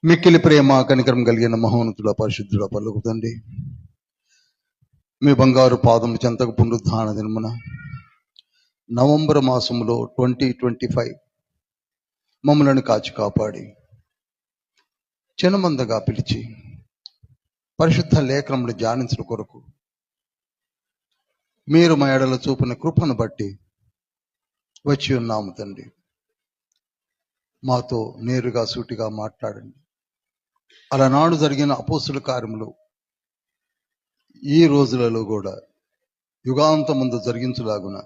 మిక్కిలి ప్రేమ కనికరం కలిగిన మహోన్నతుడ పరిశుద్ధుడ పలుకు తండ్రి, మీ బంగారు పాదము చెంతకు పునరుద్ధాన దినమున నవంబర్ మాసంలో 2025 మమ్మలను కాచి కాపాడి చిన్నమందగా పిలిచి పరిశుద్ధ లేఖనములు ధ్యానించడం కొరకు మీరు మా ఎడల చూపిన కృపను బట్టి వచ్చి ఉన్నాము తండ్రి. మాతో నేరుగా సూటిగా మాట్లాడండి. అలనాడు జరిగిన అపోస్తుల కార్యములు ఈ రోజులలో కూడా యుగాంతమందు జరిగించులాగున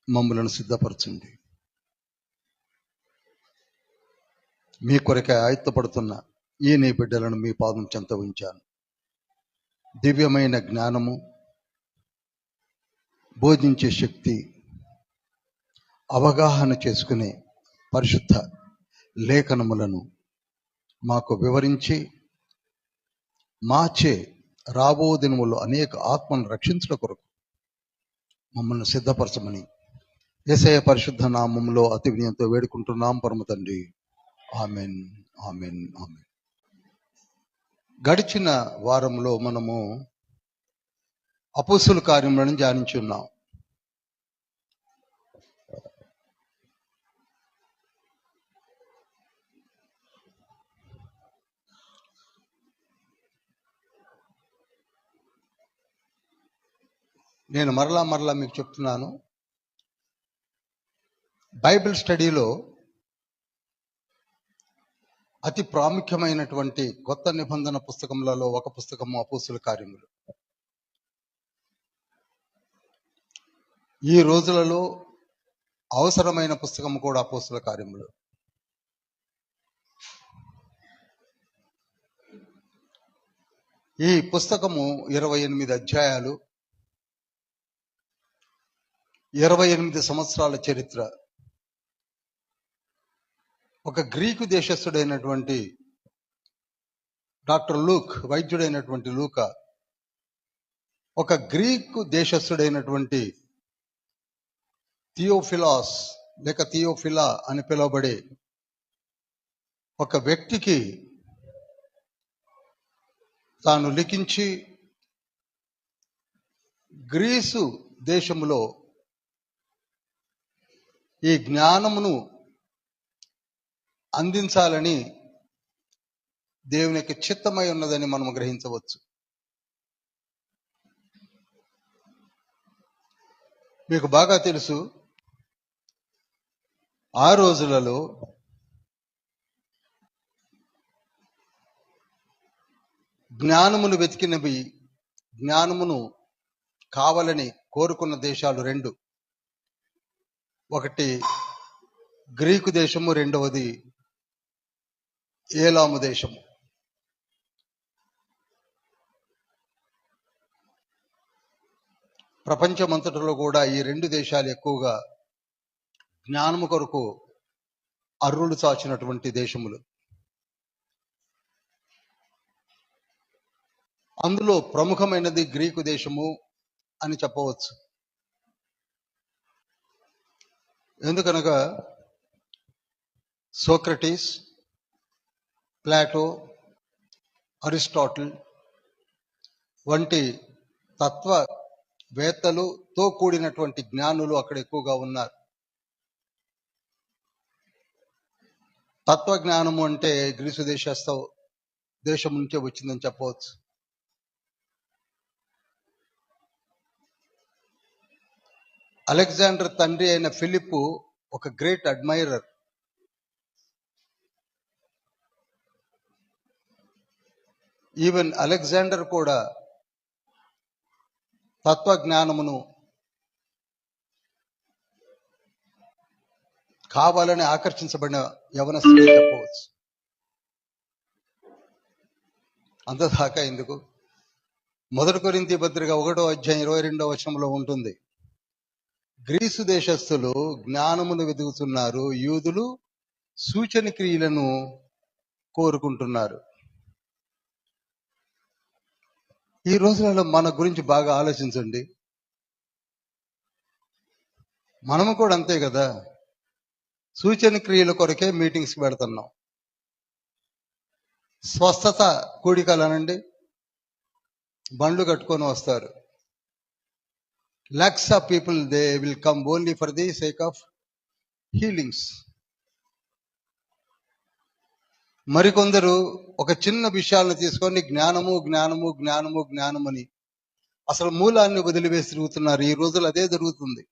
మమ్మలను సిద్ధపరచండి. మీ కొరకే ఆయత్తపడుతున్న ఈ నీ బిడ్డలను మీ పాదం చెంత ఉంచాను. దివ్యమైన జ్ఞానము, బోధించే శక్తి, అవగాహన చేసుకునే పరిశుద్ధ లేఖనములను మాకు వివరించి మాచే రాబో దినములో అనేక ఆత్మను రక్షించడం కొరకు మమ్మల్ని సిద్ధపరచమని యేసయ్య పరిశుద్ధ నామములో అతి వినయంతో వేడుకుంటున్నాం పరమ తండ్రి. Amen, amen, amen. గడిచిన వారంలో మనము అపోస్తుల కార్యములను ధ్యానించున్నాం. నేను మరలా మీకు చెప్తున్నాను, బైబిల్ స్టడీలో అతి ప్రాముఖ్యమైనటువంటి కొత్త నిబంధన పుస్తకములలో ఒక పుస్తకము అపోస్తుల కార్యములు. ఈ రోజులలో అవసరమైన పుస్తకము కూడా అపోస్తుల కార్యములు. ఈ పుస్తకము 28 అధ్యాయాలు, 28 సంవత్సరాల చరిత్ర. ఒక గ్రీకు దేశస్థుడైనటువంటి డాక్టర్ లూక్, వైద్యుడైనటువంటి లూకా, ఒక గ్రీకు దేశస్థుడైనటువంటి థియోఫిలాస్ లేక థియోఫిలా అని పిలువబడే ఒక వ్యక్తికి తాను లిఖించి గ్రీసు దేశములో ఈ జ్ఞానమును అందించాలని దేవునికి చిత్తమై ఉన్నదని మనం గ్రహించవచ్చు. మీకు బాగా తెలుసు, ఆ రోజులలో జ్ఞానమును వెతికినవి, జ్ఞానమును కావాలని కోరుకున్న దేశాలు రెండు. ఒకటి గ్రీకు దేశము, రెండవది ఏలాము దేశము. ప్రపంచమంతటిలో కూడా ఈ రెండు దేశాలు ఎక్కువగా జ్ఞానము కొరకు అర్రులు చాచినటువంటి దేశములు. అందులో ప్రముఖమైనది గ్రీకు దేశము అని చెప్పవచ్చు. ఎందుకనగా సోక్రటీస్, ప్లాటో, అరిస్టాటిల్ వంటి తత్వవేత్తలతో కూడినటువంటి జ్ఞానులు అక్కడ ఎక్కువగా ఉన్నారు. తత్వజ్ఞానము అంటే గ్రీసు దేశం నుంచే వచ్చిందని చెప్పవచ్చు. అలెగ్జాండర్ తండ్రి అయిన ఫిలిప్పు ఒక గ్రేట్ అడ్మైరర్. ఈవెన్ అలెగ్జాండర్ కూడా తత్వజ్ఞానమును కావాలని ఆకర్షించబడిన యవనస్తుడే చెప్పవచ్చు. అంతదాకా ఎందుకు, 1 కొరింథీ పత్రిక 1వ అధ్యాయం 22వ వచనంలో ఉంటుంది, గ్రీసు దేశస్థులు జ్ఞానమును వెతుకుతున్నారు, యూదులు సూచన క్రియలను కోరుకుంటున్నారు. ఈ రోజులలో మన గురించి బాగా ఆలోచించండి. మనము కూడా అంతే కదా, సూచన క్రియల కొరకే మీటింగ్స్కి పెడుతున్నాం. స్వస్థత కూడికలు అనండి, బండ్లు కట్టుకొని వస్తారు. lakhs of people, they will come only for the sake of healings. మరికొందరు ఒక చిన్న విషయాలను తీసుకొని జ్ఞానము జ్ఞానము జ్ఞానము జ్ఞానమని అసలు మూలాన్ని వదిలివేసి తిరుగుతున్నారు. ఈ రోజులు అదే జరుగుతుంది.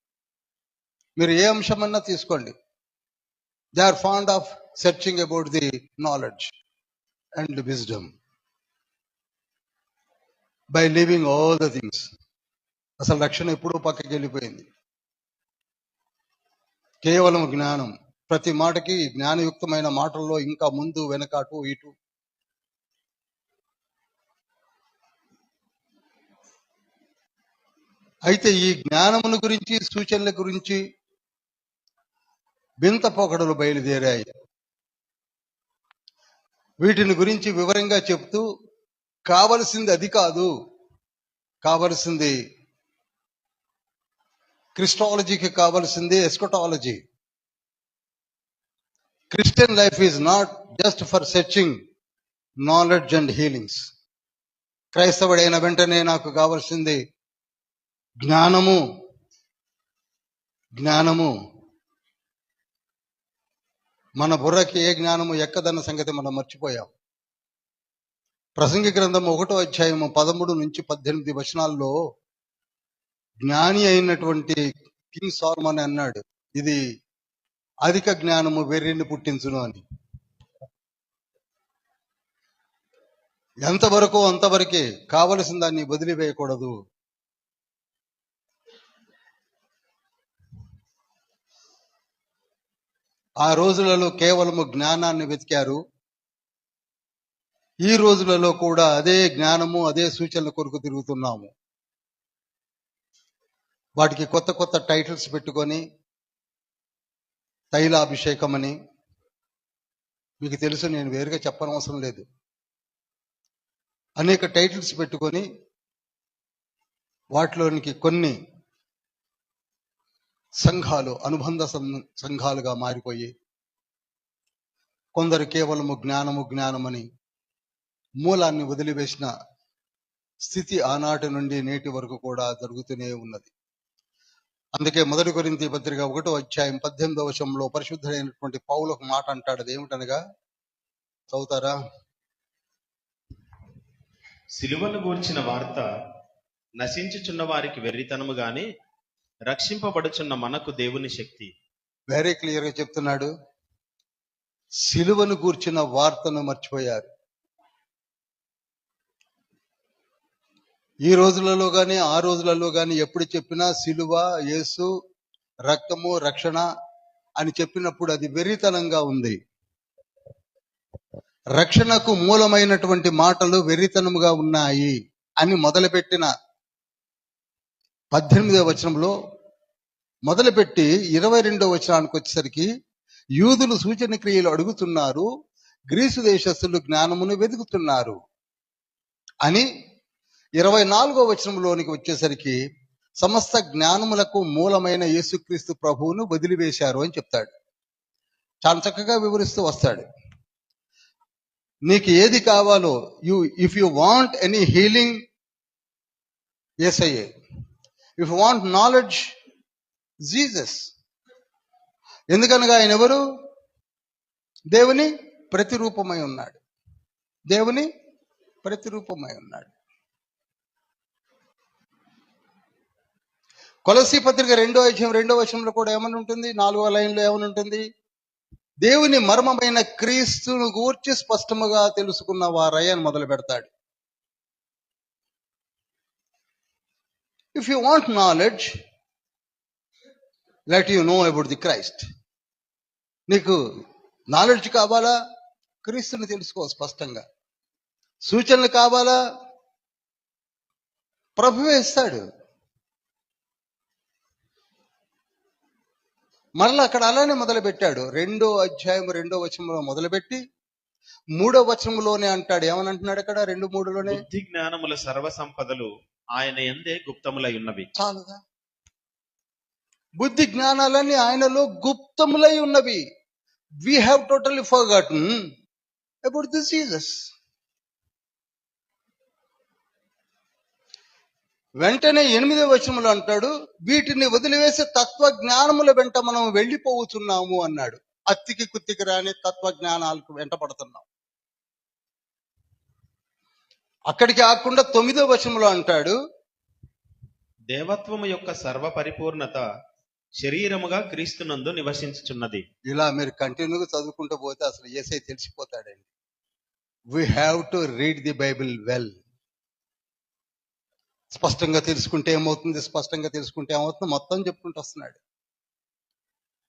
మీరు ఏ అంశమన్నా తీసుకోండి, they are fond of searching about the knowledge and wisdom by living all the things. అసలు రక్షణ ఎప్పుడూ పక్కకి వెళ్ళిపోయింది. కేవలం జ్ఞానం, ప్రతి మాటకి జ్ఞానయుక్తమైన మాటల్లో ఇంకా ముందు వెనక అటు ఇటు. అయితే ఈ జ్ఞానమును గురించి, సూచనల గురించి వింత పోకడలు బయలుదేరాయి. వీటిని గురించి వివరంగా చెప్తూ కావలసింది అది కాదు, కావలసింది క్రిస్టాలజీకి కావలసింది eschatology. Christian life is not just for searching knowledge and healings. క్రైస్తవుడైన వెంటనే నాకు కావలసింది జ్ఞానము జ్ఞానము. మన బుర్రకి ఏ జ్ఞానము ఎక్కదన్న సంగతి మనం మర్చిపోయాం. ప్రసంగి గ్రంథం 1వ అధ్యాయము 13 నుంచి 18 వచనాల్లో జ్ఞాని అయినటువంటి కింగ్ సాల్మన్ అన్నాడు, ఇది అధిక జ్ఞానము వెర్రిని పుట్టించును అని. ఎంతవరకు అంతవరకే, కావలసిన దాన్ని వదిలివేయకూడదు. ఆ రోజులలో కేవలము జ్ఞానాన్ని వెతికారు. ఈ రోజులలో కూడా అదే జ్ఞానము, అదే సూచనల కొరకు తిరుగుతున్నాము. వాటికి కొత్త కొత్త టైటిల్స్ పెట్టుకొని, తైలాభిషేకం అని, మీకు తెలుసు, నేను వేరుగా చెప్పనవసరం లేదు, అనేక టైటిల్స్ పెట్టుకొని వాటిలోనికి కొన్ని సంఘాలు అనుబంధ సంఘాలుగా మారిపోయి, కొందరు కేవలము జ్ఞానము జ్ఞానమని మూలాన్ని వదిలివేసిన స్థితి ఆనాటి నుండి నేటి వరకు కూడా జరుగుతూనే ఉన్నది. అందుకే 1 కొరింథీ పత్రిక 1వ అధ్యాయం 18వ వచనంలో పరిశుద్ధుడైనటువంటి పౌలు ఒక మాట అంటాడు. అది ఏమిటనగా, చదువుతారా? సిలువను గూర్చిన వార్త నశించుచున్న వారికి వెర్రితనము గాని రక్షింపబడుచున్న మనకు దేవుని శక్తి. వెరీ క్లియర్ గా చెప్తున్నాడు. సిలువను గూర్చిన వార్తను మర్చిపోయారు. ఈ రోజులలో గాని ఆ రోజులలో గాని ఎప్పుడు చెప్పినా సిలువ, యేసు, రక్తము, రక్షణ అని చెప్పినప్పుడు అది వెర్రితనంగా ఉంది. రక్షణకు మూలమైనటువంటి మాటలు వెర్రితనముగా ఉన్నాయి అని మొదలుపెట్టిన 18వ వచనంలో మొదలుపెట్టి 22వ వచనానికి వచ్చేసరికి యూదులు సూచన క్రియలు అడుగుతున్నారు, గ్రీసు దేశస్థులు జ్ఞానమును వెతుకుతున్నారు అని 24వ వచనంలోనికి వచ్చేసరికి సమస్త జ్ఞానములకు మూలమైన యేసుక్రీస్తు ప్రభువును వదిలివేశారు అని చెప్తాడు. చాలా చక్కగా వివరిస్తూ వస్తాడు. నీకు ఏది కావాలో, if you want any healing, యేసయ్యే. If you want knowledge, Jesus. ఎందుకనగా ఆయన ఎవరు? దేవుని ప్రతిరూపమై ఉన్నాడు. దేవుని ప్రతిరూపమై ఉన్నాడు. కొలస్సీ పత్రిక 2వ అధ్యాయం 2వ వచనంలో కూడా ఏమని ఉంటుంది? 4వ లైన్లో ఏమని ఉంటుంది? దేవుని మర్మమైన క్రీస్తును గూర్చి స్పష్టముగా తెలుసుకున్న వారై అని మొదలు పెడతాడు. If you want knowledge, let you know about the Christ. నీకు నాలెడ్జ్ కావాలా? క్రీస్తుని తెలుసుకో స్పష్టంగా. సూచనలు కావాలా? ప్రభువే ఇస్తాడు. మరలా అక్కడ అలానే మొదలు పెట్టాడు. 2వ అధ్యాయం 2వ వచనంలో మొదలుపెట్టి 3వ వచనంలోనే అంటాడు. ఏమని అంటున్నాడు అక్కడ? 2:3లోనే, బుద్ధి జ్ఞానముల సర్వ సంపదలు ఆయన యందే గుప్తములై ఉన్నవి. చాలుగా, బుద్ధి జ్ఞానాలన్నీ ఆయనలో గుప్తములై ఉన్నవి. We have totally forgotten about this Jesus. వెంటనే 8వ వచనంలో అంటాడు, వీటిని వదిలివేసి తత్వ జ్ఞానముల వెంట మనం వెళ్ళిపోతున్నాము అన్నాడు. అత్తికి కుత్తికి రాని తత్వ జ్ఞానాలకు వెంట పడుతున్నాం. అక్కడికి ఆకుండా 9వ వచనంలో అంటాడు, దేవత్వము యొక్క సర్వ పరిపూర్ణత శరీరముగా క్రీస్తునందు నివసించుచున్నది. ఇలా మీరు కంటిన్యూగా చదువుకుంటూ పోతే అసలు యేసయ్య తెలిసిపోతాడండి. We have to read the Bible well. స్పష్టంగా తెలుసుకుంటే ఏమవుతుంది, స్పష్టంగా తెలుసుకుంటే ఏమవుతుంది, మొత్తం చెప్పుకుంటూ వస్తున్నాడు.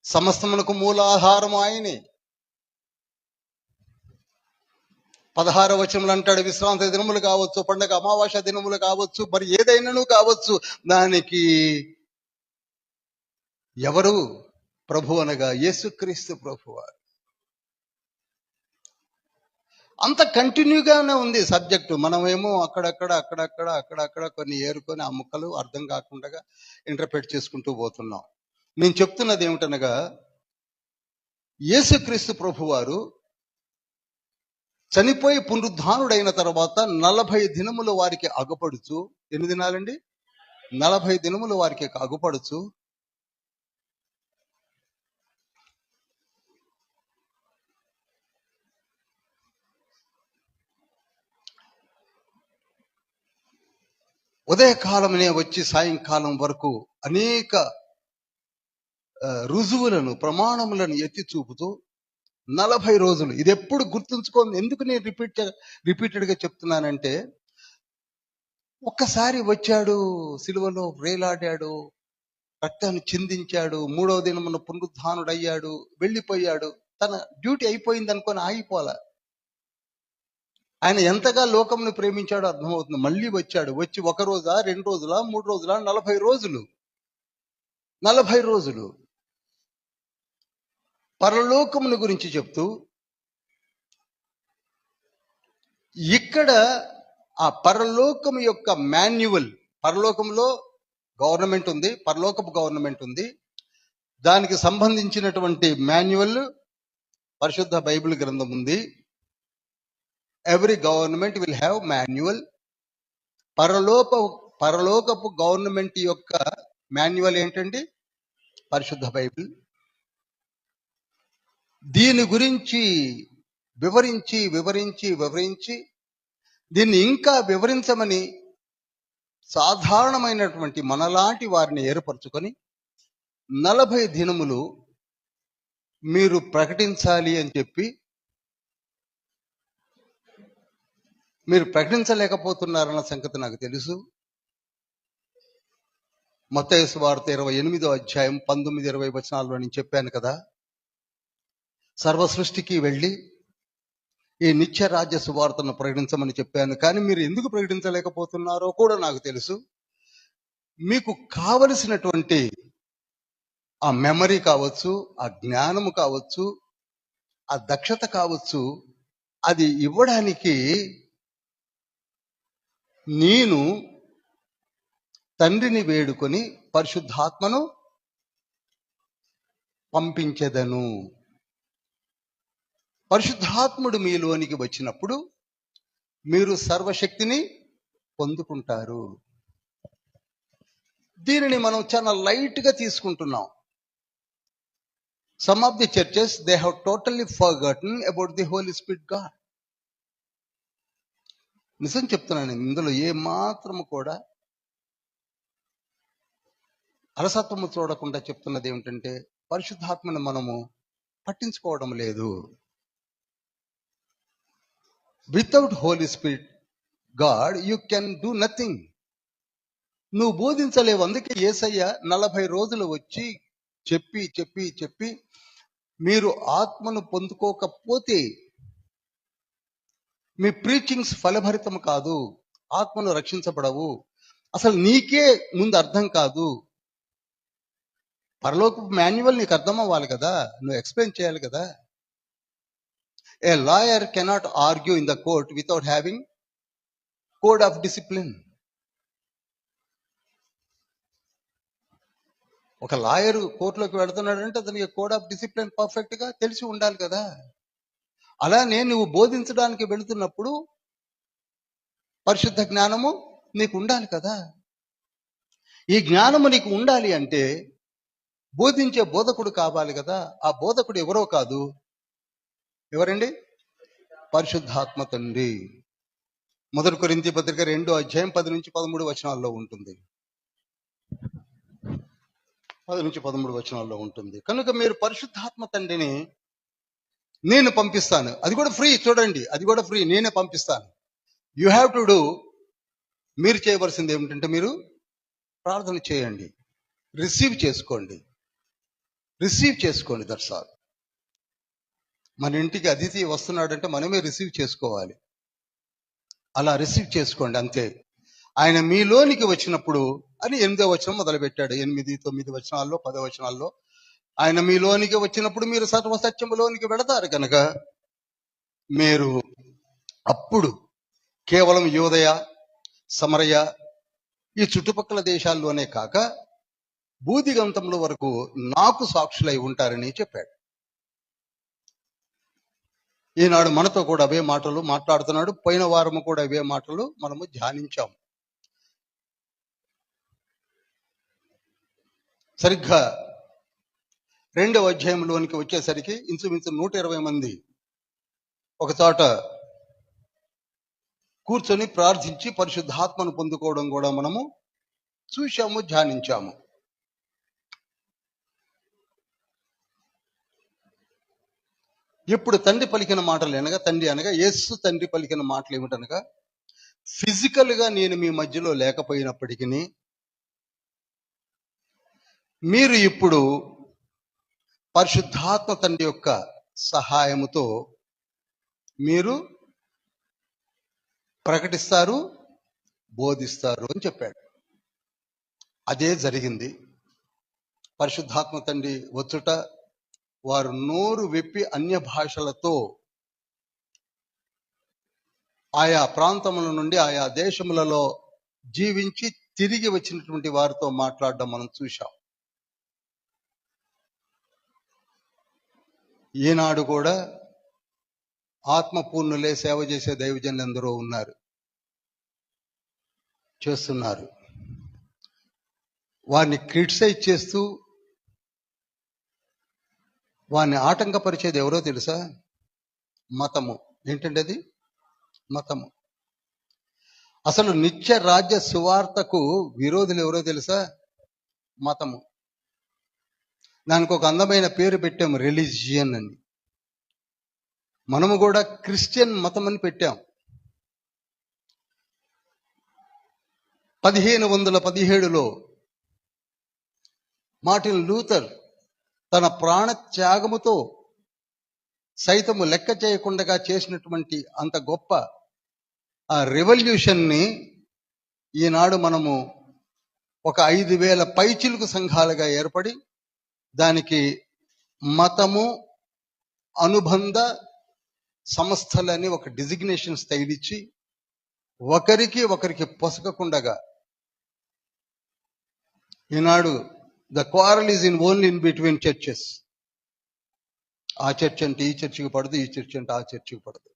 సమస్తమునకు మూలాధారం ఆయనే. 16వ వచనంలో అంటాడు, విశ్రాంతి దినములు కావచ్చు, పండగ అమావాస్య దినములు కావచ్చు, మరి ఏదైనాను కావచ్చు, దానికి ఎవరు ప్రభు అనగా యేసుక్రీస్తు ప్రభువారు. అంత కంటిన్యూగానే ఉంది సబ్జెక్టు. మనమేమో అక్కడక్కడ కొన్ని ఏరుకొని ఆ ముక్కలు అర్థం కాకుండా ఇంటర్ప్రెట్ చేసుకుంటూ పోతున్నాం. నేను చెప్తున్నది ఏమిటనగా, యేసుక్రీస్తు ప్రభువారు చనిపోయి పునరుద్ధానుడైన తర్వాత 40 దినములు వారికి అగుపడుచు, ఎన్ని దినాలండి? 40 దినములు వారికి అగుపడుచు ఉదయకాలమనే వచ్చి సాయంకాలం వరకు అనేక రుజువులను, ప్రమాణములను ఎత్తి చూపుతూ 40 రోజులు. ఇది ఎప్పుడు గుర్తుంచుకోండి. ఎందుకు నేను రిపీటెడ్ గా చెప్తున్నానంటే, ఒక్కసారి వచ్చాడు, సిలువలో వేలాడాడు, రక్తాన్ని చిందించాడు, 3వ దినమున పునరుద్ధానుడయ్యాడు, వెళ్ళిపోయాడు, తన డ్యూటీ అయిపోయింది అనుకొని ఆగిపోలే. ఆయన ఎంతగా లోకంను ప్రేమించాడో అర్థమవుతుంది. మళ్ళీ వచ్చాడు, వచ్చి 1 రోజా, 2 రోజులా, 3 రోజులా, 40 రోజులు. 40 రోజులు పరలోకమును గురించి చెప్తూ, ఇక్కడ ఆ పరలోకము యొక్క మాన్యువల్, పరలోకంలో గవర్నమెంట్ ఉంది, పరలోకపు గవర్నమెంట్ ఉంది, దానికి సంబంధించినటువంటి మాన్యువల్ పరిశుద్ధ బైబిల్ గ్రంథం ఉంది. Every government will have manual. పరలోకపు గవర్నమెంట్ యొక్క మాన్యువల్ ఏంటండి? పరిశుద్ధ బైబిల్. దీని గురించి వివరించి వివరించి వివరించి దీన్ని ఇంకా వివరించమని సాధారణమైనటువంటి మనలాంటి వారిని ఏర్పరచుకొని 40 దినములు మీరు ప్రకటించాలి అని చెప్పి, మీరు ప్రకటించలేకపోతున్నారన్న సంగతి నాకు తెలుసు. మత్తయి సువార్త 28వ అధ్యాయం 19-20 వచనాల్లో నేను చెప్పాను కదా, సర్వ సృష్టికి వెళ్ళి ఈ నిత్య రాజ్య సువార్తను ప్రకటించమని చెప్పాను. కానీ మీరు ఎందుకు ప్రకటించలేకపోతున్నారో కూడా నాకు తెలుసు. మీకు కావలసినటువంటి ఆ మెమరీ కావచ్చు, ఆ జ్ఞానము కావచ్చు, ఆ దక్షత కావచ్చు, అది ఇవ్వడానికి నేను తండ్రిని వేడుకొని పరిశుద్ధాత్మను పంపించెదను. పరిశుద్ధాత్ముడు మీలోనికి వచ్చినప్పుడు మీరు సర్వశక్తిని పొందుకుంటారు. దీనిని మనం చాలా లైట్ గా తీసుకుంటున్నాం. Some of the churches, they have totally forgotten about the Holy Spirit God. నిజం చెప్తున్నాను, ఇందులో ఏ మాత్రము కూడా అలసత్వము చూడకుండా చెప్తున్నది ఏమిటంటే, పరిశుద్ధాత్మను మనము పట్టించుకోవడం లేదు. Without Holy Spirit God you can do nothing. నువ్వు బోధించలేవు. అందుకే యేసయ్య 40 రోజులు వచ్చి చెప్పి చెప్పి చెప్పి, మీరు ఆత్మను పొందుకోకపోతే మీ ప్రీచింగ్స్ ఫలభరితం కాదు, ఆత్మను రక్షించబడవు, అసలు నీకే ముందు అర్థం కాదు. పరలోక మాన్యువల్ నీకు అర్థం అవ్వాలి కదా, నువ్వు ఎక్స్ప్లెయిన్ చేయాలి కదా. ఏ lawyer cannot argue in the court without having code of discipline. ఒక లాయరు కోర్టులోకి వెళుతున్నాడంటే అతనికి కోడ్ ఆఫ్ డిసిప్లిన్ పర్ఫెక్ట్ గా తెలిసి ఉండాలి కదా. అలానే నువ్వు బోధించడానికి వెళుతున్నప్పుడు పరిశుద్ధ జ్ఞానము నీకు ఉండాలి కదా. ఈ జ్ఞానము నీకు ఉండాలి అంటే బోధించే బోధకుడు కావాలి కదా. ఆ బోధకుడు ఎవరో కాదు, ఎవరండి? పరిశుద్ధాత్మ తండ్రి. 1 కొరింథీ పత్రిక 2:10-13 ఉంటుంది. 10-13 ఉంటుంది. కనుక మీరు పరిశుద్ధాత్మ తండ్రిని నేను పంపిస్తాను. అది కూడా ఫ్రీ, చూడండి, అది కూడా ఫ్రీ, నేనే పంపిస్తాను. You have to do. మీరు చేయవలసింది ఏమిటంటే మీరు ప్రార్థన చేయండి, రిసీవ్ చేసుకోండి. That's all. మన ఇంటికి అతిథి వస్తున్నాడంటే మనమే రిసీవ్ చేసుకోవాలి. అలా రిసీవ్ చేసుకోండి, అంతే. ఆయన మీలోనికి వచ్చినప్పుడు అని 8వ వచనం మొదలుపెట్టాడు. 8, 9 వచనాల్లో, 10 వచనాల్లో ఆయన మీలోనికి వచ్చినప్పుడు మీరు సర్వసత్యములోనికి వెళతారు కనుక మీరు అప్పుడు కేవలం యూదయ, సమరయ, ఈ చుట్టుపక్కల దేశాల్లోనే కాక భూదిగంతముల వరకు నాకు సాక్షులై ఉంటారని చెప్పాడు. ఈనాడు మనతో కూడా అవే మాటలు మాట్లాడుతున్నాడు. పోయిన వారము కూడా అవే మాటలు మనము ధ్యానించాం. సరిగ్గా 2వ అధ్యాయంలోనికి వచ్చేసరికి ఇంచుమించు 120 మంది ఒక చోట కూర్చొని ప్రార్థించి పరిశుద్ధాత్మను పొందుకోవడం కూడా మనము చూశాము, ధ్యానించాము. ఇప్పుడు తండ్రి పలికిన మాటలు అనగా యేసు తండ్రి పలికిన మాటలు ఏమిటనగా, ఫిజికల్ గా నేను మీ మధ్యలో లేకపోయినప్పటికీ మీరు ఇప్పుడు పరిశుద్ధాత్మ తండ్రి యొక్క సహాయముతో మీరు ప్రకటిస్తారు, బోధిస్తారు అని చెప్పాడు. అదే జరిగింది. పరిశుద్ధాత్మ తండ్రి వచ్చుట, వారు నోరు విప్పి అన్య భాషలతో ఆయా ప్రాంతముల నుండి ఆయా దేశములలో జీవించి తిరిగి వచ్చినటువంటి వారితో మాట్లాడడం మనం చూశాం. ఈనాడు కూడా ఆత్మపూర్ణులే సేవ చేసే దైవజనులు ఎందరో ఉన్నారు, చేస్తున్నారు. వారిని క్రిటిసైజ్ చేస్తూ వారిని ఆటంకపరిచేది ఎవరో తెలుసా? మతము. ఏంటంటే అది మతము. అసలు నిత్య రాజ్య సువార్తకు విరోధులు ఎవరో తెలుసా? మతము. దానికి ఒక అందమైన పేరు పెట్టాము, రిలీజియన్ అని. మనము కూడా క్రిస్టియన్ మతం అని పెట్టాం. 1517లో మార్టిన్ లూథర్ తన ప్రాణ త్యాగముతో సైతము లెక్క చేయకుండా చేసినటువంటి అంత గొప్ప ఆ రెవల్యూషన్ని ఈనాడు మనము ఒక 5,000 పైచిలుకు సంఘాలుగా ఏర్పడి దానికి మతము అనుబంధ సంస్థలని ఒక డిజిగ్నేషన్ స్టైల్ ఇచ్చి ఒకరికి పొసగకుండగా ఈనాడు the quarrel is only in between churches. ఆ చర్చ్ అంటే ఈ చర్చికి పడదు, ఈ చర్చ్ అంటే ఆ చర్చికి పడదు.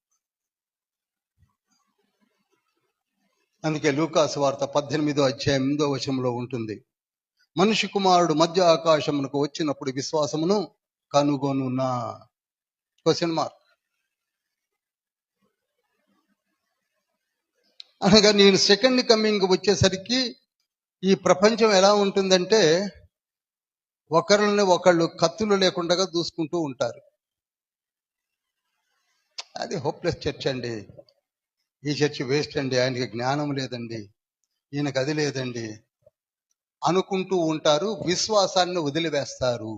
అందుకే లూకాసు వార్త 18వ అధ్యాయం 8వ వచనంలో ఉంటుంది, మనిషి కుమారుడు మధ్య ఆకాశమునకు వచ్చినప్పుడు విశ్వాసమును కనుగొనునా? Question mark. అనగా నేను సెకండ్ కమింగ్ వచ్చేసరికి ఈ ప్రపంచం ఎలా ఉంటుందంటే ఒకరిని ఒకళ్ళు కత్తులు లేకుండా దూసుకుంటూ ఉంటారు. అది హోప్లెస్ చర్చ్ అండి, ఈ చర్చ్ వేస్ట్ అండి, ఆయనకి జ్ఞానం లేదండి, ఈయనకు అది లేదండి అనుకుంటూ ఉంటారు. విశ్వాసాన్ని వదిలివేస్తారు.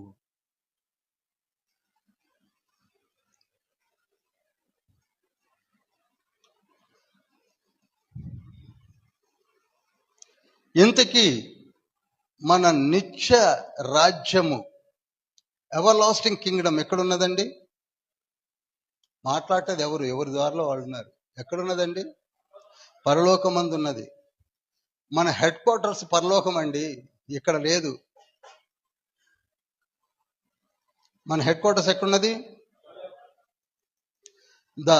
ఇంతకీ మన నిత్య రాజ్యము, ఎవర్ లాస్టింగ్ కింగ్డమ్ ఎక్కడున్నదండి? మాట్లాడేది ఎవరి ద్వారాలో వాళ్ళు ఉన్నారు. ఎక్కడున్నదండి? పరలోకమందు ఉన్నది. మన హెడ్ క్వార్టర్స్ పరలోకం అండి, ఇక్కడ లేదు. మన హెడ్ క్వార్టర్స్ ఎక్కడున్నది? The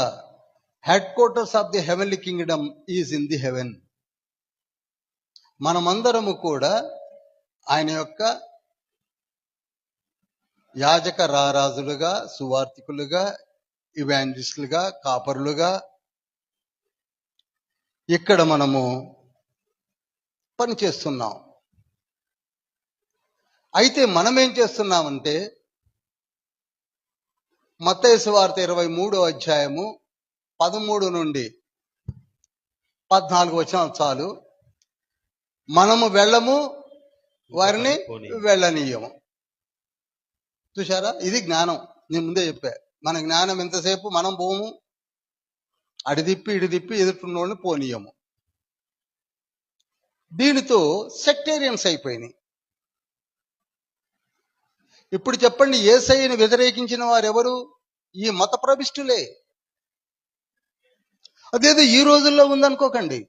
head quarters of the heavenly Kingdom is in the haven. మనమందరము కూడా ఆయన యొక్క యాజక రారాజులుగా, సువార్థికులుగా, ఇవాంజలిస్టులుగా, కాపరులుగా ఇక్కడ మనము పనిచేస్తున్నాం. అయితే మనం ఏం చేస్తున్నామంటే మత్తయి సువార్త 23వ అధ్యాయము 13 నుండి 14 వచనాలు చాలు. మనము వెళ్ళము, వారిని వెళ్ళనీయము. చూశారా, ఇది జ్ఞానం. నేను ముందే చెప్పా, మన జ్ఞానం ఎంతసేపు మనం పోము, అడి తిప్పి ఎదుర్కొన్న వాళ్ళని పోనీయము. దీనితో సెక్టేరియన్స్ అయిపోయినాయి. ఇప్పుడు చెప్పండి, యేసయ్యను వ్యతిరేకించిన వారెవరు? ఈ మత ప్రవిష్టులే. అదేదో ఈ రోజుల్లో ఉందనుకోకండి.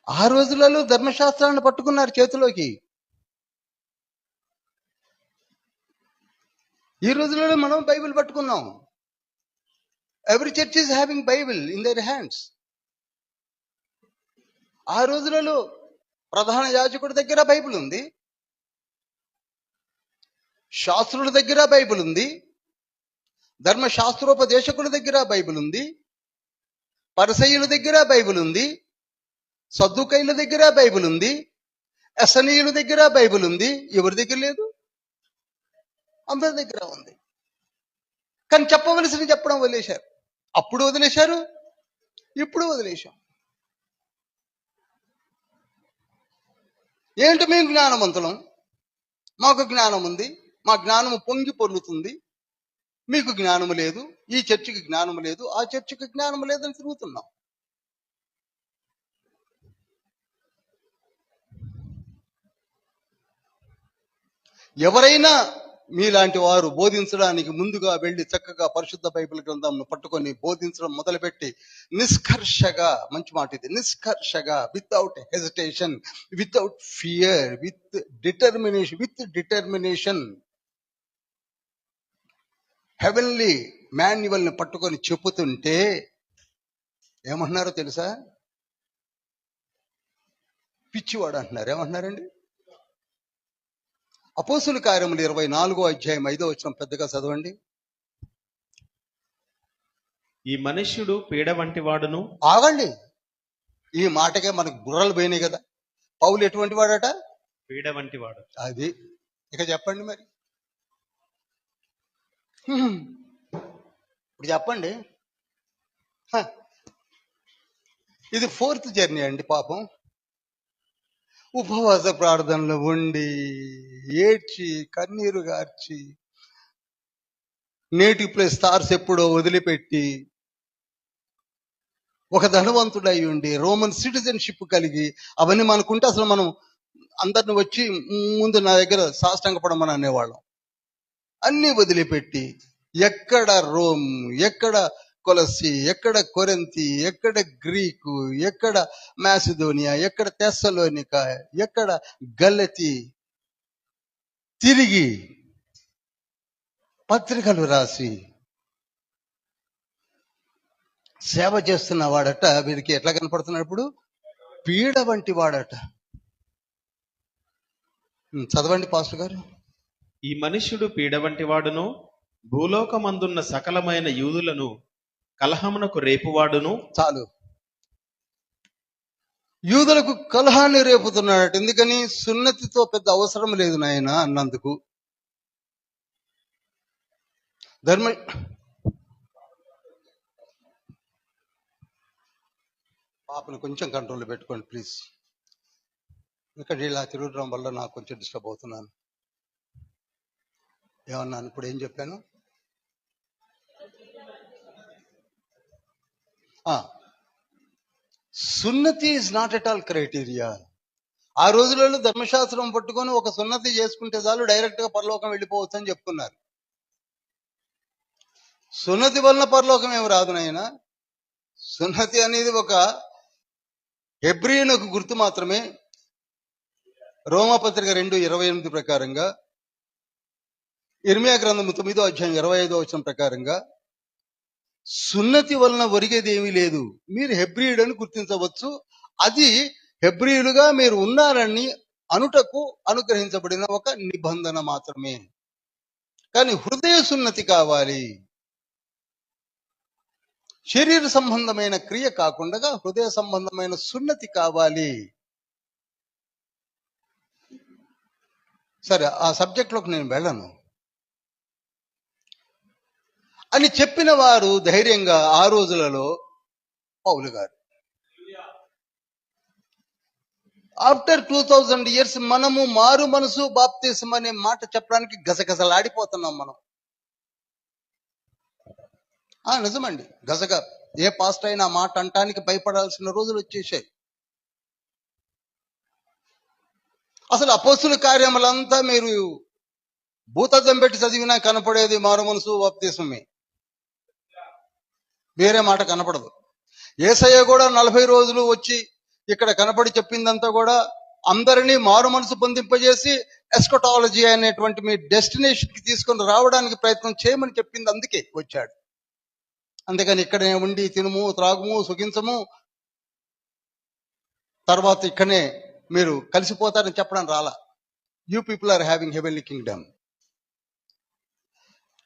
ఆ రోజులలో ధర్మశాస్త్రాన్ని పట్టుకున్నారు చేతిలోకి. ఈ రోజులలో మనం బైబిల్ పట్టుకున్నాం. Every church is having Bible in their hands. ఆ రోజులలో ప్రధాన యాజకుడి దగ్గర బైబిల్ ఉంది, శాస్త్రుల దగ్గర బైబిల్ ఉంది, ధర్మశాస్త్రోపదేశకుల దగ్గర బైబిల్ ఉంది, పరిసయ్యుల దగ్గర బైబిల్ ఉంది, సద్దుకైల దగ్గర బైబిల్ ఉంది, ఎసనీయుల దగ్గర బైబిల్ ఉంది. ఎవరి దగ్గర లేదు? అందరి దగ్గర ఉంది. కానీ చెప్పవలసిన చెప్పడం వదిలేశారు. అప్పుడు వదిలేశారు, ఇప్పుడు వదిలేశాం. ఏంటి మేము జ్ఞానవంతులం, మాకు జ్ఞానం ఉంది, మా జ్ఞానము పొంగి పొర్లుతుంది, మీకు జ్ఞానము లేదు, ఈ చర్చికి జ్ఞానము లేదు, ఆ చర్చికి జ్ఞానము లేదని తిరుగుతున్నాం. ఎవరైనా మీలాంటి వారు బోధించడానికి ముందుగా వెళ్ళి చక్కగా పరిశుద్ధ బైబిల్ గ్రంథంను పట్టుకొని బోధించడం మొదలుపెట్టి నిష్కర్షగా, మంచి మాట ఇది, నిష్కర్షగా, without hesitation, without fear, with determination heavenly manual ని పట్టుకొని చెప్పుతుంటే ఏమంటున్నారో తెలుసా? పిచ్చివాడు అంటున్నారు. ఏమంటున్నారండి? అపోస్తుల కార్యములు 24వ అధ్యాయం 5వ వచనం పెద్దగా చదవండి. ఈ మనుష్యుడు పీడ వంటి వాడును. ఆగండి, ఈ మాటకే మనకు బుర్రలు పోయినాయి కదా. పౌలు ఎటువంటి వాడట? పీడ వంటి వాడు. అది ఇక చెప్పండి మరి. ఇప్పుడు చెప్పండి. ఇది 4th జర్నీ అండి. పాపం ఉపవాస ప్రార్థనలు ఉండి ఏడ్చి కన్నీరు గార్చి నేటివ్ ప్లస్ స్టార్స్ ఎప్పుడో వదిలిపెట్టి ఒక ధనవంతుడై ఉండి రోమన్ సిటిజన్షిప్ కలిగి అవన్నీ మనకుంటే అసలు మనం అందరిని వచ్చి ముందు నా దగ్గర సాష్టాంగపడమని అనేవాళ్ళం. అన్ని వదిలిపెట్టి ఎక్కడ రోమ్, ఎక్కడ కొలసి, ఎక్కడ కొరింథీ, ఎక్కడ గ్రీకు, ఎక్కడ మాసిదోనియా, ఎక్కడ తెస్సలోనిక, ఎక్కడ గలతీ తిరిగి పత్రికలు రాసి సేవ చేస్తున్న వాడట. వీరికి ఎట్లా కనపడుతున్నాడు ఇప్పుడు? పీడ వంటి వాడట. చదవండి పాస్టర్ గారు. ఈ మనుష్యుడు పీడ వంటి వాడును, భూలోకమందున్న సకలమైన యూదులను కలహమునకు రేపువాడును. చాలు, యూదులకు కలహాన్ని రేపుతున్నాడట. ఎందుకని? సున్నతితో పెద్ద అవసరం లేదు నాయన అన్నందుకు. పాపను కొంచెం కంట్రోల్లో పెట్టుకోండి ప్లీజ్. ఇక్కడ ఇలా తిరగడం వల్ల నాకు కొంచెం డిస్టర్బ్ అవుతున్నాను. ఏమన్నాను ఇప్పుడు? ఏం చెప్పాను? సున్నతి is not at all criteria. ఆ రోజులలో ధర్మశాస్త్రం పట్టుకొని ఒక సున్నతి చేసుకుంటే చాలు, డైరెక్ట్ గా పరలోకం వెళ్ళిపోవచ్చు అని చెప్తున్నారు. సున్నతి వలన పరలోకం ఏమి రాదు నాయన. సున్నతి అనేది ఒక హెబ్రీయునకు గుర్తు మాత్రమే. రోమాపత్రిక 2:28 ప్రకారంగా, ఇర్మియా గ్రంథము 9వ అధ్యాయం 25వ వచనం ప్రకారంగా సున్నతి వలన ఒరిగేది ఏమీ లేదు. మీరు హెబ్రీయుడు అని గుర్తించవచ్చు. అది హెబ్రీయులుగా మీరు ఉన్నారని అనుటకు అనుగ్రహించబడిన ఒక నిబంధన మాత్రమే. కానీ హృదయ సున్నతి కావాలి. శరీర సంబంధమైన క్రియ కాకుండా హృదయ సంబంధమైన సున్నతి కావాలి. సరే, ఆ సబ్జెక్ట్లోకి నేను వెళ్ళను అని చెప్పిన వారు ధైర్యంగా ఆ రోజులలో పౌలు గారు. ఆఫ్టర్ 2000 years మనము మారు మనసు బాప్తిసం అనే మాట చెప్పడానికి గజగజలాడిపోతున్నాం మనం. నిజమండి, గజగ ఏ పాస్టర్ అయినా మాట అంటానికి భయపడాల్సిన రోజులు వచ్చేసాయి. అసలు అపోస్తుల కార్యములంతా మీరు భూతద్దం పెట్టి చదివినా కనపడేది మారు మనసు బాప్తిసమే, వేరే మాట కనపడదు. యేసయ్య కూడా 40 రోజులు వచ్చి ఇక్కడ కనపడి చెప్పిందంతా కూడా అందరినీ మారు మనసు పొందింపజేసి ఎస్కటాలజీ అనేటువంటి మీ డెస్టినేషన్ కి తీసుకొని రావడానికి ప్రయత్నం చేయమని చెప్పింది, అందుకే వచ్చాడు. అందుకని ఇక్కడే ఉండి తినుము త్రాగుము సుఖించము తర్వాత ఇక్కడనే మీరు కలిసిపోతారని చెప్పడం రాలా. You people are having heavenly kingdom.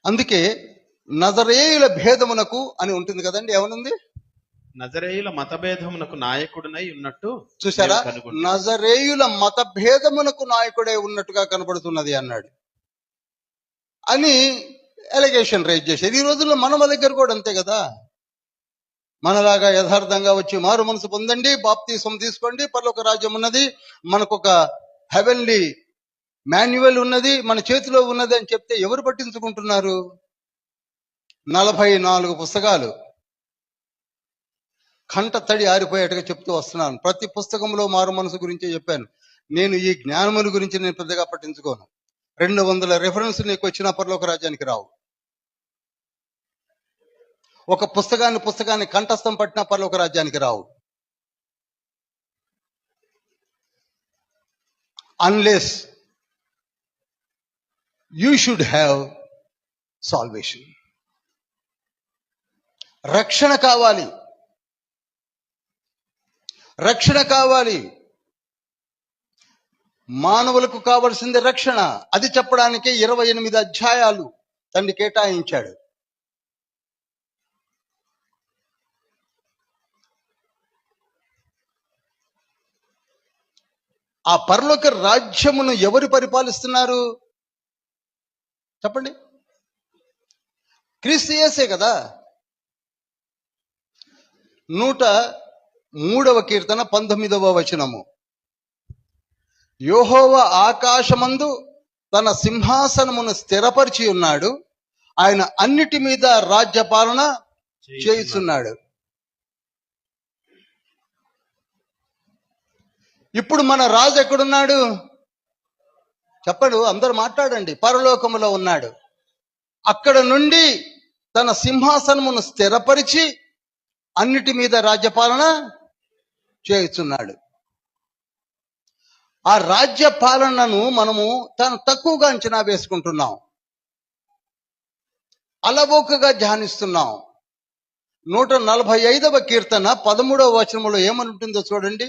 అందుకే నజరేయుల భేదమునకు అని ఉంటుంది కదండి, ఏమనుంది? నజరేయుల మతభేదమునకు నాయకుడినై ఉన్నట్టు చూసారా, నేను కనుగొన్నాను. నజరేయుల మత భేదమునకు నాయకుడే ఉన్నట్టుగా కనబడుతున్నది అన్నాడు అని ఎలిగేషన్ రైజ్ చేశారు. ఈ రోజుల్లో మన దగ్గర కూడా అంతే కదా. మనలాగా యథార్థంగా వచ్చి మారు మనసు పొందండి, బాప్తిసం తీసుకోండి, పరలోక రాజ్యం ఉన్నది, మనకొక హెవెన్లీ మాన్యువల్ ఉన్నది, మన చేతిలో ఉన్నది అని చెప్తే ఎవరు పట్టించుకుంటున్నారు? 44 పుస్తకాలు కంట తడి ఆరిపోయేట్టుగా చెప్తూ వస్తున్నాను. ప్రతి పుస్తకంలో మారు మనసు గురించే చెప్పాను. నేను ఈ జ్ఞానముల గురించి నేను పెద్దగా పట్టించుకోను. 200 రెఫరెన్స్ నీకు వచ్చిన పరలోక రాజ్యానికి రావు. ఒక పుస్తకాన్ని కంఠస్థం పట్టిన పరలోక రాజ్యానికి రావు. Unless you should have salvation. రక్షణ కావాలి, రక్షణ కావాలి. మానవులకు కావలసింది రక్షణ. అది చెప్పడానికి 28 అధ్యాయాలు తండ్రి కేటాయించాడు. ఆ పరలోక రాజ్యమును ఎవరు పరిపాలిస్తున్నారు చెప్పండి? క్రీస్తు యేసే కదా. 103వ కీర్తన 19వ వచనము, యెహోవా ఆకాశమందు తన సింహాసనమును స్థిరపరిచి ఉన్నాడు, ఆయన అన్నిటి మీద రాజ్యపాలన చేయిస్తున్నాడు. ఇప్పుడు మన రాజు ఎక్కడున్నాడు చెప్పడు, అందరూ మాట్లాడండి. పరలోకములో ఉన్నాడు. అక్కడ నుండి తన సింహాసనమును స్థిరపరిచి అన్నిటి మీద రాజ్యపాలన చేస్తున్నాడు. ఆ రాజ్య పాలనను మనము తక్కువగా అంచనా వేసుకుంటున్నాం, అలవోకగా ధ్యానిస్తున్నాం. 145వ కీర్తన 13వ వచనములో ఏమనుంటుందో చూడండి.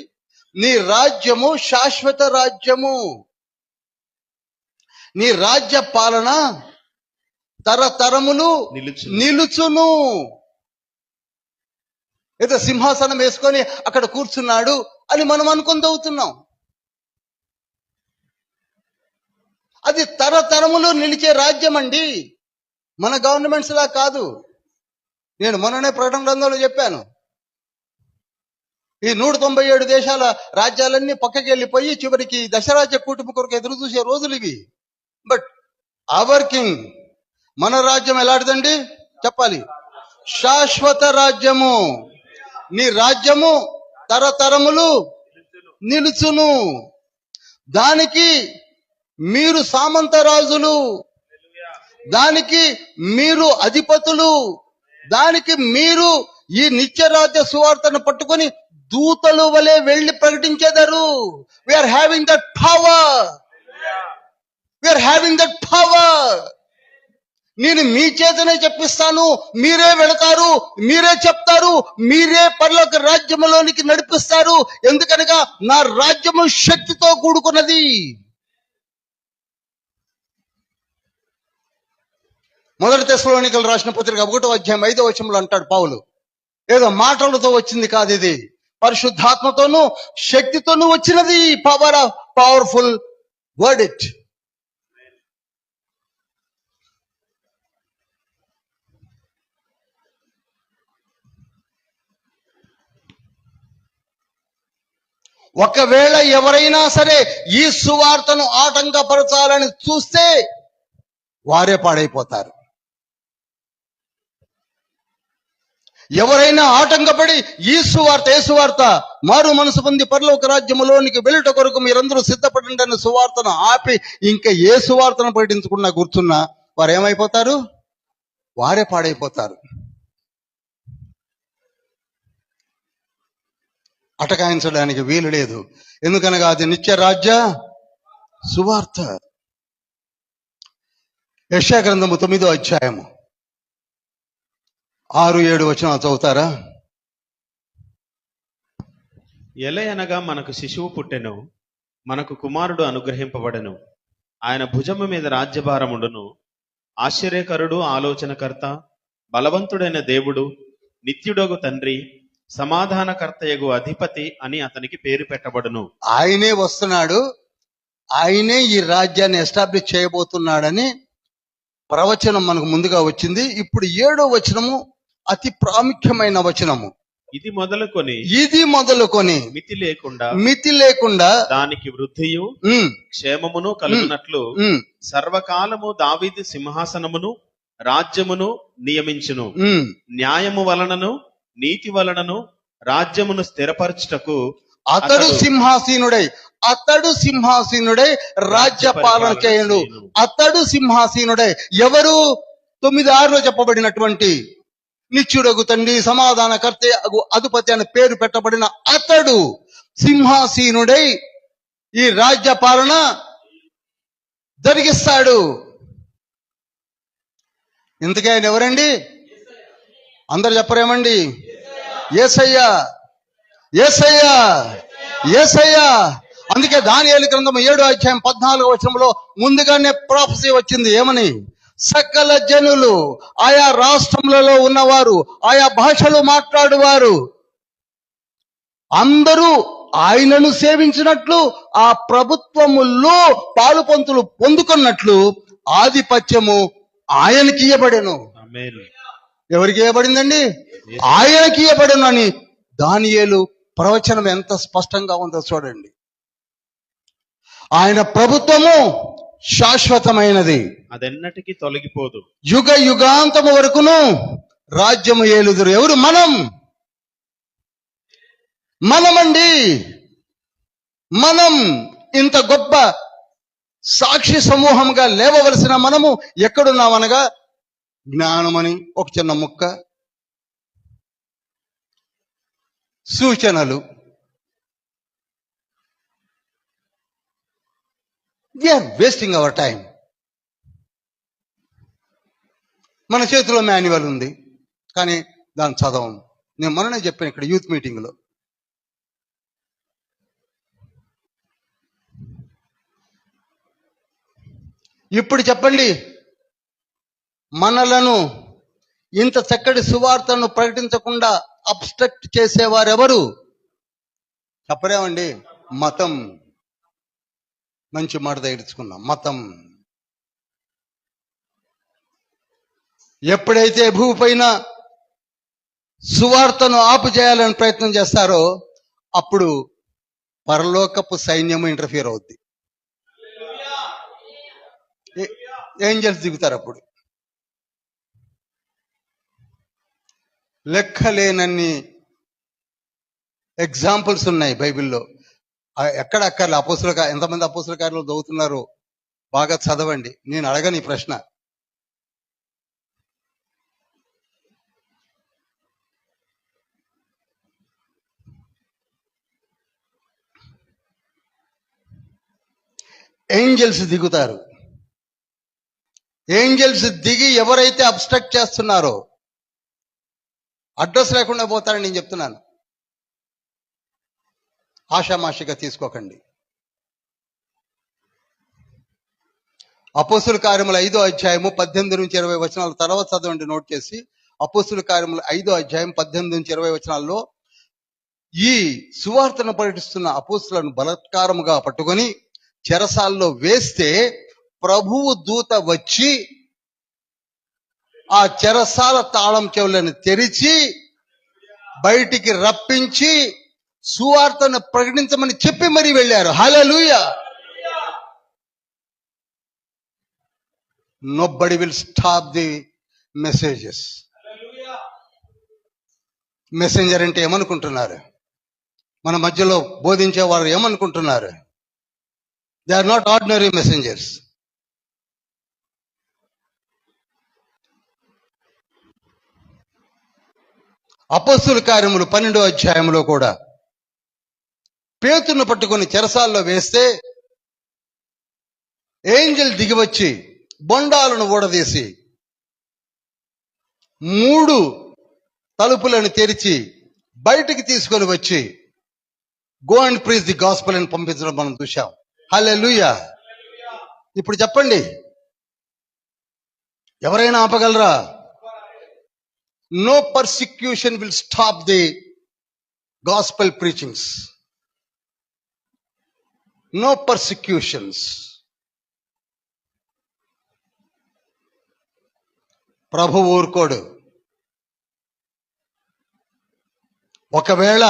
నీ రాజ్యము శాశ్వత రాజ్యము, నీ రాజ్య పాలన తరతరములు నిలుచును. ఏదో సింహాసనం వేసుకొని అక్కడ కూర్చున్నాడు అని మనం అనుకుంటవుతున్నాం. అది తరతరములు నిలిచే రాజ్యం అండి, మన గవర్నమెంట్స్ లా కాదు. నేను మొన్ననే ప్రకటన గ్రంథంలో చెప్పాను, ఈ 197 దేశాల రాజ్యాలన్నీ పక్కకి వెళ్ళిపోయి చివరికి దశరాజ్య కూటమి కొరకు ఎదురు చూసే రోజులు ఇవి. బట్ అవర్ కింగ్, మన రాజ్యం ఎలాంటిదండి చెప్పాలి? శాశ్వత రాజ్యము. నీ రాజ్యము తరతరములు నిలుచును. దానికి మీరు సామంత రాజులు, దానికి మీరు అధిపతులు, దానికి మీరు ఈ నిత్యరాజ్య సువార్తను పట్టుకొని దూతలు వలె వెళ్ళి ప్రకటించేదారు. We are having that power, we are having that power. నేను మీ చేతనే చెప్పిస్తాను, మీరే వెళతారు, మీరే చెప్తారు, మీరే పరలోక రాజ్యములోనికి నడిపిస్తారు. ఎందుకనగా నా రాజ్యము శక్తితో కూడుకున్నది. మొదటి తెస్సలోనికలు రాసిన పత్రిక 1వ అధ్యాయం 5వ వచనంలో అంటాడు పౌలు, ఏదో మాటలతో వచ్చింది కాదు, ఇది పరిశుద్ధాత్మతోనూ శక్తితోనూ వచ్చినది. Powerful word it. ఒకవేళ ఎవరైనా సరే ఈ సువార్తను ఆటంకపరచాలని చూస్తే వారే పాడైపోతారు. ఎవరైనా ఆటంకపడి ఈ సువార్త మారు మనసు పొంది పరలోక రాజ్యములోనికి వెళ్ళుట కొరకు మీరందరూ సిద్ధపడండి అన్న సువార్తను ఆపి ఇంకా ఏ సువార్తను ప్రకటించకుండా కూర్చున్నా వారు ఏమైపోతారు? వారే పాడైపోతారు. అటకాయించడానికి వీలు లేదు. ఎందుకనగా అది నిత్య రాజ్య సువార్త. యెషయా గ్రంథము 9వ అధ్యాయము 6-7 వచనాలు చదువుతారా? ఎలయనగా మనకు శిశువు పుట్టెను, మనకు కుమారుడు అనుగ్రహింపబడెను, ఆయన భుజము మీద రాజ్యభారముండును. ఆశ్చర్యకరుడు, ఆలోచనకర్త, బలవంతుడైన దేవుడు, నిత్యుడగు తండ్రి, సమాధానకర్తయగు అధిపతి అని అతనికి పేరు పెట్టబడును. ఆయనే వస్తున్నాడు, ఆయనే ఈ రాజ్యాన్ని ఎస్టాబ్లిష్ చేయబోతున్నాడని ప్రవచనం మనకు ముందుగా వచ్చింది. ఇప్పుడు 7వ వచనము అతి ప్రాముఖ్యమైన వచనము. ఇది మొదలుకొని మితి లేకుండా దానికి వృద్ధియు క్షేమమును కలుగునట్లు సర్వకాలము దావీదు సింహాసనమును రాజ్యమును నియమించును. న్యాయము వలనను నీతి వలనను రాజ్యమును స్థిరపరచుటకు అతడు సింహాసీనుడై రాజ్య పాలన చేయను. అతడు సింహాసీనుడై ఎవరు? 9:6లో చెప్పబడినటువంటి నిత్యుడగు తండ్రి, సమాధానకర్త, అధిపతి అని పేరు పెట్టబడిన అతడు సింహాసీనుడై ఈ రాజ్య పాలన జరిగిస్తాడు. ఇంతకీ ఆయన ఎవరండి? అందరు చెప్పరేమండి? యేసయ్యా, యేసయ్యా, యేసయ్యా. అందుకే దానియేలు గ్రంథం 7వ అధ్యాయం 14వ వచనంలో ముందుగానే ప్రాఫెసీ వచ్చింది. ఏమని? సకల జనులు, ఆయా రాష్ట్రములలో ఉన్నవారు, ఆయా భాషలు మాట్లాడువారు అందరూ ఆయనను సేవించినట్లు, ఆ ప్రభుత్వములో పాలుపంతులు పొందుకున్నట్లు ఆధిపత్యము ఆయనకి ఇయ్యబడెను. ఎవరికి ఇవ్వబడిందండి? ఆయనకి ఇవ్వబడను అని దానియేలు ప్రవచనం ఎంత స్పష్టంగా ఉందో చూడండి. ఆయన ప్రభుత్వము శాశ్వతమైనది, అదెన్నటికీ తొలగిపోదు. యుగ యుగాంతము వరకును రాజ్యము ఏలుదురు. ఎవరు? మనమండి. మనం ఇంత గొప్ప సాక్షి సమూహంగా లేవవలసిన మనము ఎక్కడున్నామనగా, జ్ఞానమని ఒక చిన్న ముక్క, సూచనలు, వీఆర్ వేస్టింగ్ అవర్ టైం. మన చేతిలో మాన్యువల్ ఉంది, కానీ దాన్ని చదవం. నేను మొన్ననే చెప్పాను ఇక్కడ యూత్ మీటింగ్లో, ఇప్పుడు చెప్పండి, మనలను ఇంత చక్కటి సువార్తను ప్రకటించకుండా అబ్స్ట్రక్ట్ చేసేవారెవరు? చెప్పరేమండి? మతం. మంచి మాట తగిలించుకున్నాం. మతం ఎప్పుడైతే భూమిపైన సువార్తను ఆపు చేయాలని ప్రయత్నం చేస్తారో అప్పుడు పరలోకపు సైన్యము ఇంటర్ఫియర్ అవుద్ది. ఏంజల్స్ దిగుతారు. అప్పుడు లెక్కలేనన్ని ఎగ్జాంపుల్స్ ఉన్నాయి బైబిల్లో. ఎక్కడ అక్కర్లే. ఎంతమంది అపోస్తుల కార్యాలు చదువుతున్నారు? బాగా చదవండి. నేను అడగని ఈ ప్రశ్న. ఏంజల్స్ దిగుతారు. ఏంజల్స్ దిగి ఎవరైతే అబ్స్ట్రక్ట్ చేస్తున్నారో అడ్రస్ లేకుండా పోతారని నేను చెప్తున్నాను. ఆషామాషిగా తీసుకోకండి. అపోస్తుల కార్యములు 5వ అధ్యాయము 18 నుంచి 20 వచనాల తర్వాత చదవండి, నోట్ చేసి. అపోస్తుల కార్యములు 5వ అధ్యాయం 18 నుంచి 20 వచనాల్లో ఈ సువార్తను ప్రకటిస్తున్న అపోస్తులను బలాత్కారముగా పట్టుకొని చెరసాల్లో వేస్తే ప్రభువు దూత వచ్చి ఆ చెరసాల తాళం చెవులను తెరిచి బయటికి రప్పించి సువార్తను ప్రకటించమని చెప్పి మరీ వెళ్ళారు. హల్లెలూయా. Nobody will stop the messages. Messenger అంటే ఏమనుకుంటున్నారు? మన మధ్యలో బోధించే వారు ఏమనుకుంటున్నారు? They are not ordinary messengers. అపోస్తుల కార్యములు 12వ అధ్యాయంలో కూడా పేతురును పట్టుకొని చెరసాల్లో వేస్తే ఏంజల్ దిగివచ్చి బొండాలను ఊడదీసి 3 తలుపులను తెరిచి బయటికి తీసుకొని వచ్చి go and preach the gospel అని పంపించడం మనం చూశాం. హల్లెలూయా. ఇప్పుడు చెప్పండి, ఎవరైనా ఆపగలరా? No persecution will stop the gospel preachings. No persecutions. ప్రభు ఊరుకోడు. ఒకవేళ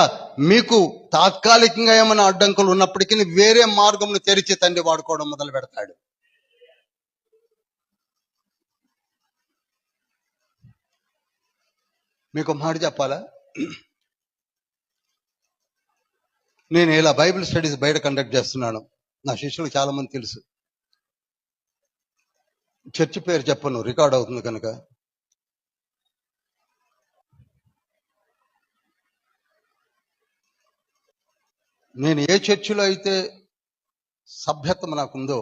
మీకు తాత్కాలికంగా ఏమైనా అడ్డంకులు ఉన్నప్పటికీ వేరే మార్గంను తెరిచి తండ్రి వాడుకోవడం మొదలు పెడతాడు. మీకు మాట చెప్పాలా? నేను ఇలా బైబిల్ స్టడీస్ బయట కండక్ట్ చేస్తున్నాను. నా శిష్యులకు చాలా మంది తెలుసు. చర్చి పేరు చెప్పను, రికార్డ్ అవుతుంది కనుక. నేను ఏ చర్చిలో అయితే సభ్యత్వం నాకుందో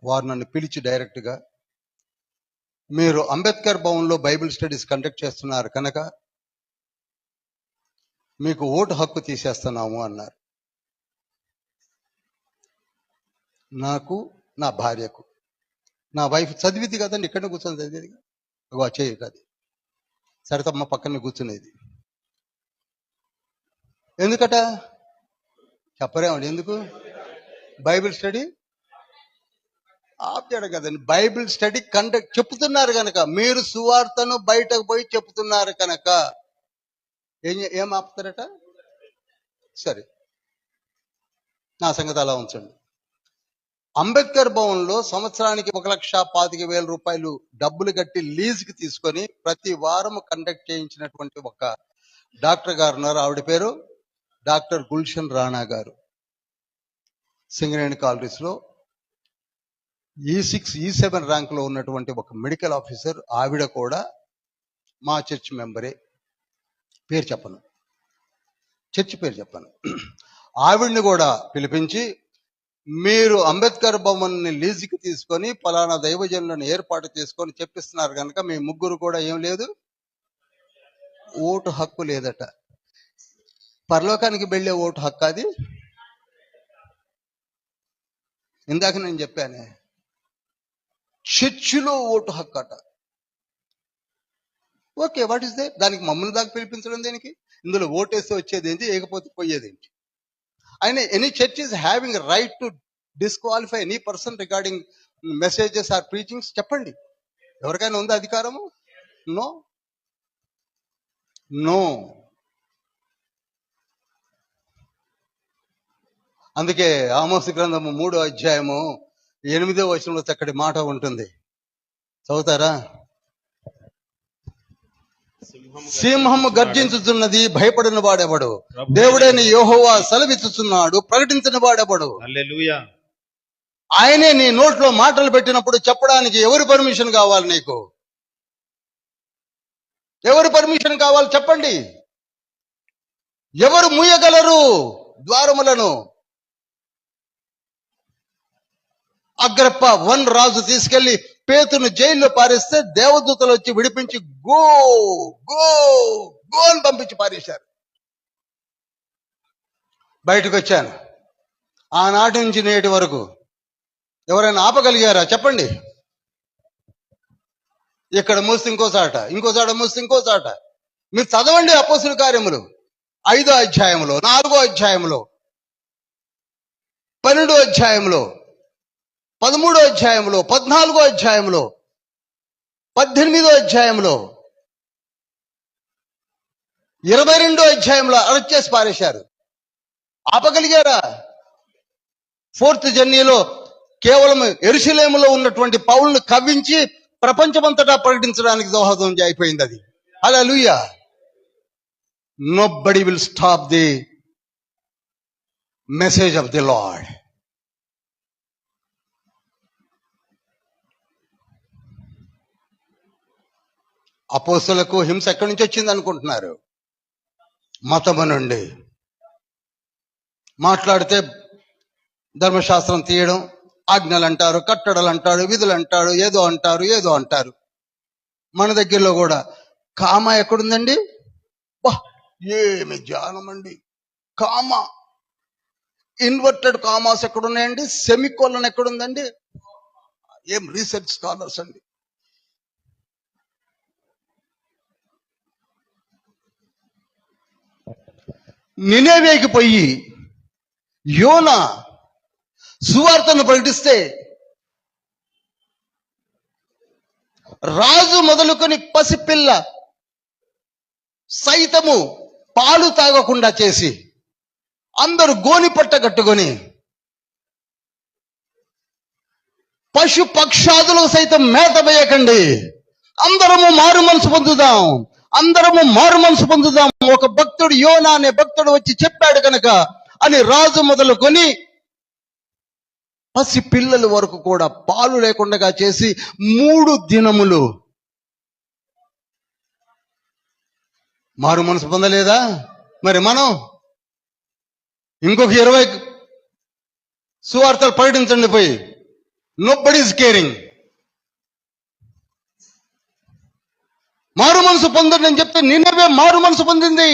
వారు నన్ను పిలిచి డైరెక్ట్గా, మీరు అంబేద్కర్ భవన్లో బైబిల్ స్టడీస్ కండక్ట్ చేస్తున్నారు కనుక మీకు ఓటు హక్కు తీసేస్తున్నాము అన్నారు. నాకు, నా భార్యకు. నా వైఫ్ చదివింది కదండి, ఇక్కడనే కూర్చొని చదివేది. చేయదు అది. సరితమ్మ పక్కనే కూర్చునేది. ఎందుకట చెప్పరేమండి? ఎందుకు? బైబిల్ స్టడీ ఆప్ చేయడం కదండి. బైబిల్ స్టడీ కండక్ట్ చెప్తున్నారు కనుక, మీరు సువార్తను బయటకు పోయి చెప్తున్నారు కనుక ఏం ఆపుతారట? సరే, నా సంగతి అలా ఉంచండి. అంబేద్కర్ భవన్లో సంవత్సరానికి 1,25,000 రూపాయలు డబ్బులు కట్టి లీజుకి తీసుకొని ప్రతి వారం కండక్ట్ చేయించినటువంటి ఒక డాక్టర్ గారు ఉన్నారు. ఆవిడ పేరు డాక్టర్ గుల్షన్ రాణా గారు. సింగరేణి కాలరీస్ లో E6, E7 ర్యాంక్ లో ఉన్నటువంటి ఒక మెడికల్ ఆఫీసర్. ఆవిడ కూడా మా చర్చ్ మెంబరే. పేరు చెప్పను, చర్చ్ పేరు చెప్పను. ఆవిడ్ని కూడా పిలిపించి, మీరు అంబేద్కర్ భవన్ ని లీజుకి తీసుకొని పలానా దైవజనులను ఏర్పాటు చేసుకొని చెప్పిస్తున్నారు కనుక మీ ముగ్గురు కూడా ఏం లేదు, ఓటు హక్కు లేదట. పరలోకానికి వెళ్ళే ఓటు హక్కు అది. ఇందాక నేను చెప్పానే, చర్చిలో ఓటు హక్కు అట. Okay, what is they? దానికి మమ్మల్ని దాకా పిలిపించడం దేనికి? ఇందులో ఓటేస్తే వచ్చేది ఏంటి, ఏకపోతే పోయేది ఏంటి? అయినా any church is having right to disqualify any person regarding messages or preachings. చెప్పండి, ఎవరికైనా ఉందా అధికారము? No, no. అందుకే ఆమోసు గ్రంథము 3వ అధ్యాయము 8వ వచనంలో చక్కటి మాట ఉంటుంది. చదువుతారా? సింహము గర్జించుతున్నది, భయపడిన వాడెవడు? దేవుడైన యెహోవా సెలవిచ్చుచున్నాడు, ప్రకటించిన వాడెవడు? హల్లెలూయా. ఆయనే నీ నోట్లో మాటలు పెట్టినప్పుడు చెప్పడానికి ఎవరి పర్మిషన్ కావాలి నీకు? ఎవరి పర్మిషన్ కావాలి చెప్పండి? ఎవరు మూయగలరు ద్వారములను? అగ్రప్ప రాజు తీసుకెళ్లి పేతును జైల్లో పారేస్తే దేవదూతలు వచ్చి విడిపించి గో గో గో అని పంపించి పారేశారు. బయటకు వచ్చాను. ఆనాటి నుంచి నేటి వరకు ఎవరైనా ఆపగలిగారా చెప్పండి? ఇక్కడ మూస్తే ఇంకోసాట, ఇంకోసాట మూస్తే ఇంకోసాట. మీరు చదవండి అపోస్తుల కార్యములు 5వ అధ్యాయంలో, 4వ అధ్యాయంలో, 12వ అధ్యాయంలో, 13వ అధ్యాయంలో, 14వ అధ్యాయంలో, 18వ అధ్యాయంలో, 22వ అధ్యాయంలో అరెస్ట్ చేసి పారేశారు. ఆపగలిగారా? 4th జర్నీలో కేవలం యెరూషలేములో ఉన్నటువంటి పౌలును కవ్వించి ప్రపంచమంతటా ప్రకటించడానికి దోహదం అయిపోయింది అది. హల్లెలూయా. Nobody will stop the message of the Lord. అపోస్తలులకు హింస ఎక్కడి నుంచి వచ్చింది అనుకుంటున్నారు? మతము నుండి. మాట్లాడితే ధర్మశాస్త్రం తీయడం, ఆజ్ఞలు అంటారు, కట్టడలు అంటాడు, విధులు అంటాడు, ఏదో అంటారు. మన దగ్గరలో కూడా కామ ఎక్కడుందండి? బా ఏమి జ్ఞానం అండి! కామ, ఇన్వర్టెడ్ కామాస్ ఎక్కడున్నాయండి? సెమికోలన్ ఎక్కడుందండి? ఏం రీసెర్చ్ స్కాలర్స్ అండి. నినేవేకి పోయి యోనా సువార్తను ప్రకటిస్తే రాజు మొదలుకొని పసిపిల్ల సైతము పాలు తాగకుండా చేసి అందరూ గోని పట్ట కట్టుకొని పశు పక్షాదులకు సైతం మేత వేయకండి, అందరము మారు మనసు పొందుదాం, ఒక భక్తుడు యోనా అనే భక్తుడు వచ్చి చెప్పాడు కనుక అని రాజు మొదలుకొని పసి పిల్లల వరకు కూడా పాలు లేకుండా చేసి 3 దినములు మారు మనసు పొందలేదా? మరి మనం ఇంకొక 20 సువార్తలు ప్రకటించండి పోయి. Nobody is caring. మారు మనసు పొందండి అని చెప్తే నిన్నవే మారు మనసు పొందింది.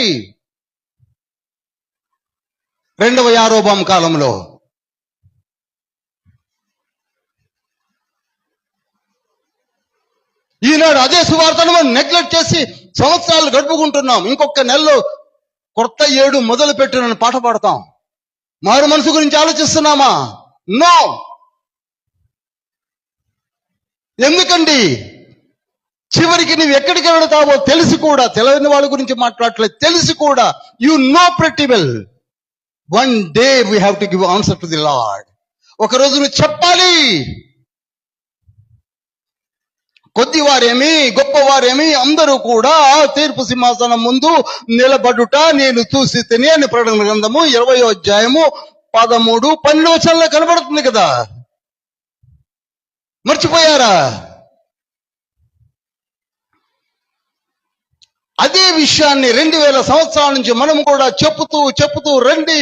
2వ యారోబాము కాలంలో ఈనాడు అదే సువార్తను మనం నెగ్లెక్ట్ చేసి సంవత్సరాలు గడుపుకుంటున్నాం. ఇంకొక నెలలో కొత్త 7 మొదలు పెట్టిన పాట పాడతాం. మారు మనసు గురించి ఆలోచిస్తున్నామా? నో. ఎందుకండి? చివరికి నువ్వు ఎక్కడికి వెళతావో తెలిసి కూడా, తెలియని వాళ్ళ గురించి మాట్లాడలేదు, తెలిసి కూడా you know pretty well one day we have to give answer to the lord. ఒకరోజు నువ్వు చెప్పాలి. కొద్దివారేమి గొప్పవారేమి అందరూ కూడా తీర్పు సింహాసనం ముందు నిలబడుట నేను చూసి తిని అని ప్రకటన గ్రంథము 20వ అధ్యాయము 13, 12 వచనాల్లో కనబడుతుంది కదా. మర్చిపోయారా? అదే విషయాన్ని 2000 సంవత్సరాల నుంచి మనం కూడా చెప్పుతూ రండి.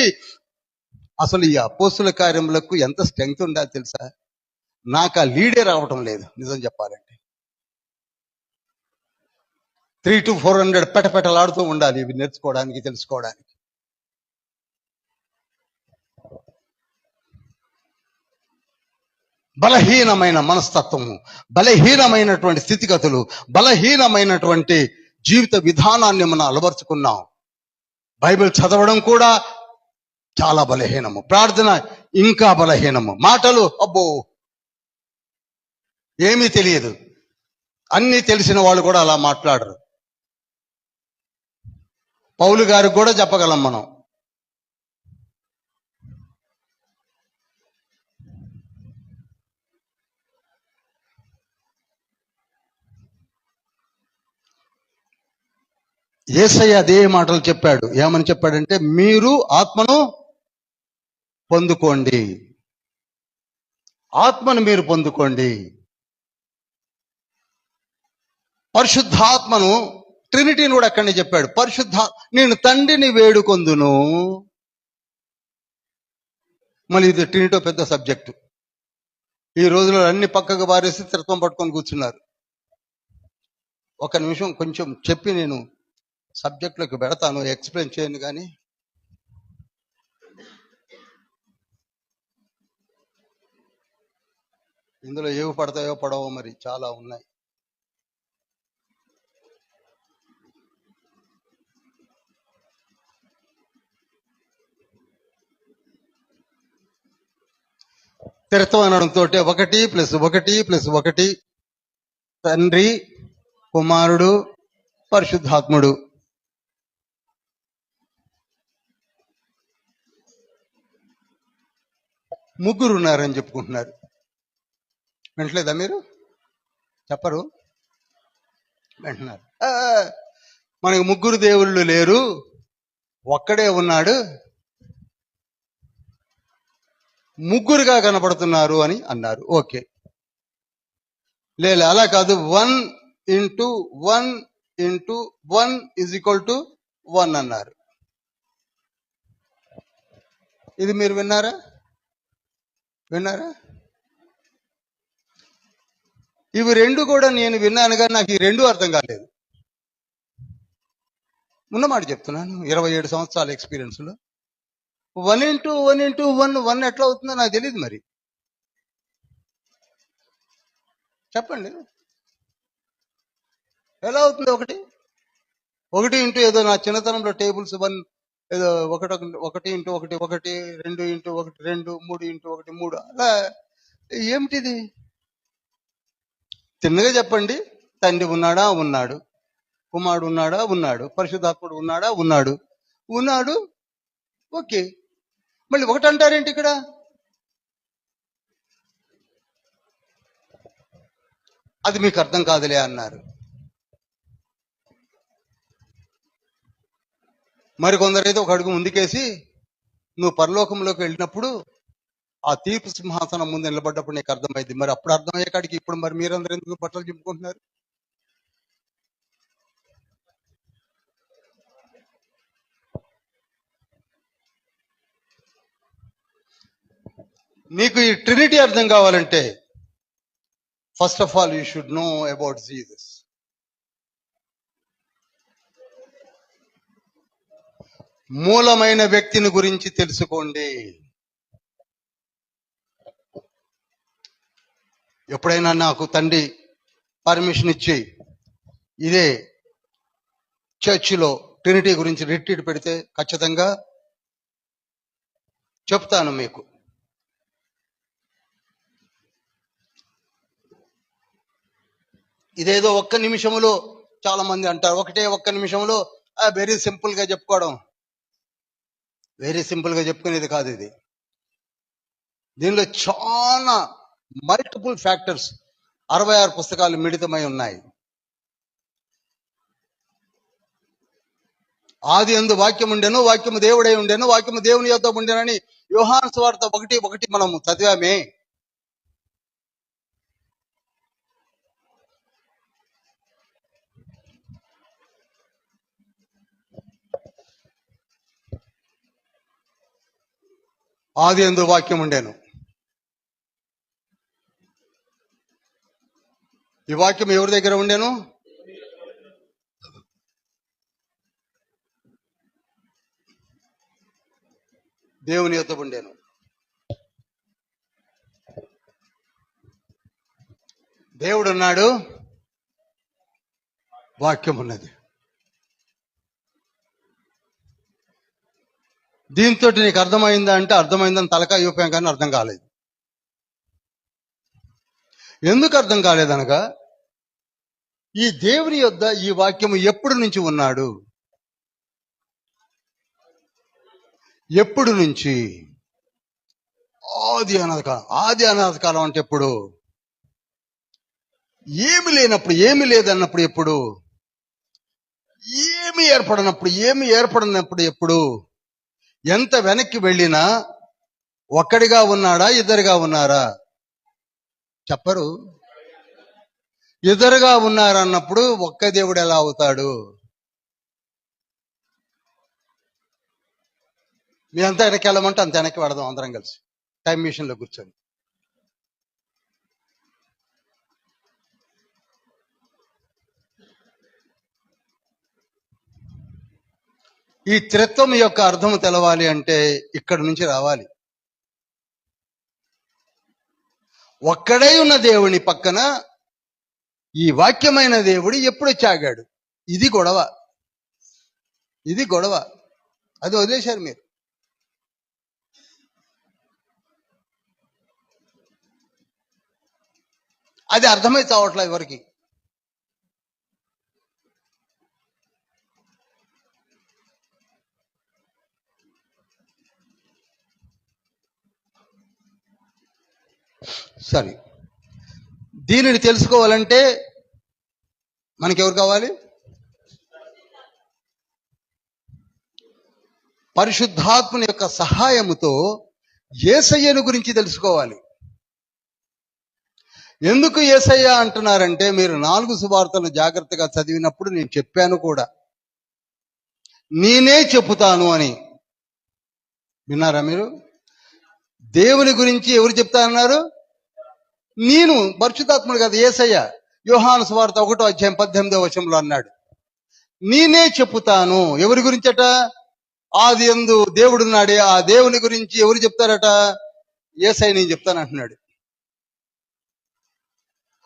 అసలు ఈ అపోస్తుల కార్యములకు ఎంత స్ట్రెంగ్త్ ఉండాలి తెలుసా? నాకు ఆ లీడే రావటం లేదు నిజం చెప్పాలంటే. 300 to 400 పెటపెటలాడుతూ ఉండాలి ఇవి నేర్చుకోవడానికి, తెలుసుకోవడానికి. బలహీనమైన మనస్తత్వము, బలహీనమైనటువంటి స్థితిగతులు, బలహీనమైనటువంటి జీవిత విధానాన్ని మనం అలవర్చుకున్నాం. బైబిల్ చదవడం కూడా చాలా బలహీనము, ప్రార్థన ఇంకా బలహీనము, మాటలు అబ్బో ఏమీ తెలియదు. అన్నీ తెలిసిన వాళ్ళు కూడా అలా మాట్లాడరు. పౌలు గారికి కూడా చెప్పగలం మనం. యేసయ్య అదే మాటలు చెప్పాడు. ఏమని చెప్పాడంటే, మీరు ఆత్మను పొందుకోండి, ఆత్మను మీరు పొందుకోండి. పరిశుద్ధాత్మను, ట్రినిటీని కూడా అక్కడనే చెప్పాడు. నేను తండ్రిని వేడుకొందును. మళ్ళీ ఇది ట్రినిటీ పెద్ద సబ్జెక్టు. ఈ రోజులో అన్ని పక్కకు బారేసి తిరత్వం పట్టుకొని కూర్చున్నారు. ఒక నిమిషం కొంచెం చెప్పి నేను సబ్జెక్ట్లోకి పెడతాను, ఎక్స్ప్లెయిన్ చేయను. కానీ ఇందులో ఏవి పడతాయో పడవో మరి చాలా ఉన్నాయి. తిరత్వం అనడంతో 1+1+1 తండ్రి, కుమారుడు, పరిశుద్ధాత్ముడు. ముగ్గురు ఉన్నారని చెప్పుకుంటున్నారు. వింటలేదా మీరు? చెప్పరు, వింటున్నారు. మనకి ముగ్గురు దేవుళ్ళు లేరు, ఒక్కడే ఉన్నాడు, ముగ్గురుగా కనపడుతున్నారు అని అన్నారు. ఓకే, లేదు అలా కాదు, 1:1:1 అన్నారు. ఇది మీరు విన్నారా? ఇవి రెండు కూడా నేను విన్నాను, కానీ నాకు ఈ రెండు అర్థం కాలేదు. ఉన్నమాట చెప్తున్నాను, 27 సంవత్సరాల ఎక్స్పీరియన్స్ లో 1:1:1 ఎట్లా అవుతుందో నాకు తెలియదు. మరి చెప్పండి, ఎలా అవుతుంది? ఒకటి ఇంటూ ఏదో నా చిన్నతనంలో టేబుల్స్ 1 ఏదో 1:1:1, 2:1:1, 2, 3:1:3 అలా. ఏమిటిది? తిన్నగా చెప్పండి. తండ్రి ఉన్నాడా? ఉన్నాడు. కుమారుడు ఉన్నాడా? ఉన్నాడు. పరిశుద్ధాత్ముడు ఉన్నాడా? ఉన్నాడు. ఓకే, మళ్ళీ ఒకటి అంటారేంటి ఇక్కడ? అది మీకు అర్థం కాదులే అన్నారు. మరి కొందరైతే ఒక అడుగు ముందుకేసి, నువ్వు పరలోకంలోకి వెళ్ళినప్పుడు ఆ తీర్పు సింహాసనం ముందు నిలబడ్డప్పుడు నీకు అర్థమైంది. మరి అప్పుడు అర్థమయ్యే కాడికి ఇప్పుడు మరి మీరందరూ ఎందుకు బట్టలు చింపుకుంటున్నారు? నీకు ఈ ట్రినిటీ అర్థం కావాలంటే first of all you should know about Jesus. మూలమైన వ్యక్తిని గురించి తెలుసుకోండి. ఎప్పుడైనా నాకు తండ్రి పర్మిషన్ ఇచ్చి ఇదే చర్చిలో ట్రినిటీ గురించి రిట్రీట్ పెడితే ఖచ్చితంగా చెప్తాను మీకు. ఇదేదో ఒక్క నిమిషంలో, చాలా మంది అంటారు ఒక్క నిమిషంలో వెరీ సింపుల్ గా చెప్పుకోవడం. వెరీ సింపుల్ గా చెప్పుకునేది కాదు ఇది. దీనిలో చాలా మల్టిపుల్ ఫ్యాక్టర్స్, 66 పుస్తకాలు మిళితమై ఉన్నాయి. ఆది యందు వాక్యం ఉండెను, వాక్యము దేవుడై ఉండెను, వాక్యము దేవుని యొద్ద ఉండెనని యోహాను సువార్త 1:1 మనం చదివామే. ఆది యందు వాక్యం ఉండెను. ఈ వాక్యం ఎవరి దగ్గర ఉండెను? దేవుని యొద్ద ఉండెను. దేవుడు ఉన్నాడు, వాక్యం ఉన్నది. దీంతో నీకు అర్థమైందా అంటే అర్థమైందని తలకాయ ఊపాం, కానీ అర్థం కాలేదు. ఎందుకు అర్థం కాలేదనగా, ఈ దేవుని యొద్ద ఈ వాక్యము ఎప్పుడు నుంచి ఉన్నాడు? ఎప్పుడు నుంచి? ఆది అనాది కాలం అంటే ఎప్పుడు? ఏమి లేనప్పుడు, ఏమి లేదన్నప్పుడు ఎప్పుడు? ఏమి ఏర్పడినప్పుడు ఎప్పుడు? ఎంత వెనక్కి వెళ్ళినా ఒక్కడిగా ఉన్నాడా, ఇద్దరుగా ఉన్నారా? చెప్పరు. ఇద్దరుగా ఉన్నారన్నప్పుడు ఒక్క దేవుడు ఎలా అవుతాడు? మీ అంతా వెనక్కి వెళ్ళమంటే అంత వెనక్కి పెడదాం అందరం కలిసి టైం మిషన్ లో కూర్చొని. ఈ త్రిత్వం యొక్క అర్థం తెలవాలి అంటే ఇక్కడి నుంచి రావాలి. ఒక్కడై ఉన్న దేవుని పక్కన ఈ వాక్యమైన దేవుడు ఎప్పుడు చాగాడు. ఇది గొడవ, ఇది గొడవ. అది వదిలేశారు మీరు. అది అర్థమై చావట్లే ఎవరికి. సరే, దీనిని తెలుసుకోవాలంటే మనకెవరు కావాలి? పరిశుద్ధాత్మని యొక్క సహాయముతో యేసయ్యను గురించి తెలుసుకోవాలి. ఎందుకు యేసయ్య అంటున్నారంటే, మీరు 4 సువార్తలు జాగ్రత్తగా చదివినప్పుడు నేను చెప్పాను కూడా, నేనే చెప్పుతాను అని. విన్నారా మీరు? దేవుని గురించి ఎవరు చెప్తారన్నారు? నేను. పరిశుద్ధాత్ముడు కాదు, యేసయ్య. యోహాను సువార్త 1:18 అన్నాడు, నేనే చెప్పుతాను. ఎవరి గురించట? ఆదియందు దేవుడున్నాడే, ఆ దేవుని గురించి ఎవరు చెప్తారట? యేసయ్య నేను చెప్తాను అంటున్నాడు.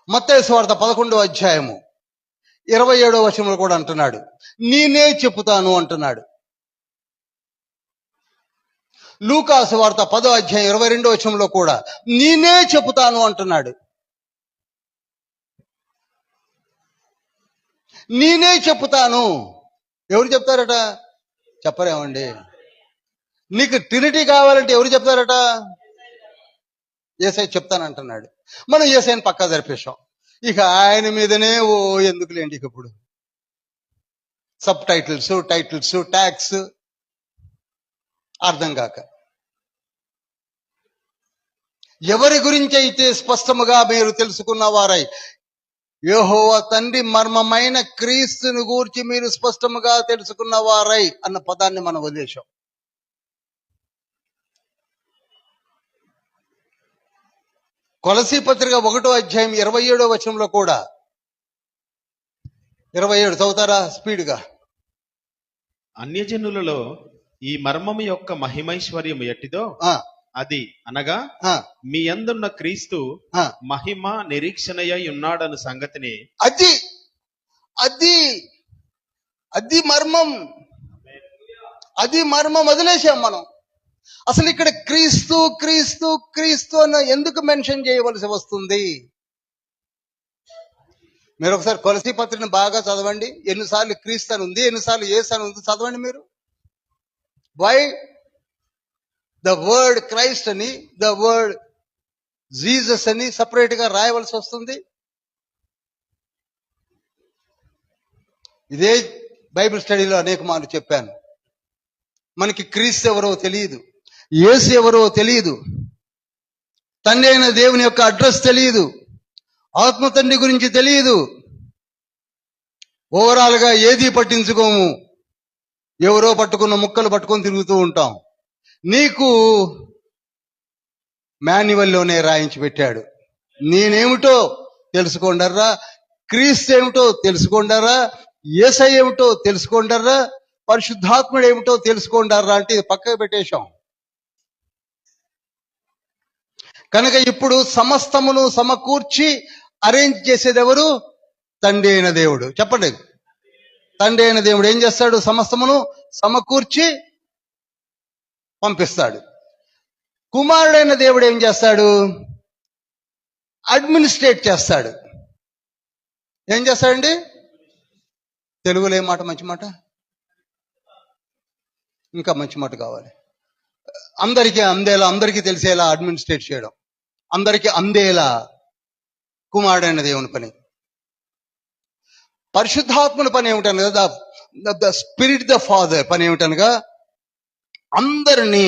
మత్తయి సువార్త 11:27 కూడా అంటున్నాడు, నేనే చెప్పుతాను అంటున్నాడు. లూకా సువార్త 10:22 కూడా నేనే చెప్పుతాను అంటున్నాడు. నేనే చెప్పుతాను. ఎవరు చెప్తారట? చెప్పరేమండి. నీకు ట్రినిటీ కావాలంటే ఎవరు చెప్తారట? యేసయ్య చెప్తానంటున్నాడు. మనం యేసయ్యని పక్కా జరిపేశాం. ఇక ఆయన మీదనే ఎందుకులేండి ఇక ఇప్పుడు సబ్ టైటిల్స్, టైటిల్స్, ట్యాక్స్ అర్థం కాక. ఎవరి గురించి అయితే స్పష్టముగా మీరు తెలుసుకున్న వారై, యెహోవా తండ్రి మర్మమైన క్రీస్తుని గూర్చి మీరు స్పష్టముగా తెలుసుకున్న వారై అన్న పదాన్ని మనం వదిలేశాం. కొలసీ పత్రిక 1:27 కూడా 27 చదువుతారా స్పీడ్గా? అన్యజనులలో ఈ మర్మము యొక్క మహిమైశ్వర్యము ఎట్టిదో అది అనగా మీ యందున్న క్రీస్తు మహిమ నిరీక్షణయై ఉన్నాడన్న సంగతిని. అది అది అది మర్మం. అది మర్మం వదిలేసాం మనం. అసలు ఇక్కడ క్రీస్తు క్రీస్తు క్రీస్తు అన్న ఎందుకు మెన్షన్ చేయవలసి వస్తుంది? మీరు ఒకసారి కొలసీ పత్రికను బాగా చదవండి. ఎన్నిసార్లు క్రీస్తు అని ఉంది, ఎన్నిసార్లు యేసు అని ఉంది చదవండి మీరు. వై ద వర్డ్ క్రైస్ట్ అని, ద వర్డ్ జీసస్ అని సపరేట్ గా రాయవలసి వస్తుంది? ఇదే బైబిల్ స్టడీలో అనేక మార్లు చెప్పాను. మనకి క్రీస్తు ఎవరో తెలియదు, యేసు ఎవరో తెలియదు, తండ్రి అయిన దేవుని యొక్క అడ్రస్ తెలియదు, ఆత్మ తండ్రి గురించి తెలియదు. ఓవరాల్ గా ఏది పట్టించుకోము. ఎవరో పట్టుకున్న ముక్కలు పట్టుకొని తిరుగుతూ ఉంటాం. నీకు మాన్యువల్లోనే రాయించి పెట్టాడు. నేనేమిటో తెలుసుకోండర్రా, క్రీస్తు ఏమిటో తెలుసుకోండర్రా, యేసయ్య ఏమిటో తెలుసుకోండర్రా, పరిశుద్ధాత్ముడు ఏమిటో తెలుసుకోండర్రా అంటే ఇది పక్కకు పెట్టేశాం. కనుక ఇప్పుడు సమస్తమును సమకూర్చి అరేంజ్ చేసేది ఎవరు? తండ్రి అయిన దేవుడు. చెప్పండి. తండ్రి అయిన దేవుడు ఏం చేస్తాడు? సమస్తమును సమకూర్చి పంపిస్తాడు. కుమారుడైన దేవుడు ఏం చేస్తాడు? అడ్మినిస్ట్రేట్ చేస్తాడు. ఏం చేస్తాడండి? తెలుగులో ఏ మాట? మంచి మాట, ఇంకా మంచి మాట కావాలి. అందరికీ అందేలా, అందరికీ తెలిసేలా అడ్మినిస్ట్రేట్ చేయడం, అందరికీ అందేలా కుమారుడైన దేవుని పని. పరిశుద్ధాత్మని పని ఏమిటనగా, ద స్పిరిట్ ద ఫాదర్ పని ఏమిటనగా, అందరినీ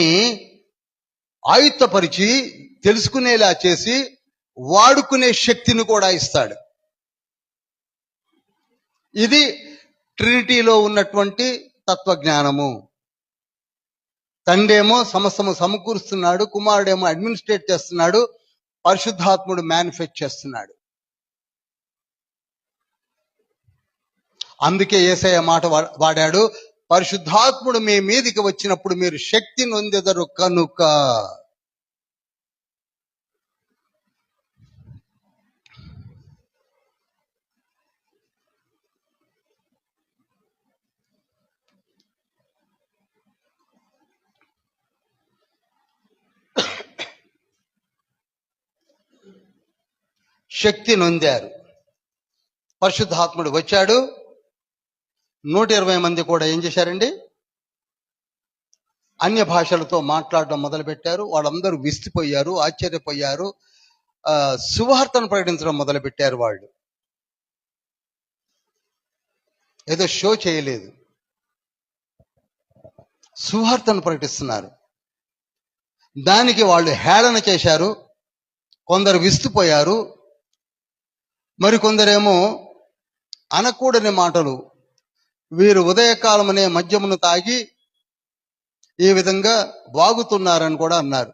ఆయుత్తపరిచి తెలుసుకునేలా చేసి వాడుకునే శక్తిని కూడా ఇస్తాడు. ఇది ట్రినిటీలో ఉన్నటువంటి తత్వజ్ఞానము. తండ్రి ఏమో సమస్తము సమకూరుస్తున్నాడు, కుమారుడేమో అడ్మినిస్ట్రేట్ చేస్తున్నాడు, పరిశుద్ధాత్ముడు మేనిఫెస్ట్ చేస్తున్నాడు. అందుకే యేసయ్య మాట వాడాడు, పరిశుద్ధాత్ముడు మీ మీదికి వచ్చినప్పుడు మీరు శక్తి నొందెదరు కనుక. శక్తి నొందారు. పరిశుద్ధాత్ముడు వచ్చాడు. 120 మంది కూడా ఏం చేశారండి? అన్య భాషలతో మాట్లాడడం మొదలుపెట్టారు. వాళ్ళందరూ విసిపోయారు, ఆశ్చర్యపోయారు. సువార్తను ప్రకటించడం మొదలుపెట్టారు. వాళ్ళు ఏదో షో చేయలేదు, సువార్తను ప్రకటిస్తున్నారు. దానికి వాళ్ళు హేళన చేశారు. కొందరు విస్తుపోయారు, మరికొందరేమో అనకూడని మాటలు, వీరు ఉదయకాలమనే మద్యమును తాగి ఈ విధంగా వాగుతున్నారని కూడా అన్నారు.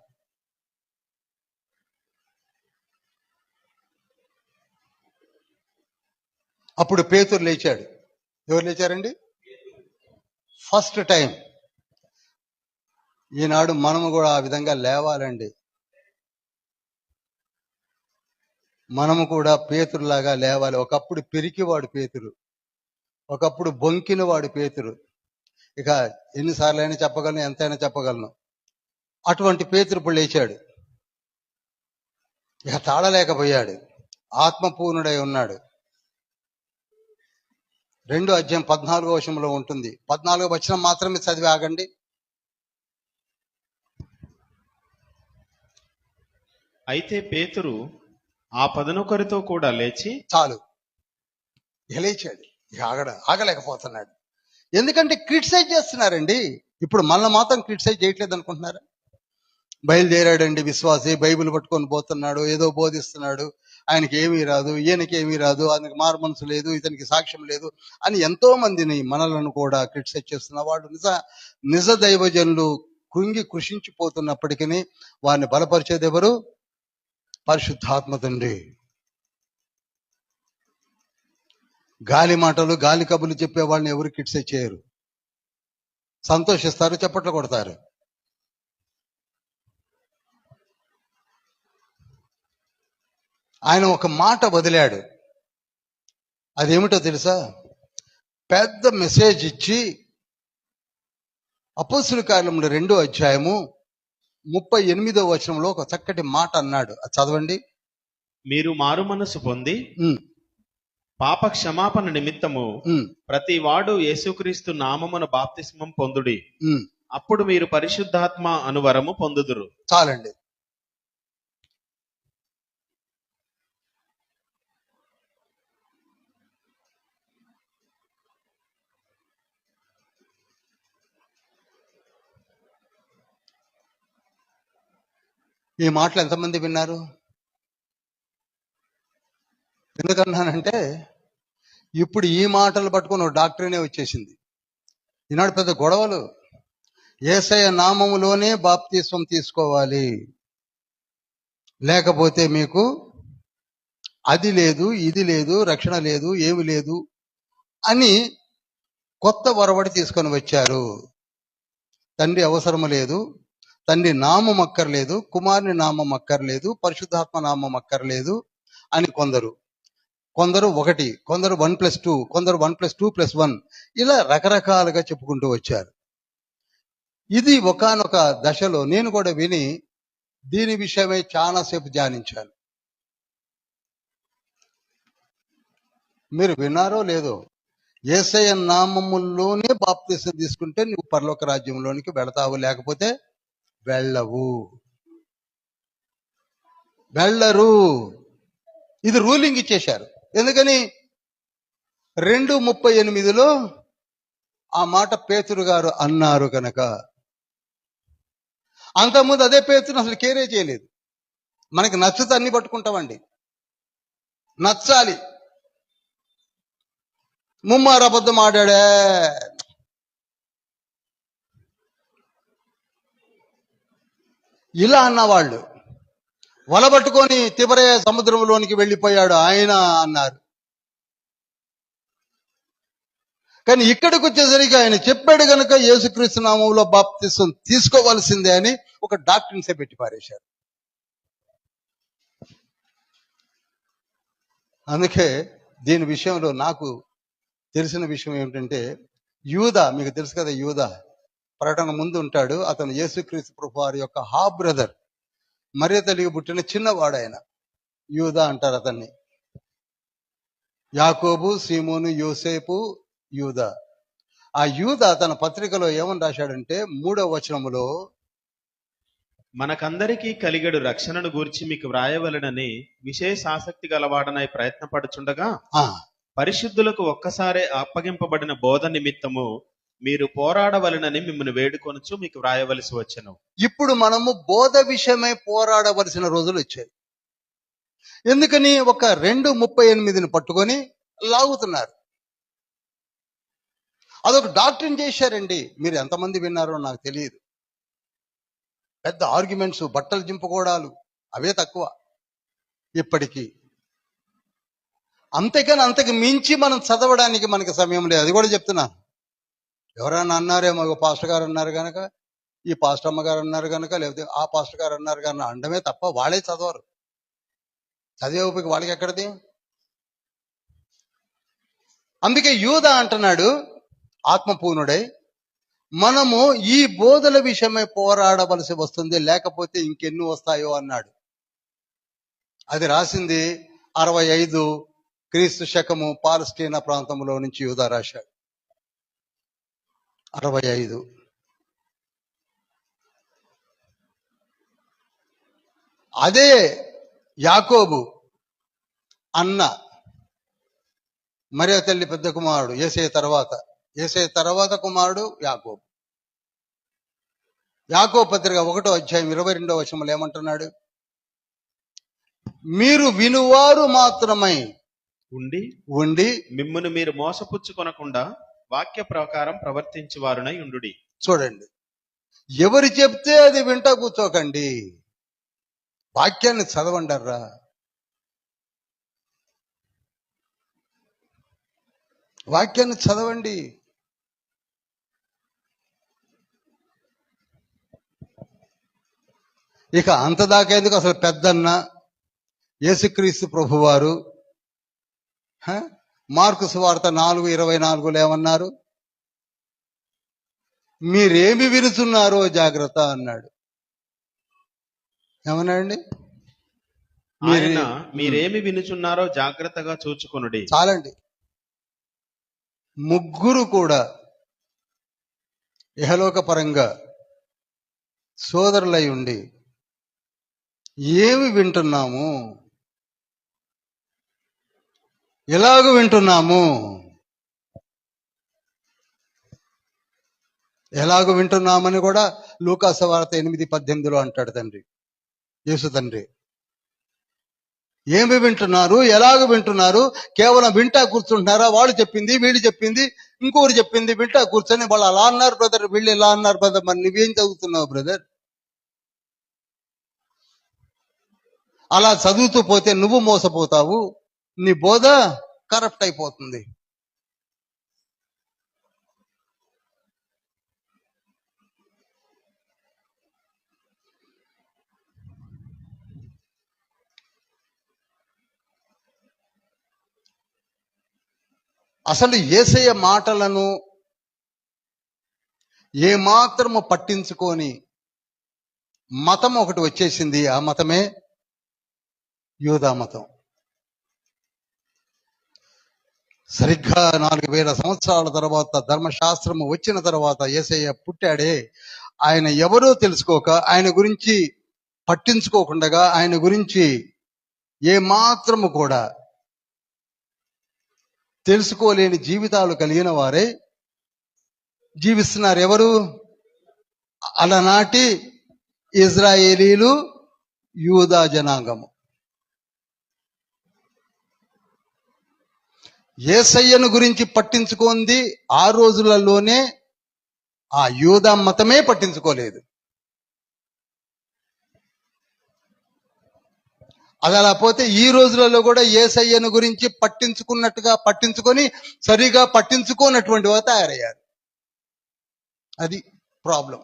అప్పుడు పేతురు లేచాడు. ఎవరు లేచారండి? First time. ఈనాడు మనము కూడా ఆ విధంగా లేవాలండి. మనము కూడా పేతురులాగా లేవాలి. ఒకప్పుడు పిరికివాడు పేతురు, ఒకప్పుడు బొంకినవాడు పేతురు. ఇక ఎన్నిసార్లు అయినా చెప్పగలను, ఎంతైనా చెప్పగలను. అటువంటి పేతురు ఇప్పుడు లేచాడు. ఇక తాళలేకపోయాడు, ఆత్మపూర్ణుడై ఉన్నాడు. 2వ అధ్యాయం 14వ వచనంలో ఉంటుంది. 14వ వచనం మాత్రమే చదివి ఆగండి. అయితే పేతురు ఆ 11 కూడా లేచి, చాలు, ఇక లేచాడు. ఇక ఆగలేకపోతున్నాడు. ఎందుకంటే క్రిటిసైజ్ చేస్తున్నారండి. ఇప్పుడు మనల్ని మాత్రం క్రిటిసైజ్ చేయట్లేదు అనుకుంటున్నారా? బయలుదేరాడండి విశ్వాసి, బైబిల్ పట్టుకొని పోతున్నాడు, ఏదో బోధిస్తున్నాడు, ఆయనకి ఏమీ రాదు, ఈయనకి ఏమీ రాదు, ఆయనకి మారు మనసు లేదు, ఇతనికి సాక్ష్యం లేదు అని ఎంతో మందిని మనలను కూడా క్రిటిసైజ్ చేస్తున్న వాడు నిజ దైవజనులు కృంగి కృషించిపోతున్నప్పటికీ వారిని బలపరిచేది ఎవరు? పరిశుద్ధాత్మ తండ్రి. గాలి మాటలు, గాలి కబుర్లు చెప్పే వాళ్ళని ఎవరు క్రిటిసైజ్ చేయరు, సంతోషిస్తారు, చప్పట్లు కొడతారు. ఆయన ఒక మాట వదిలాడు. అదేమిటో తెలుసా? పెద్ద మెసేజ్ ఇచ్చి అపోస్తుల కార్యములు 2వ అధ్యాయము 38వ వచనంలో ఒక చక్కటి మాట అన్నాడు. అది చదవండి. మీరు మారు మనసు పొంది పాప క్షమాపణ నిమిత్తము ప్రతి వాడు యేసుక్రీస్తు నామమున బాప్తిస్మం పొందుడి, అప్పుడు మీరు పరిశుద్ధాత్మ అనువరము పొందుదురు. చాలండి. ఈ మాటలు ఎంతమంది విన్నారు? ఎందుకన్నానంటే ఇప్పుడు ఈ మాటలు పట్టుకుని ఒక డాక్టరీనే వచ్చేసింది. ఈనాడు పెద్ద గొడవలు. యేసయ్య నామములోనే బాప్తిస్మం తీసుకోవాలి, లేకపోతే మీకు అది లేదు, ఇది లేదు, రక్షణ లేదు, ఏమి లేదు అని కొత్త వరవడి తీసుకొని వచ్చారు. తండ్రి అవసరం లేదు, తండ్రి నామం అక్కర్లేదు, కుమారుని నామం అక్కర్లేదు, పరిశుద్ధాత్మ నామం అక్కర్లేదు అని కొందరు 1, కొందరు 1+2, కొందరు 1+2+1 ఇలా రకరకాలుగా చెప్పుకుంటూ వచ్చారు. ఇది ఒకానొక దశలో నేను కూడా విని దీని విషయమై చాలాసేపు ధ్యానించాను. మీరు విన్నారో లేదో, యేసయ్య నామములోనే బాప్తిసం తీసుకుంటే నువ్వు పరలోక రాజ్యంలోనికి వెళతావు, లేకపోతే వెళ్ళరు. ఇది రూలింగ్ ఇచ్చేశారు. ఎందుకని? 2:38లో ఆ మాట పేతురు గారు అన్నారు కనుక. అంతకుముందు అదే పేతురు అసలు కేరే చేయలేదు. మనకి నచ్చితే అన్ని పట్టుకుంటామండి, నచ్చాలి. ముమ్మారు అబద్ధం ఆడాడే, ఇలా అన్నవాళ్ళు. వలబట్టుకొని తిబరయ సముద్రంలోనికి వెళ్ళిపోయాడు ఆయన అన్నారు. కానీ ఇక్కడికి వచ్చేసరికి ఆయన చెప్పాడు గనక యేసుక్రీస్తు నామంలో బాప్తిసం తీసుకోవాల్సిందే అని ఒక డాక్టర్సే పెట్టి పారేశారు. అందుకే దీని విషయంలో నాకు తెలిసిన విషయం ఏమిటంటే, యూదా, మీకు తెలుసు కదా, యూదా ప్రకటన ముందు ఉంటాడు. అతను యేసుక్రీస్తు ప్రభు వారి యొక్క హాఫ్ బ్రదర్, మరియ తల్లికి పుట్టిన చిన్నవాడు ఆయన. యూదా అంటారు అతన్ని. యాకోబు, సీమోను, యోసేపు, యూదా. ఆ యూదా తన పత్రికలో ఏమని రాశాడంటే 3వ వచనములో, మనకందరికీ కలిగడు రక్షణను గూర్చి మీకు వ్రాయవలనని విశేష ఆసక్తి గలవాడనై ప్రయత్నపడుచుండగా పరిశుద్ధులకు ఒక్కసారే అప్పగింపబడిన బోధ నిమిత్తము మీరు పోరాడవలనని మిమ్మల్ని వేడుకొనుచు మీకు వ్రాయవలసి వచ్చెను. ఇప్పుడు మనము బోధ విషయమై పోరాడవలసిన రోజులు వచ్చాయి. ఎందుకని? ఒక 2:38 పట్టుకొని లాగుతున్నారు. అదొక డాక్టరీన్ చేశారండి. మీరు ఎంతమంది విన్నారో నాకు తెలియదు. పెద్ద ఆర్గ్యుమెంట్స్, బట్టలు చింపుకోవడాలు అవే తక్కువ ఇప్పటికీ. అంతేకాని అంతకు మించి మనం చదవడానికి మనకి సమయం లేదు. అది కూడా చెప్తున్నాను. ఎవరైనా అన్నారేమో, పాస్టర్ గారు అన్నారు కనుక, ఈ పాస్టర్ అమ్మ గారు అన్నారు కనుక, లేకపోతే ఆ పాస్టర్ గారు అన్నారు కనుక అనడమే తప్ప వాళ్ళే చదవరు. చదివే ఓపిక వాళ్ళకి ఎక్కడిది? అందుకే యూదా అంటున్నాడు ఆత్మపూర్ణుడై, మనము ఈ బోధల విషయమై పోరాడవలసి వస్తుంది, లేకపోతే ఇంకెన్ని వస్తాయో అన్నాడు. అది రాసింది 65 క్రీస్తు శకము పాలస్టీనా ప్రాంతంలో నుంచి యూదా రాశాడు. 65. అదే యాకోబు అన్న, మరియ తల్లి పెద్ద కుమారుడు, యేసయ్య తర్వాత కుమారుడు యాకోబు. యాకోబు పత్రిక 1వ అధ్యాయం 22వ వచనంలో ఏమంటున్నాడు? మీరు వినువారు మాత్రమై ఉండి మిమ్మును మీరు మోసపుచ్చుకొనకుండా వాక్య ప్రకారం ప్రవర్తించువారునై ఉండుడి. చూడండి, ఎవరు చెప్తే అది వింటా కూర్చోకండి, వాక్యాన్ని చదవండర్రా. వాక్యాన్ని చదవండి. ఇక అంతదాకా ఎందుకు? అసలు పెద్దన్న యేసుక్రీస్తు ప్రభువారు మార్కు సువార్త 4:24 ఏమన్నారు? మీరేమి వినుచున్నారో జాగ్రత్త అన్నాడు. ఏమన్నాడండి? మీరేమి వినుచున్నారో జాగ్రత్తగా చూచుకొనుడి. చాలండి. ముగ్గురు కూడా ఇహలోక పరంగా సోదరులై ఉండి ఏమి వింటున్నాము, ఎలాగ వింటున్నాము, ఎలాగ వింటున్నామని కూడా లూకాసు వార్త 8:18 అంటాడు తండ్రి, యేసు తండ్రి. ఏమి వింటున్నారు, ఎలాగ వింటున్నారు? కేవలం వింటా కూర్చుంటున్నారా? వాళ్ళు చెప్పింది, వీళ్ళు చెప్పింది, ఇంకోరు చెప్పింది వింటా కూర్చొని వాళ్ళు అలా అన్నారు బ్రదర్, వీళ్ళు ఇలా అన్నారు బ్రదర్. మరి నువ్వేం చదువుతున్నావు బ్రదర్? అలా చదువుతూ పోతే నువ్వు మోసపోతావు, నీ బోధ కరప్ట్ అయిపోతుంది. అసలు యేసయ్య మాటలను ఏమాత్రము పట్టించుకొని మతం ఒకటి వచ్చేసింది. ఆ మతమే యూదా మతం. సరిగ్గా 4000 సంవత్సరాల తర్వాత, ధర్మశాస్త్రము వచ్చిన తర్వాత యేసయ్య పుట్టాడే, ఆయన ఎవరో తెలుసుకోక, ఆయన గురించి పట్టించుకోకుండా, ఆయన గురించి ఏమాత్రము కూడా తెలుసుకోలేని జీవితాలు కలిగిన వారే జీవిస్తున్నారు. ఎవరు? అలనాటి ఇజ్రాయేలీలు, యూదా జనాంగము. యేసయ్యను గురించి పట్టించుకుంది ఆ రోజులలోనే ఆ యూదా మతమే పట్టించుకోలేదు. అది అలా పోతే ఈ రోజులలో కూడా యేసయ్యను గురించి పట్టించుకొని సరిగా పట్టించుకోనటువంటి వారు తయారయ్యారు. అది ప్రాబ్లం.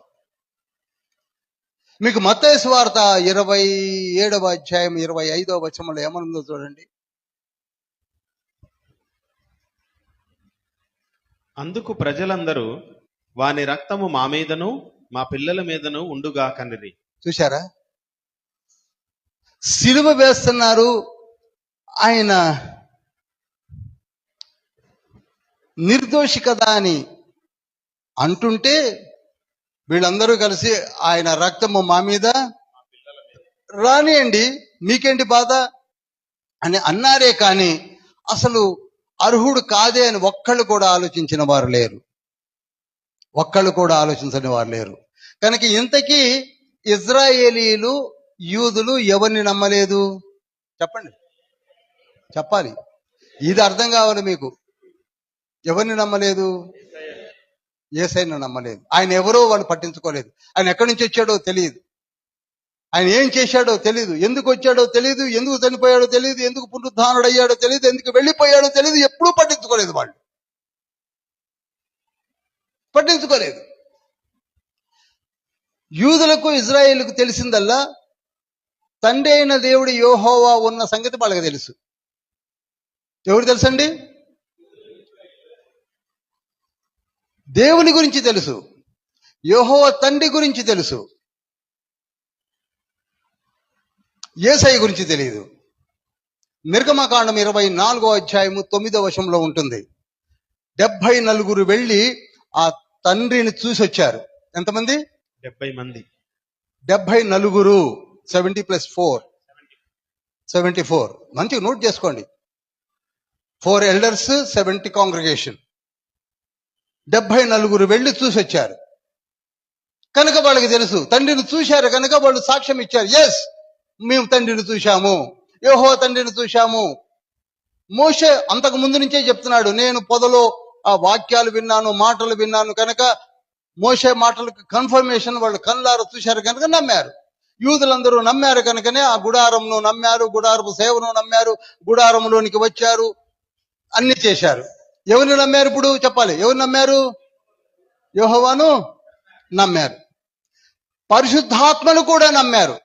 మీకు మత్తయి సువార్త 27వ అధ్యాయం 25వ వచనంలో ఏమనుందో చూడండి. అందుకు ప్రజలందరూ వాని రక్తము మా మీదను మా పిల్లల మీదను ఉండుగాకనిరి. చూశారా, సిలువ వేస్తున్నారు, ఆయన నిర్దోషి కదా అని అంటుంటే వీళ్ళందరూ కలిసి ఆయన రక్తము మా మీద రానియండి, మీకేంటి బాధ అని అన్నారే కానీ అసలు అర్హుడు కాదే అని ఒక్కళ్ళు కూడా ఆలోచించిన వారు లేరు. ఆలోచించని వారు లేరు. కనుక ఇంతకీ ఇజ్రాయేలీలు యూదులు ఎవరిని నమ్మలేదు చెప్పండి, చెప్పాలి. ఇది అర్థం కావాలి మీకు. ఎవరిని నమ్మలేదు? యేసయ్యను నమ్మలేదు. ఆయన ఎవరో వాళ్ళు పట్టించుకోలేదు. ఆయన ఎక్కడి నుంచి వచ్చాడో తెలియదు, ఆయన ఏం చేశాడో తెలియదు, ఎందుకు వచ్చాడో తెలియదు, ఎందుకు చనిపోయాడో తెలియదు, ఎందుకు పునరుద్ధానుడు అయ్యాడో తెలియదు, ఎందుకు వెళ్ళిపోయాడో తెలియదు. ఎప్పుడూ పట్టించుకోలేదు, వాళ్ళు పట్టించుకోలేదు. యూదులకు ఇజ్రాయేలుకు తెలిసిందల్లా తండ్రి అయిన దేవుడు యెహోవా ఉన్న సంగతి వాళ్ళకి తెలుసు. ఎవరు తెలుసండి? దేవుని గురించి తెలుసు, యెహోవా తండ్రి గురించి తెలుసు, యేసయ్య గురించి తెలియదు. నిర్గమకాండం 24వ అధ్యాయము 9వ వచనంలో ఉంటుంది. 74 వెళ్ళి ఆ తండ్రిని చూసి వచ్చారు. ఎంతమంది? 70 మంది. 74, 70 + 4 74. మంచిగా నోట్ చేసుకోండి. 4 ఎల్డర్స్, 70 కాంగ్రిగేషన్. 74 వెళ్ళి చూసి వచ్చారు కనుక వాళ్ళకి తెలుసు. తండ్రిని చూశారు కనుక వాళ్ళు సాక్ష్యం ఇచ్చారు. ఎస్, మేము తండ్రిని చూశాము, యెహోవా తండ్రిని చూశాము. మోషే అంతకు ముందు నుంచే చెప్తున్నాడు, నేను పొదలో ఆ వాక్యాలు విన్నాను, మాటలు విన్నాను కనుక మోషే మాటలకు కన్ఫర్మేషన్ వాళ్ళు కళ్ళారా చూశారు కనుక నమ్మారు. యూదులందరూ నమ్మారు కనుకనే ఆ గుడారంను నమ్మారు, గుడారపు సేవను నమ్మారు, గుడారంలోనికి వచ్చారు, అన్ని చేశారు. ఎవరిని నమ్మారు? ఇప్పుడు చెప్పాలి. ఎవరు నమ్మారు? యెహోవాను నమ్మారు, పరిశుద్ధాత్మను కూడా నమ్మారు.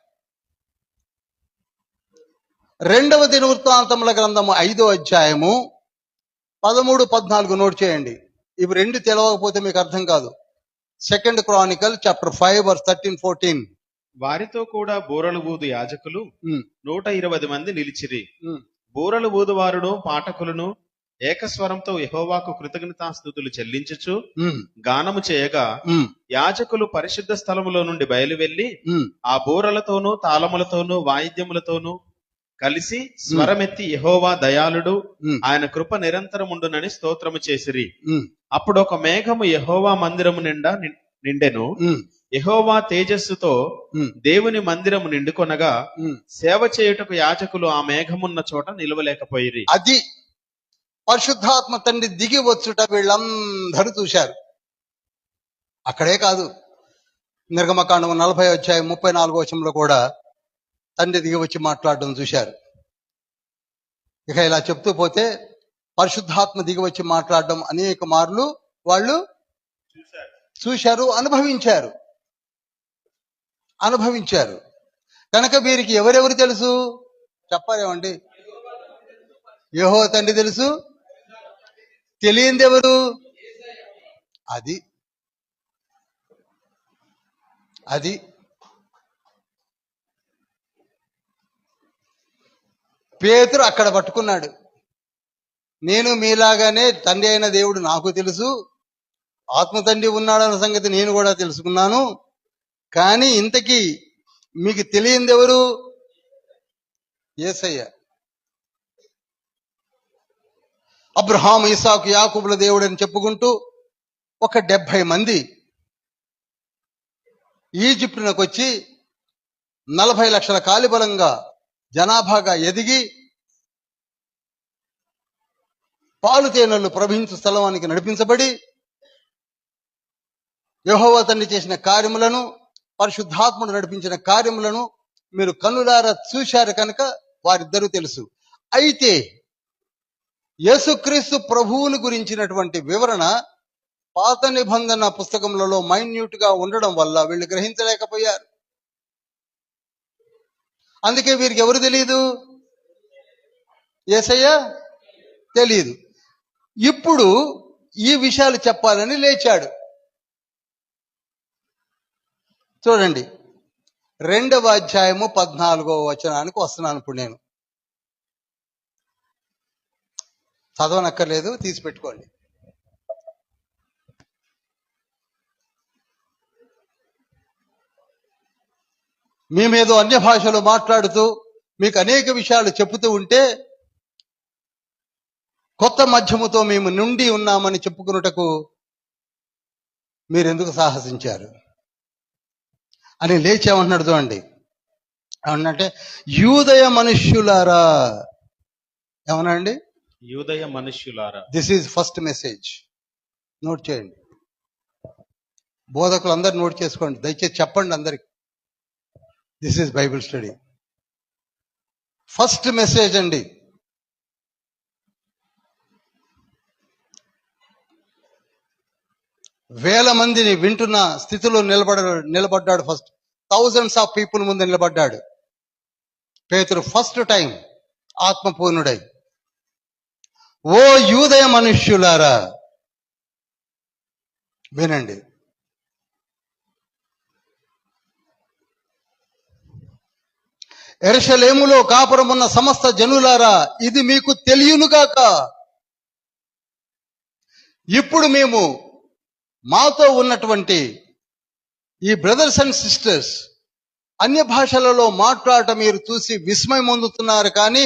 2వ దినవృత్తాంతముల గ్రంథము 5వ అధ్యాయము 13, 14 నోట్ చేయండి. ఇవి రెండు తెలవకపోతే మీకు అర్థం కాదు. 2 క్రానికల్ చాప్టర్ 5 వర్స్ 13, 14. వారితో కూడా బూరలు ఊదు యాజకులు 120 మంది నిలిచిరి. బూరలు ఊదువారును పాఠకులను ఏకస్వరంతో యెహోవాకు కృతజ్ఞతాస్తుతులు చెల్లించుచు గానము చేయగా యాజకులు పరిశుద్ధ స్థలములో నుండి బయలువెళ్లి ఆ బూరలతోనూ తాళములతోనూ వాయిద్యములతోనూ కలిసి స్వరమెత్తి యెహోవా దయాళుడు, ఆయన కృప నిరంతరముండునని స్తోత్రము చేసిరి. అప్పుడు ఒక మేఘము యెహోవా మందిరము నిండా నిండెను. యెహోవా తేజస్సుతో దేవుని మందిరము నిండుకొనగా సేవ చేయుటకు యాజకులు ఆ మేఘమున్న చోట నిలవలేకపోయిరి. అది పరిశుద్ధాత్మ తండ్రి దిగి వచ్చుట వీళ్ళందరూ చూశారు. అక్కడే కాదు, నిర్గమకాండం 40వ అధ్యాయం 34వ వచనంలో కూడా తండ్రి దిగి వచ్చి మాట్లాడడం చూశారు. ఇక ఇలా చెప్తూ పోతే పరిశుద్ధాత్మ దిగి వచ్చి మాట్లాడడం అనేక మార్లు వాళ్ళు చూశారు, అనుభవించారు. కనుక వీరికి ఎవరెవరు తెలుసు చెప్పారేమండి? యెహోవా తండ్రి తెలుసు, తెలియంది ఎవరు? అది పేతురు అక్కడ పట్టుకున్నాడు. నేను మీలాగానే తండ్రి అయిన దేవుడు నాకు తెలుసు, ఆత్మ తండ్రి ఉన్నాడన్న సంగతి నేను కూడా తెలుసుకున్నాను, కానీ ఇంతకీ మీకు తెలియంది ఎవరు? యేసయ్య. అబ్రహాము, ఇస్సాకు, యాకోబుల దేవుడు అని చెప్పుకుంటూ ఒక 70 మంది ఈజిప్టునకు వచ్చి 40 లక్షల కాలిబలంగా జనాభాగా ఎదిగి పాలు తేనెలు ప్రవహించు స్థలానికి నడిపించబడి యెహోవా తండ్రి చేసిన కార్యములను, పరిశుద్ధాత్ముడు నడిపించిన కార్యములను మీరు కన్నులారా చూశారు కనుక వారిద్దరూ తెలుసు. అయితే యేసుక్రీస్తు ప్రభువుని గురించినటువంటి వివరణ పాత నిబంధన పుస్తకములలో మైన్యూట్ గా ఉండడం వల్ల వీళ్ళు గ్రహించలేకపోయారు. అందుకే వీరికి ఎవరు తెలియదు? యేసయ్య తెలియదు. ఇప్పుడు ఈ విషయాలు చెప్పాలని లేచాడు. చూడండి, 2వ అధ్యాయము 14వ వచనానికి వస్తున్నాను. ఇప్పుడు నేను చదవనక్కర్లేదు, తీసి పెట్టుకోండి. మేమేదో అన్య భాషలో మాట్లాడుతూ మీకు అనేక విషయాలు చెబుతూ ఉంటే కొత్త మధ్యముతో మేము నుండి ఉన్నామని చెప్పుకున్నటకు మీరెందుకు సాహసించారు అని లేచేమంటున్నాడు. చూడండి, ఏమన్నంటే యూదయ మనుష్యులారా. ఏమన్నా అండి? యూదయ మనుష్యులారా. This is first message. Note చేయండి, బోధకులు అందరు నోట్ చేసుకోండి, దయచేసి చెప్పండి అందరికి. This is Bible study. First message అండి. వేల మందిని వింటున్న స్థితిలో నిలబడ్డాడు. ఫస్ట్ థౌజండ్స్ ఆఫ్ పీపుల్ ముందు నిలబడ్డాడు పేతురు. ఫస్ట్ టైం ఆత్మపూర్ణుడై, ఓ యూదయ మనుష్యులారా వినండి. యెరూషలేములో కాపురమున్న సమస్త జనులారా, ఇది మీకు తెలియనుగాక. ఇప్పుడు మేము మాతో ఉన్నటువంటి ఈ బ్రదర్స్ అండ్ సిస్టర్స్ అన్య భాషలలో మాట్లాడటం మీరు చూసి విస్మయం పొందుతున్నారు, కానీ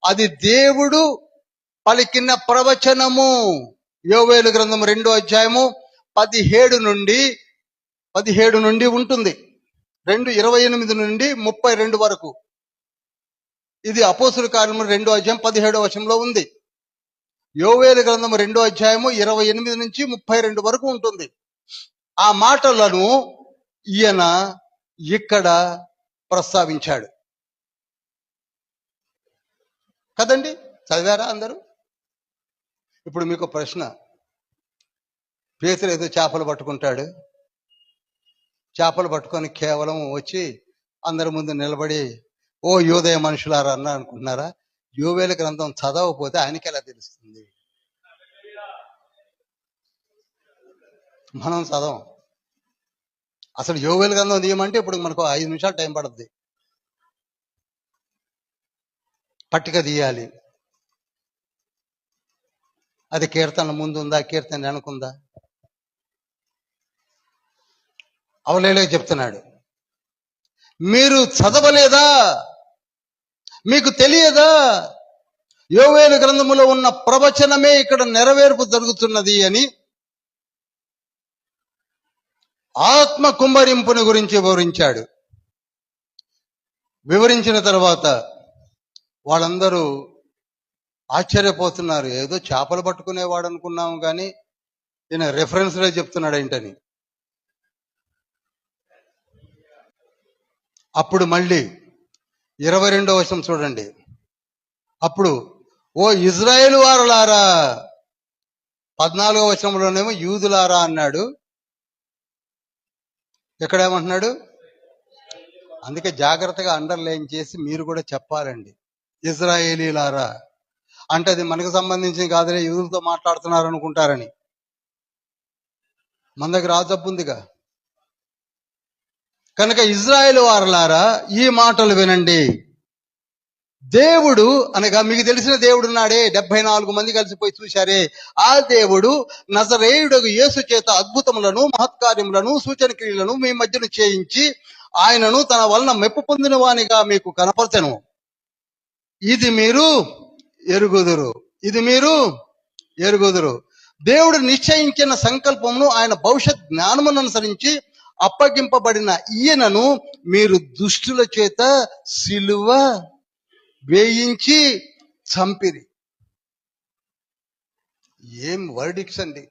అది దేవుడు పలికిన ప్రవచనము. యోవేలు గ్రంథం 2వ అధ్యాయము 17 నుండి ఉంటుంది. 2:28 నుండి 32 వరకు. ఇది అపోస్తుల కార్యము 2వ అధ్యాయం 17వ వచనంలో ఉంది. యోవేలు గ్రంథం 2వ అధ్యాయము 28 నుంచి 32 వరకు ఉంటుంది. ఆ మాటలను ఈయన ఇక్కడ ప్రస్తావించాడు కదండి. చదివారా అందరూ? ఇప్పుడు మీకు ప్రశ్న, పేతురు ఏదో చేపలు పట్టుకుంటాడు, చేపలు పట్టుకొని కేవలం వచ్చి అందరి ముందు నిలబడి ఓ యోదయ మనుషులారా అన్న అనుకుంటున్నారా? యోవేలు గ్రంథం చదవకపోతే ఆయనకి ఎలా తెలుస్తుంది? మనం చదవం. అసలు యోవేలు గ్రంథం తీయమంటే ఇప్పుడు మనకు 5 నిమిషాలు టైం పడుతుంది. పట్టిక తీయాలి. అది కీర్తన ముందు ఉందా, కీర్తన వెనుకుందా? అవలేలే చెప్తున్నాడు, మీరు చదవలేదా? మీకు తెలియదా? యోవేలు గ్రంథములో ఉన్న ప్రవచనమే ఇక్కడ నెరవేర్పు జరుగుతున్నది అని ఆత్మ కుమ్మరింపుని గురించి వివరించాడు. వివరించిన తర్వాత వాళ్ళందరూ ఆశ్చర్యపోతున్నారు. ఏదో చేపలు పట్టుకునేవాడు అనుకున్నాము, కానీ ఈయన రెఫరెన్స్లో చెప్తున్నాడు ఏంటని. అప్పుడు మళ్ళీ 22వ వచనం చూడండి. అప్పుడు ఓ ఇజ్రాయేలు వారలారా, 14వ వచనంలోనేమో యూదులారా అన్నాడు, ఎక్కడేమంటున్నాడు? అందుకే జాగ్రత్తగా అండర్లైన్ చేసి మీరు కూడా చెప్పాలండి. ఇజ్రాయేలీలారా అంటే అది మనకు సంబంధించింది కాదులే, యూదులతో మాట్లాడుతున్నారు అనుకుంటారని. మన దగ్గర ఆ జబ్బు ఉందిగా. కనుక ఇజ్రాయేలు వారలారా, ఈ మాటలు వినండి. దేవుడు అనగా మీకు తెలిసిన దేవుడు ఉన్నాడే, 74 మంది కలిసిపోయి చూశారే, ఆ దేవుడు నజరేయుడగు యేసు చేత అద్భుతములను, మహత్కార్యములను, సూచన క్రియలను మీ మధ్యను చేయించి ఆయనను తన వలన మెప్పు పొందిన వానిగా మీకు కనపరచెను. ఇది మీరు ఎరుగుదురు. దేవుడు నిశ్చయించిన సంకల్పమును ఆయన భవిష్యత్ జ్ఞానమును అనుసరించి అప్పగింపబడిన ఈయనను మీరు దుష్టుల చేత సిలువ వేయించి చంపిరి. ఏం వర్డిక్స్ అండి!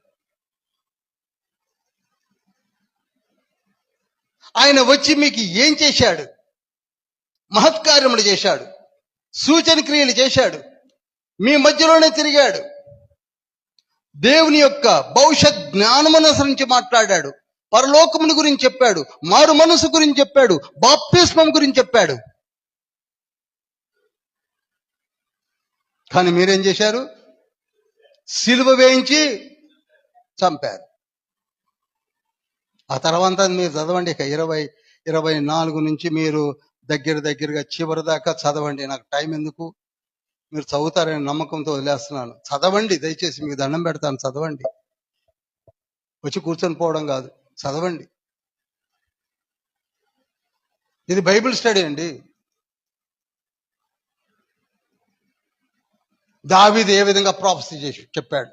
ఆయన వచ్చి మీకు ఏం చేశాడు? మహత్కార్యములు చేశాడు, సూచన క్రియలు చేశాడు, మీ మధ్యలోనే తిరిగాడు, దేవుని యొక్క భవిష్యత్ జ్ఞానమును అనుసరించి మాట్లాడాడు, పరలోకమును గురించి చెప్పాడు, మారు మనసు గురించి చెప్పాడు, బాప్తిస్మం గురించి చెప్పాడు. కానీ మీరేం చేశారు? సిలువ వేయించి చంపారు. ఆ తర్వాత మీరు చదవండి, ఇక 24 నుంచి మీరు దగ్గరగా చివరి దాకా చదవండి. నాకు టైం ఎందుకు, మీరు చదువుతారని నమ్మకంతో వదిలేస్తున్నాను. చదవండి దయచేసి, మీకు దండం పెడతాను, చదవండి. వచ్చి కూర్చొని పోవడం కాదు, చదవండి. ఇది బైబిల్ స్టడీ అండి. దావీదు ఏ విధంగా ప్రాఫెసీ చేసి చెప్పాడు,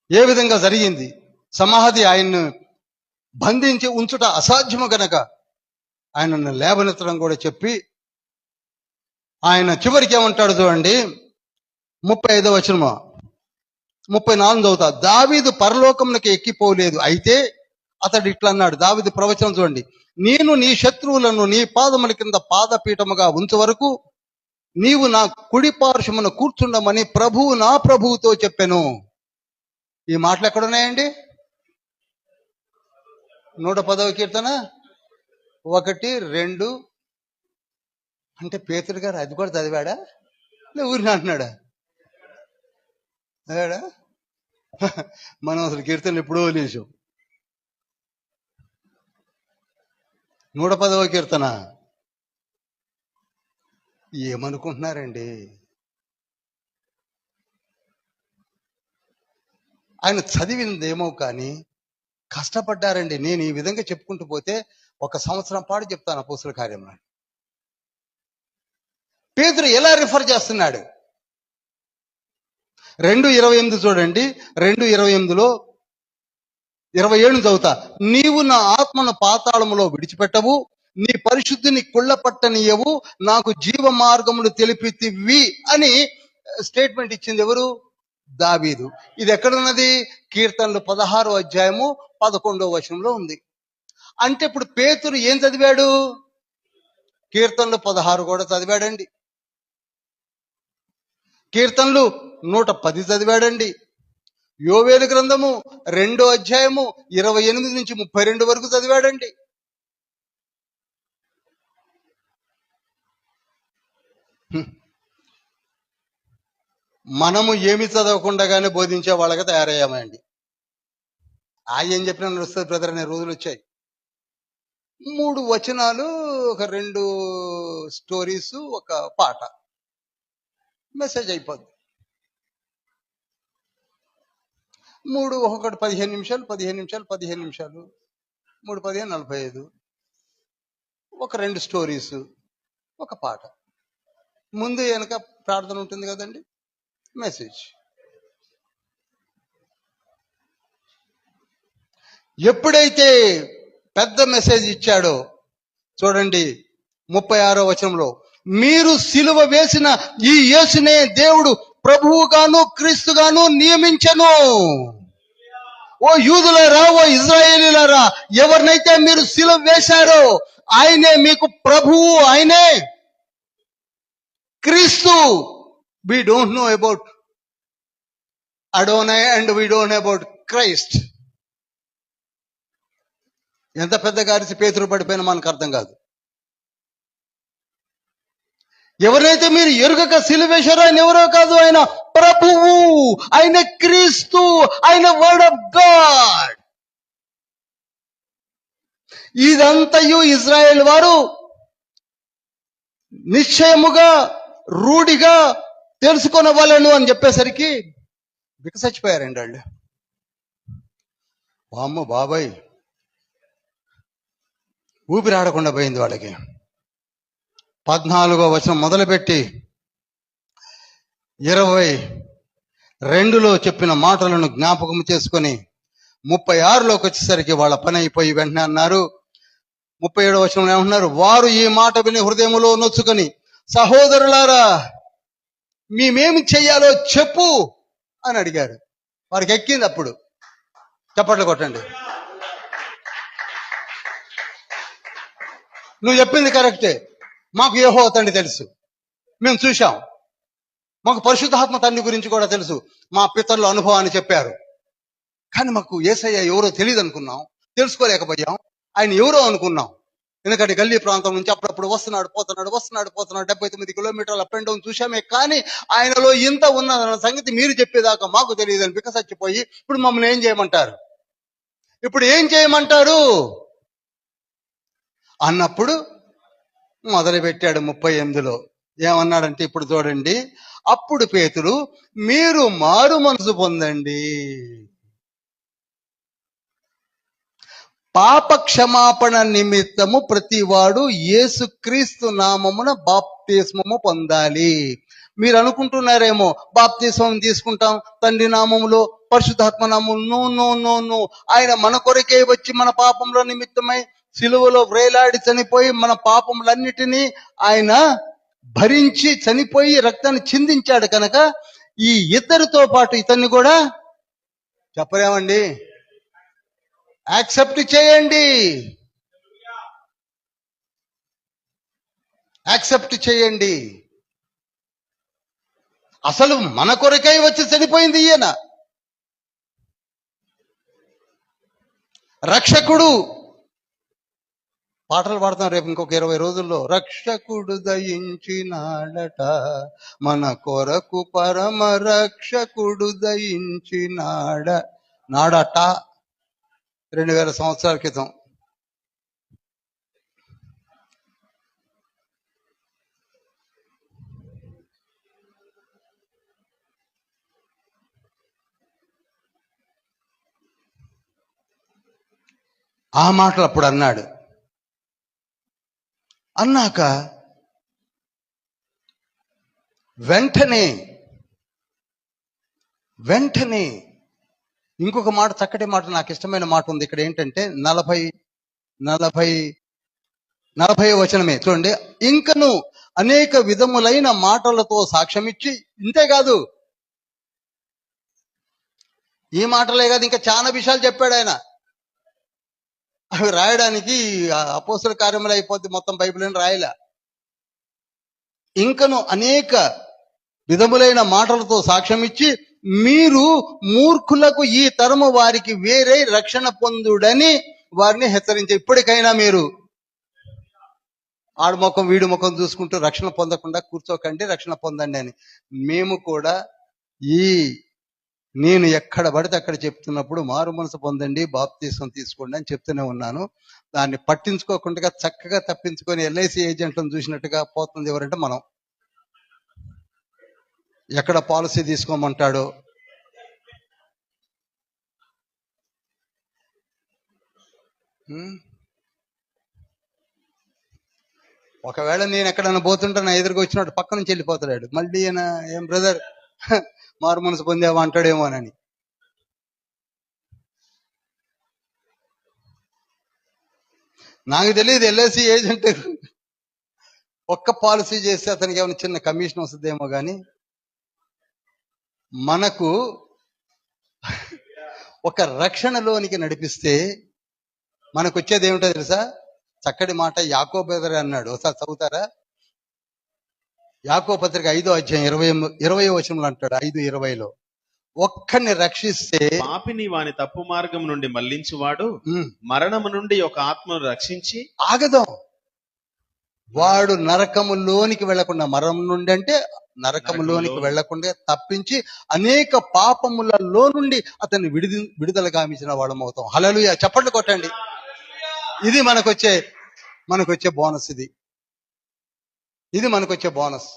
ఏ విధంగా జరిగింది. సమాధి ఆయన్ను బంధించి ఉంచుట అసాధ్యము గనక ఆయనను లేవనెత్తడం కూడా చెప్పి, ఆయన చివరికి ఏమంటాడు చూడండి, 35వ వచనము, 34 చదువుతా. దావీదు పరలోకమునకు ఎక్కిపోలేదు, అయితే అతడు ఇట్లా అన్నాడు. దావీదు ప్రవచనం చూడండి. నేను నీ శత్రువులను నీ పాదముల కింద పాదపీఠముగా ఉంచు వరకు నీవు నా కుడి పార్శ్వమున కూర్చుండమని ప్రభువు నా ప్రభువుతో చెప్పెను. ఈ మాటలు ఎక్కడున్నాయండి? 110వ కీర్తన 1, 2. అంటే పేతురు గారు అది కూడా చదివాడా? ఊరిని అంటున్నాడా? చదివాడా? మనం అసలు కీర్తనలు ఎప్పుడో లేచాం. 110వ కీర్తన ఏమనుకుంటున్నారండి? ఆయన చదివిందేమో కానీ కష్టపడ్డారండి. నేను ఈ విధంగా చెప్పుకుంటూ పోతే 1 సంవత్సరం పాటు చెప్తాను అపోస్తుల కార్యంలో. పేతురు ఎలా రిఫర్ చేస్తున్నాడు? 2:28 చూడండి. 2:28లో 27 చదువుతా. నీవు నా ఆత్మను పాతాళములో విడిచిపెట్టవు, నీ పరిశుద్ధిని కుళ్ళపట్టనీయవు, నాకు జీవ మార్గములు తెలిపితివి అని స్టేట్మెంట్ ఇచ్చింది ఎవరు? దావీదు. ఇది ఎక్కడున్నది? కీర్తనలు 16వ అధ్యాయము 11వ వచనంలో ఉంది. అంటే ఇప్పుడు పేతురు ఏం చదివాడు? కీర్తనలు 16 కూడా చదివాడండి, కీర్తనలు 110 చదివాడండి, యోవేలు గ్రంథము 2వ అధ్యాయము 28 నుంచి 32 వరకు చదివాడండి. మనము ఏమి చదవకుండానే బోధించే వాళ్ళగా తయారయ్యామండి. ఏం చెప్పినా నడుస్తుంది బ్రదర్ అనే రోజులు వచ్చాయి. 3 వచనాలు, ఒక 2 స్టోరీస్, ఒక పాట, మెసేజ్ అయిపోద్ది. 3 ఒకటి 15 నిమిషాలు, 15 నిమిషాలు, 15 నిమిషాలు, 3 15 45, ఒక 2 స్టోరీస్, ఒక పాట, ముందు వెనక ప్రార్థన ఉంటుంది కదండి, మెసేజ్. ఎప్పుడైతే పెద్ద మెసేజ్ ఇచ్చాడో చూడండి 36వ వచనంలో, మీరు సిలువ వేసిన ఈ యేసునే దేవుడు ప్రభువుగాను క్రీస్తుగాను నియమించెను. ఓ యూదులారా, ఓ ఇజ్రాయేలీలారా, ఎవరినైతే మీరు సిలువ వేశారో ఆయనే మీకు ప్రభువు, ఆయనే క్రీస్తు. We don't know about Adonai and we don't know about Christ. ఎంత పెద్ద గారిసి పేతురు పడిపోయినా మనకు అర్థం కాదు. ఎవరైతే మీరు ఎరుగక సిలువేశారో ఆయన ఎవరో కాదు, ఆయన ప్రభువు, ఆయన క్రీస్తు, ఆయన వర్డ్ ఆఫ్ గాడ్. ఇదంతయు ఇజ్రాయేల్ వారు నిశ్చయముగా రూఢిగా తెలుసుకొనవలెను అని చెప్పేసరికి వికసచ్చిపోయారండి వాళ్ళు. అమ్మ బాబాయ్, ఊపిరాడకుండా పోయింది వాళ్ళకి. 14వ వచనం మొదలుపెట్టి 22లో చెప్పిన మాటలను జ్ఞాపకం చేసుకొని 36లోకి వచ్చేసరికి వాళ్ళ పని అయిపోయి వెంటనే అన్నారు. 37వ వచనంలో ఏమంటున్నారు? వారు ఈ మాట విని హృదయములో నొచ్చుకొని, సహోదరులారా మేమేమి చెయ్యాలో చెప్పు అని అడిగారు. వారికి ఎక్కింది. అప్పుడు చప్పట్లు కొట్టండి. నువ్వు చెప్పింది కరెక్టే, మాకు యెహోవా తండ్రి తెలుసు, మేము చూశాం. మాకు పరిశుద్ధాత్మ తండ్రి గురించి కూడా తెలుసు. మా పితరుల అనుభవాన్ని చెప్పారు. కానీ మాకు యేసయ్య ఎవరో తెలియదు అనుకున్నాం, తెలుసుకోలేకపోయాం. ఆయన ఎవరో అనుకున్నాం. ఎందుకంటే గల్లీ ప్రాంతం నుంచి అప్పుడప్పుడు వస్తున్నాడు పోతున్నాడు 79 కిలోమీటర్ల అప్ అండ్ డౌన్ చూశామే. కానీ ఆయనలో ఇంత ఉన్నదన్న సంగతి మీరు చెప్పేదాకా మాకు తెలియదని బికసచ్చిపోయి ఇప్పుడు మమ్మల్ని ఏం చేయమంటారు, ఇప్పుడు ఏం చేయమంటారు అన్నప్పుడు మొదలు పెట్టాడు 38లో. ఏమన్నాడంటే, ఇప్పుడు చూడండి, అప్పుడు పేతురు, మీరు మారు మనసు పొందండి, పాప క్షమాపణ నిమిత్తము ప్రతివాడు యేసుక్రీస్తు నామమున బాప్తిస్మము పొందాలి. మీరు అనుకుంటున్నారేమో, బాప్తిస్మం తీసుకుంటాం తండ్రి నామములో, పరిశుద్ధాత్మ నామము. No no no no. ఆయన మన కొరకే వచ్చి మన పాపముల నిమిత్తమై సిలువలో వ్రేలాడి చనిపోయి మన పాపములన్నిటినీ ఆయన భరించి చనిపోయి రక్తాన్ని చిందించాడు కనుక ఈ ఇద్దరితో పాటు ఇతన్ని కూడా చెప్పలేమండి, యాక్సెప్ట్ చేయండి, యాక్సెప్ట్ చేయండి. అసలు మన కొరకై వచ్చి చనిపోయింది ఈయన, రక్షకుడు. పాటలు పాడతాం రేపు ఇంకొక 20 రోజుల్లో. రక్షకుడు దయించినాడట మన కొరకు, పరమ రక్షకుడు నాడట 2000 సంవత్సరాల క్రితం. ఆ మాటలు అప్పుడు అన్నాడు. అన్నాక వెంటనే ఇంకొక మాట, చక్కటి మాట, నాకు ఇష్టమైన మాట ఉంది ఇక్కడ. ఏంటంటే 40 వచనమే చూడండి. ఇంకను అనేక విధములైన మాటలతో సాక్ష్యమిచ్చి, ఇంతేకాదు, ఈ మాటలే కాదు, ఇంకా చాలా విషయాలు చెప్పాడు ఆయన. అవి రాయడానికి అపోస్తల కార్యములు అయిపోద్ది, మొత్తం బైబిల్ అని రాయలే. ఇంకను అనేక విధములైన మాటలతో సాక్ష్యం ఇచ్చి, మీరు మూర్ఖులకు ఈ తరము వారికి వేరే రక్షణ పొందుడని వారిని హెచ్చరించే. ఇప్పటికైనా మీరు ఆడు ముఖం వీడి ముఖం చూసుకుంటూ రక్షణ పొందకుండా కూర్చోకండి, రక్షణ పొందండి అని. మేము కూడా నేను ఎక్కడ పడితే అక్కడ చెప్తున్నప్పుడు మారు మనసు పొందండి, బాప్తీసం తీసుకోండి అని చెప్తూనే ఉన్నాను. దాన్ని పట్టించుకోకుండా చక్కగా తప్పించుకొని ఎల్ఐసి ఏజెంట్లను చూసినట్టుగా పోతుంది. ఎవరంటే మనం. ఎక్కడ పాలసీ తీసుకోమంటాడో, ఒకవేళ నేను ఎక్కడన్నా పోతుంటే నా ఎదురుగా వచ్చినట్టు పక్క నుంచి వెళ్ళిపోతాడు. మళ్ళీ ఈయన, ఏం బ్రదర్ మారు మనసు పొందావా అంటాడేమోనని. నాకు తెలియదు ఎల్ఐసి ఏజెంట్ ఒక్క పాలసీ చేస్తే అతనికి ఏమైనా చిన్న కమిషన్ వస్తుందేమో కానీ, మనకు ఒక రక్షణలోనికి నడిపిస్తే మనకు వచ్చేది ఏమిటో తెలుసా? చక్కటి మాట యాకోబు అన్నాడు. ఒకసారి చదువుతారా? యాకోబు పత్రిక 5వ అధ్యాయం 20వ వచనంలో అంటాడు. 5:20లో, ఒక్కడిని రక్షిస్తే పాపిని వాని తప్పు మార్గం నుండి మళ్లించువాడు మరణము నుండి ఒక ఆత్మను రక్షించి ఆగదాం. వాడు నరకములోనికి వెళ్లకుండా, మరణం నుండి అంటే నరకములోనికి వెళ్లకుండా తప్పించి అనేక పాపములలో నుండి అతన్ని విడుదల గావించిన వాళ్ళమవుతాం. హల్లెలూయా, చప్పట్లు కొట్టండి. ఇది మనకొచ్చే బోనస్. ఇది మనకొచ్చే బోనస్.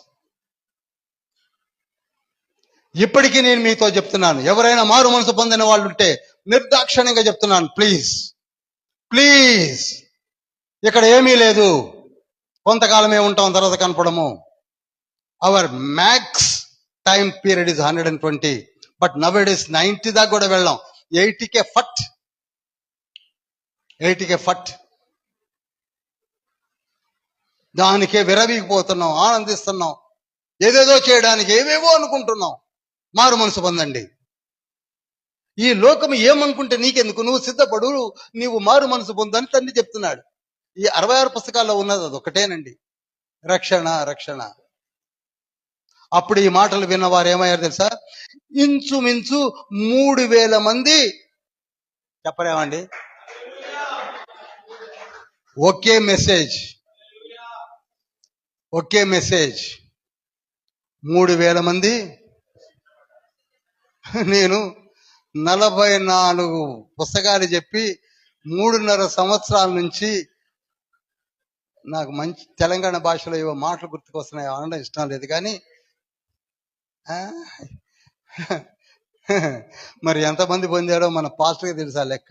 ఇప్పటికీ నేను మీతో చెప్తున్నాను, ఎవరైనా మారు మనసు పొందిన వాళ్ళు ఉంటే నిర్దాక్షిణ్యంగా చెప్తున్నాను, ప్లీజ్ ఇక్కడ ఏమీ లేదు, కొంతకాలమే ఉంటాం, తర్వాత కనపడము. Our max time period is 120, but now it is 90 దాకా కూడా వెళ్ళాం. 80కే ఫట్. దానికే విరవీగిపోతున్నాం, ఆనందిస్తున్నాం, ఏదేదో చేయడానికి ఏవేవో అనుకుంటున్నాం. మారు మనసు పొందండి. ఈ లోకం ఏమనుకుంటే నీకెందుకు, నువ్వు సిద్ధపడు, నీవు మారు మనసు పొందని తండ్రి చెప్తున్నాడు. ఈ 66 పుస్తకాల్లో ఉన్నది అది ఒకటేనండి, రక్షణ. అప్పుడు ఈ మాటలు విన్నవారు ఏమయ్యారు తెలుసా? ఇంచుమించు 3,000 మంది. చెప్పలేమండి? ఒకే మెసేజ్ 3,000 మంది. నేను 44 పుస్తకాలు చెప్పి 3.5 సంవత్సరాల నుంచి నాకు మంచి తెలంగాణ భాషలో ఏవో మాటలు గుర్తుకొస్తున్నాయి, అనడం ఇష్టం లేదు కానీ మరి ఎంతమంది పొందారో మన పాస్టర్కి తెలుసా లెక్క.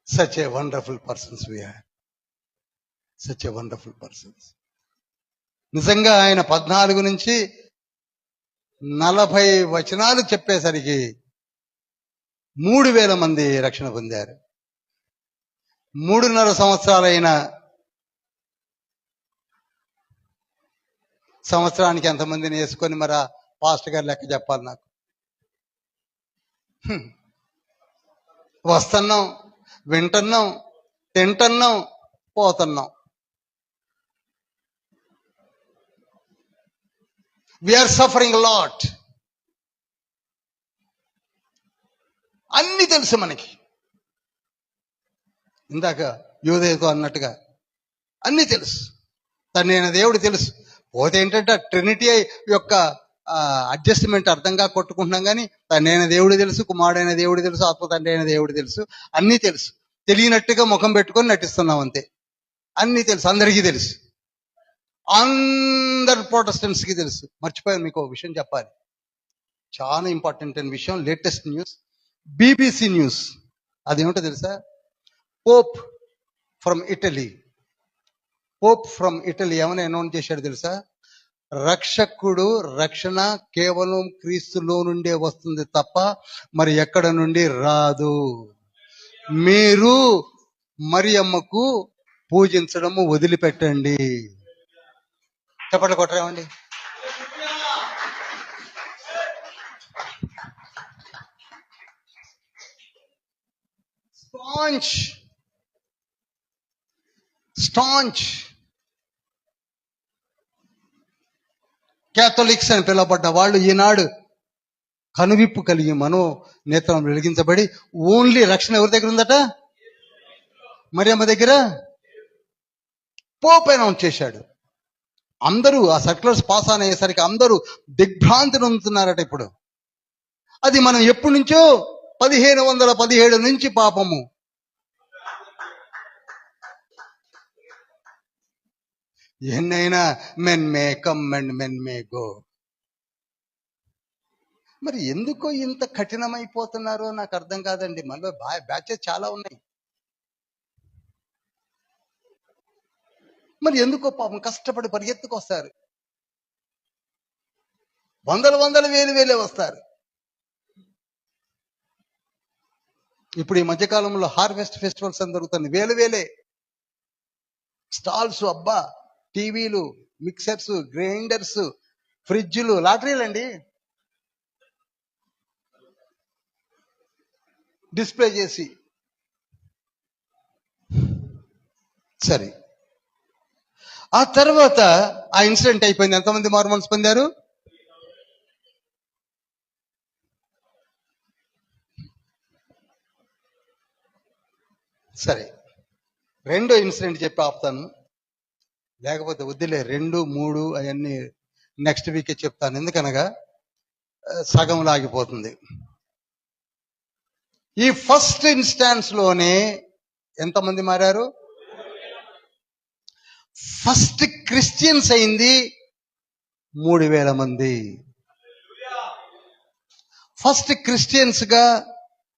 Such a wonderful persons we are, such a wonderful persons. నిజంగా ఆయన 14 నుంచి 40 వచనాలు చెప్పేసరికి 3,000 మంది రక్షణ పొందారు. 3.5 సంవత్సరాలైన సంవత్సరానికి ఎంతమందిని వేసుకొని మరి పాస్టర్ గారు లెక్క చెప్పాలి నాకు. వస్తున్నాం, వింటున్నాం, తింటున్నాం, పోతున్నాం. We are suffering lot. అన్ని తెలుసు మనకి. ఇందాక యోధేతో అన్నట్టుగా అన్ని తెలుసు. తనైన దేవుడు తెలుసు. పోతే ఏంటంటే ట్రినిటీ యొక్క అడ్జస్ట్మెంట్ అర్థంగా కొట్టుకుంటున్నాం కానీ తనైన దేవుడు తెలుసు, కుమారుడైన దేవుడు తెలుసు, ఆత్మ తండ్రి అయిన దేవుడు తెలుసు. అన్నీ తెలుసు. తెలియనట్టుగా ముఖం పెట్టుకొని నటిస్తున్నాం అంతే. అన్నీ తెలుసు, అందరికీ తెలుసు. అందరు ప్రొటెస్టెంట్స్కి తెలుసు. మర్చిపోయాను మీకు ఒక విషయం చెప్పాలి, చాలా ఇంపార్టెంట్ అయిన విషయం. Latest news, BBC news. అదేమిటో తెలుసా? పోప్ ఫ్రమ్ ఇటలీ ఏమని అనౌన్స్ చేశాడు తెలుసా? రక్షణ కేవలం క్రీస్తులో నుండే వస్తుంది తప్ప మరి ఎక్కడ నుండి రాదు. మీరు మరియమ్మకు పూజించడము వదిలిపెట్టండి. చప్పట్లు కొట్టరేమండి? స్టాంచ్ క్యాథలిక్స్ అని పిలువబడ్డ వాళ్ళు ఈనాడు కనువిప్పు కలిగి నేత్రం వెలిగించబడి ఓన్లీ రక్షణ ఎవరి దగ్గర ఉందట? మరియమ్మ దగ్గర. పోప్ అనౌన్స్ చేశాడు. అందరూ ఆ సర్క్యులర్స్ పాస్ అయ్యేసరికి అందరూ దిగ్భ్రాంతి నొందుతున్నారట. ఇప్పుడు అది మనం ఎప్పటి నుంచో 1517 నుంచి పాపము. ఎన్నైనా men may come and men may go. మరి ఎందుకో ఇంత కఠినమైపోతున్నారో నాకు అర్థం కాదండి. మనలో బ్యాచెస్ చాలా ఉన్నాయి. మరి ఎందుకో పాపం కష్టపడి పరిగెత్తుకొస్తారు. వందలు వేలే వస్తారు. ఇప్పుడు ఈ మధ్యకాలంలో హార్వెస్ట్ ఫెస్టివల్స్ అని జరుగుతుంది. వేలే స్టాల్స్. అబ్బా, టీవీలు, మిక్సర్స్, గ్రైండర్స్, ఫ్రిడ్జ్లు, లాటరీలండి డిస్ప్లే చేసి. సరే, ఆ తర్వాత ఆ ఇన్సిడెంట్ అయిపోయింది. ఎంతమంది మారుమనసు పొందారు? సరే, రెండో ఇన్సిడెంట్ చెప్పి ఆపుతాను, లేకపోతే వద్దులే. 2, 3 అవన్నీ నెక్స్ట్ వీకే చెప్తాను. ఎందుకనగా సగంలో ఆగిపోతుంది. ఈ ఫస్ట్ ఇన్స్టాన్స్ లోనే ఎంతమంది మారారు? ఫస్ట్ క్రిస్టియన్స్ అయింది 3,000 మంది. ఫస్ట్ క్రిస్టియన్స్ గా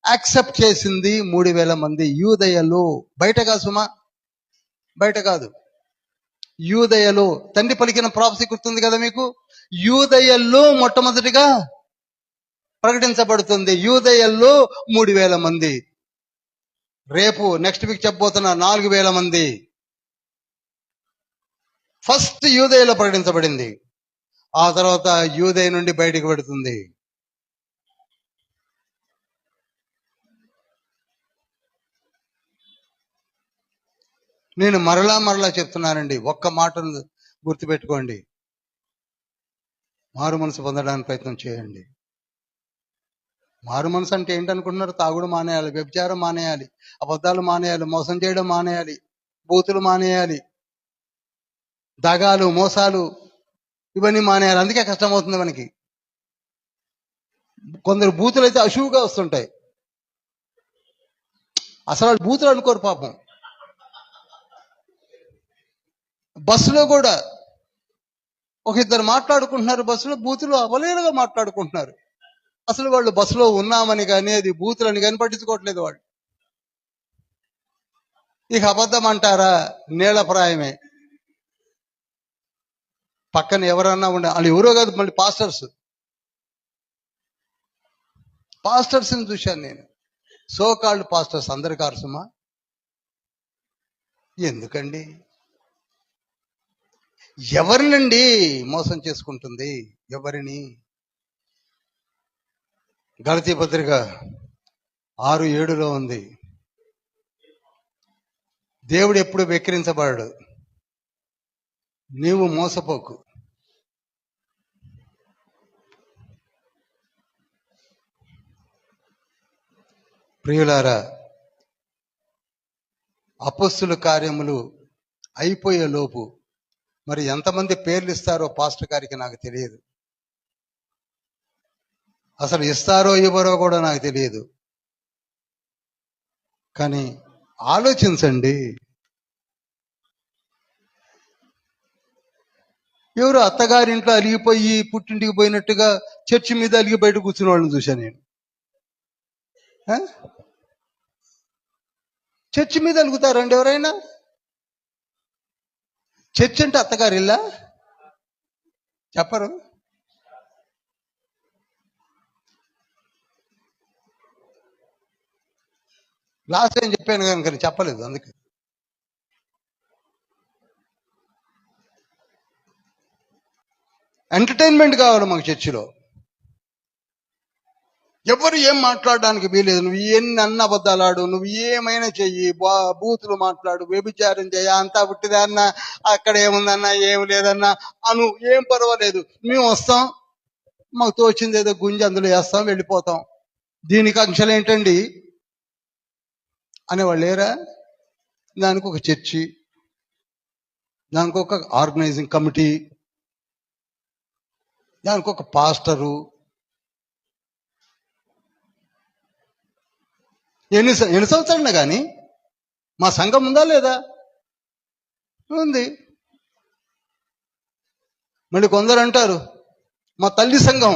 యాక్సెప్ట్ చేసింది 3,000 మంది. యూదయలో, బయట కాదు సుమా, బయట కాదు, యూదయలో. తండ్రి పలికిన ప్రాఫెసీ గుర్తుంది కదా మీకు? యూదయల్లో మొట్టమొదటిగా ప్రకటించబడుతుంది. యూదయల్లో 3,000 మంది. రేపు నెక్స్ట్ వీక్ చెప్పబోతున్న 4,000 మంది. ఫస్ట్ యూదయలో ప్రకటించబడింది. ఆ తర్వాత యూదయ నుండి బయటికి పెడుతుంది. నేను మరలా చెప్తున్నానండి, ఒక్క మాటను గుర్తుపెట్టుకోండి. మారు మనసు పొందడానికి ప్రయత్నం చేయండి. మారు మనసు అంటే ఏంటనుకుంటున్నారు? తాగుడు మానేయాలి, వ్యభిచారం మానేయాలి, అబద్ధాలు మానేయాలి, మోసం చేయడం మానేయాలి, బూతులు మానేయాలి, దగాలు, మోసాలు ఇవన్నీ మానేయాలి. అందుకే కష్టమవుతుంది మనకి. కొందరు బూతులు అయితే అశువుగా వస్తుంటాయి. అసలు వాళ్ళు బూతులు అనుకోరు పాపం. బస్సులో కూడా ఒక ఇద్దరు మాట్లాడుకుంటున్నారు, బస్సులో బూతులు అవలేలుగా మాట్లాడుకుంటున్నారు. అసలు వాళ్ళు బస్సులో ఉన్నామని కానీ అది బూతులని కానీ పట్టించుకోవట్లేదు వాళ్ళు. ఇక అబద్ధం అంటారా? నీళ్లప్రాయమే. పక్కన ఎవరన్నా ఉండే వాళ్ళు ఎవరో కాదు, మళ్ళీ పాస్టర్స్ని చూశాను నేను. సో కాల్డ్ పాస్టర్స్ అందరి కారుసుమా? ఎందుకండి? ఎవరినండి మోసం చేసుకుంటుంది? ఎవరిని? గలతీ పత్రిక 6:7 ఉంది, దేవుడు ఎప్పుడు వెక్కిరించబడడు, నీవు మోసపోకు. ప్రియులారా, అపొస్తలుల కార్యములు అయిపోయే లోపు మరి ఎంతమంది పేర్లు ఇస్తారో పాస్టర్ గారికి నాకు తెలియదు. అసలు ఇస్తారో ఇవ్వరో కూడా నాకు తెలియదు. కానీ ఆలోచించండి, ఎవరు అత్తగారింట్లో అలిగిపోయి పుట్టింటికి పోయినట్టుగా చర్చి మీద అలిగి బయట కూర్చున్న వాళ్ళని చూశాను నేను. చర్చి మీద అలుగుతారండి ఎవరైనా? చర్చి అంటే అత్తగారిల్లా? చెప్పరు. లాస్ట్ ఏం చెప్పాను కానీ చెప్పలేదు. అందుకే ఎంటర్టైన్మెంట్ కావాలి మాకు చర్చిలో. ఎవరు ఏం మాట్లాడడానికి వీలేదు. నువ్వు ఎన్ని అన్న అబద్ధాలాడు, నువ్వు ఏమైనా చెయ్యి, బూతులు మాట్లాడు, వ్యభిచారం చేయ, అంతా పుట్టిదే అన్న, అక్కడ ఏముందన్నా, ఏం లేదన్నా అను, ఏం పర్వాలేదు, మేము వస్తాం, మాకు తోచింది ఏదో గుంజి అందులో వేస్తాం, వెళ్ళిపోతాం. దీనికి అంశాలు ఏంటండి అనేవాళ్ళు లేరా? దానికి ఒక చర్చి, దానికి ఒక ఆర్గనైజింగ్ కమిటీ, దానికి ఒక పాస్టరు. ఎన్ని సంవత్సరాలైనా కానీ మా సంఘం ఉందా లేదా? ఉంది. మళ్ళీ కొందరు అంటారు మా తల్లి సంఘం.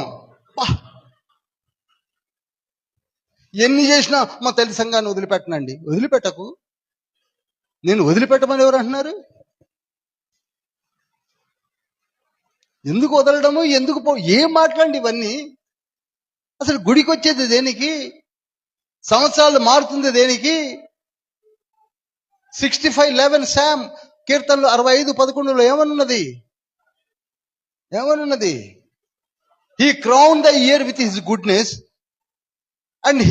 ఎన్ని చేసినా మా తల్లి సంఘాన్ని వదిలిపెట్టనండి. వదిలిపెట్టకు. నేను వదిలిపెట్టమని ఎవరు అంటున్నారు? ఎందుకు వదలడము, ఎందుకు ఏం మాట్లాడండి ఇవన్నీ? అసలు గుడికి వచ్చేది దేనికి? సంవత్సరాలు మారుతుంది దేనికి? 65:11 శామ్ కీర్తనలు 65:11 ఏమనున్నది? He crown the year with his goodness and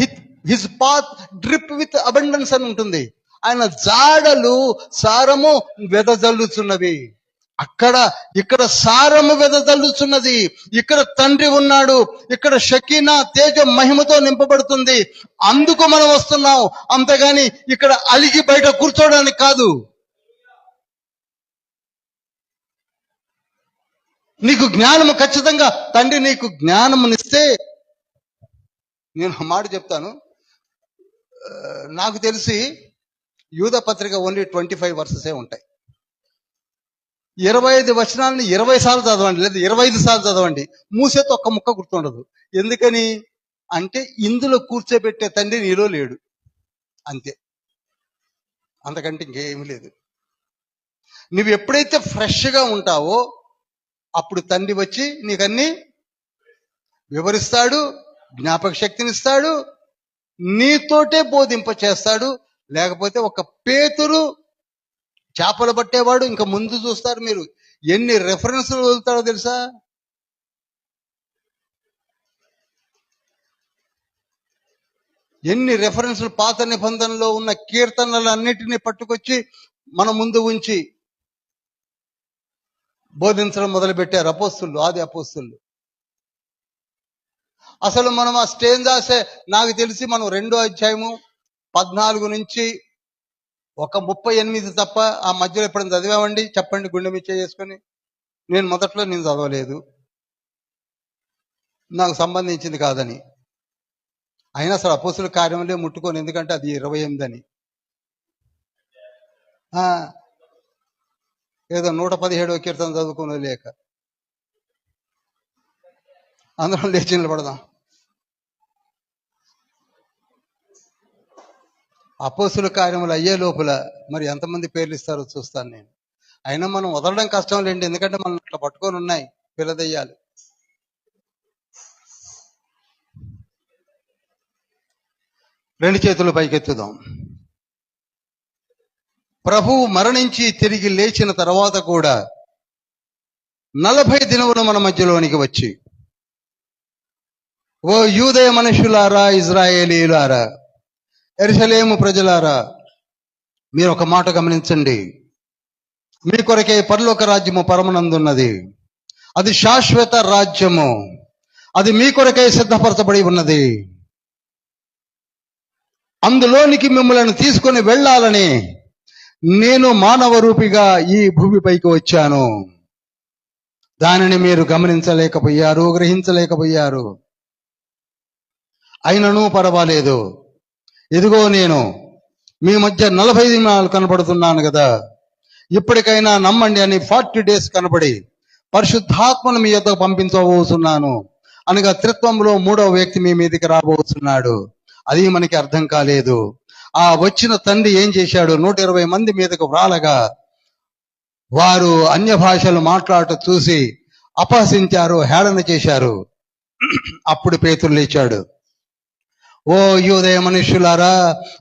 his path drip with abundance అని ఉంటుంది. ఆయన జాడలు సారము వెదజల్లుచున్నవి. ఇక్కడ సారము వెదజల్లుచున్నది. ఇక్కడ తండ్రి ఉన్నాడు. ఇక్కడ షకీనా తేజ మహిమతో నింపబడుతుంది. అందుకు మనం వస్తున్నాం, అంతేగాని ఇక్కడ అలిగి బయట కూర్చోడానికి కాదు. నీకు జ్ఞానము ఖచ్చితంగా తండ్రి నీకు జ్ఞానమునిస్తే, నేను మాట చెప్తాను, నాకు తెలిసి యూదా పత్రిక ఓన్లీ 25 వర్సెసే ఉంటాయి. 25 వచనాలని 20 సార్లు చదవండి, లేదా 25 సార్లు చదవండి, మూసేతో ఒక్క ముక్క గుర్తుండదు. ఎందుకని అంటే ఇందులో కూర్చోబెట్టే తండ్రి నీలో లేడు, అంతే, అంతకంటే ఇంకేమీ లేదు. నువ్వు ఎప్పుడైతే ఫ్రెష్గా ఉంటావో అప్పుడు తండ్రి వచ్చి నీకన్నీ వివరిస్తాడు, జ్ఞాపక శక్తినిస్తాడు, నీతోటే బోధింప చేస్తాడు. లేకపోతే ఒక పేతురు చేపలు పట్టేవాడు ఇంకా ముందు చూస్తారు మీరు, ఎన్ని రెఫరెన్స్లు వదులుతాడో తెలుసా? ఎన్ని రెఫరెన్స్లు పాత నిబంధనలో ఉన్న కీర్తనలన్నిటినీ పట్టుకొచ్చి మన ముందు ఉంచి బోధించడం మొదలుపెట్టారు అపోస్తులు, ఆది అపోస్తులు. అసలు మనం ఆ స్టేజ్ దాసే నాకు తెలిసి మనం 2వ అధ్యాయము 14 నుంచి ఒక 38 తప్ప ఆ మధ్యలో ఎప్పుడైనా చదివామండి? చెప్పండి గుండె మీద చేసుకొని. నేను మొదట్లో నేను చదవలేదు, నాకు సంబంధించింది కాదని. అయినా అసలు అపోస్తుల కార్యంలో ముట్టుకొని, ఎందుకంటే అది 28 అని. ఏదో 117వ కీర్తన చదువుకుని లేక అందరం లేచి నిలబడదాం. అపోస్తుల కార్యములు అయ్యే లోపల మరి ఎంతమంది పేర్లు ఇస్తారో చూస్తాను నేను. అయినా మనం వదలడం కష్టం లేండి, ఎందుకంటే మనం అట్లా పట్టుకొని ఉన్నాయి పిల్లదయ్యాలు. రెండు చేతులు పైకెత్తుదాం. ప్రభువు మరణించి తిరిగి లేచిన తర్వాత కూడా 40 దినములు మన మధ్యలోనికి వచ్చి, ఓ యూదయ మనుషులారా, ఇజ్రాయేలీలారా, యెరూషలేము ప్రజలారా, మీరు ఒక మాట గమనించండి. మీ కొరకే పరలోక రాజ్యము పరమనందున్నది. అది శాశ్వత రాజ్యము. అది మీ కొరకే సిద్ధపరచబడి ఉన్నది. అందులోనికి మిమ్మల్ని తీసుకొని వెళ్ళాలని నేను మానవ రూపిగా ఈ భూమిపైకి వచ్చాను. దానిని మీరు గమనించలేకపోయారు, గ్రహించలేకపోయారు. అయినను పర్వాలేదు, ఇదిగో నేను మీ మధ్య 40 దినాలు కనబడుతున్నాను కదా, ఇప్పటికైనా నమ్మండి అని 40 days కనబడి పరిశుద్ధాత్మను మీ యొద్దకు పంపించబోతున్నాను అనగా త్రిత్వంలో 3వ వ్యక్తి మీ మీదకి రాబోతున్నాడు. అది మనకి అర్థం కాలేదు. ఆ వచ్చిన తండ్రి ఏం చేశాడు? 120 మంది మీదకు వ్రాలగా వారు అన్య భాషలు మాట్లాడటం చూసి అపహసించారు, హేళన చేశారు. అప్పుడు పేతురు లేచాడు. ఓ యూదయ మనుష్యులారా,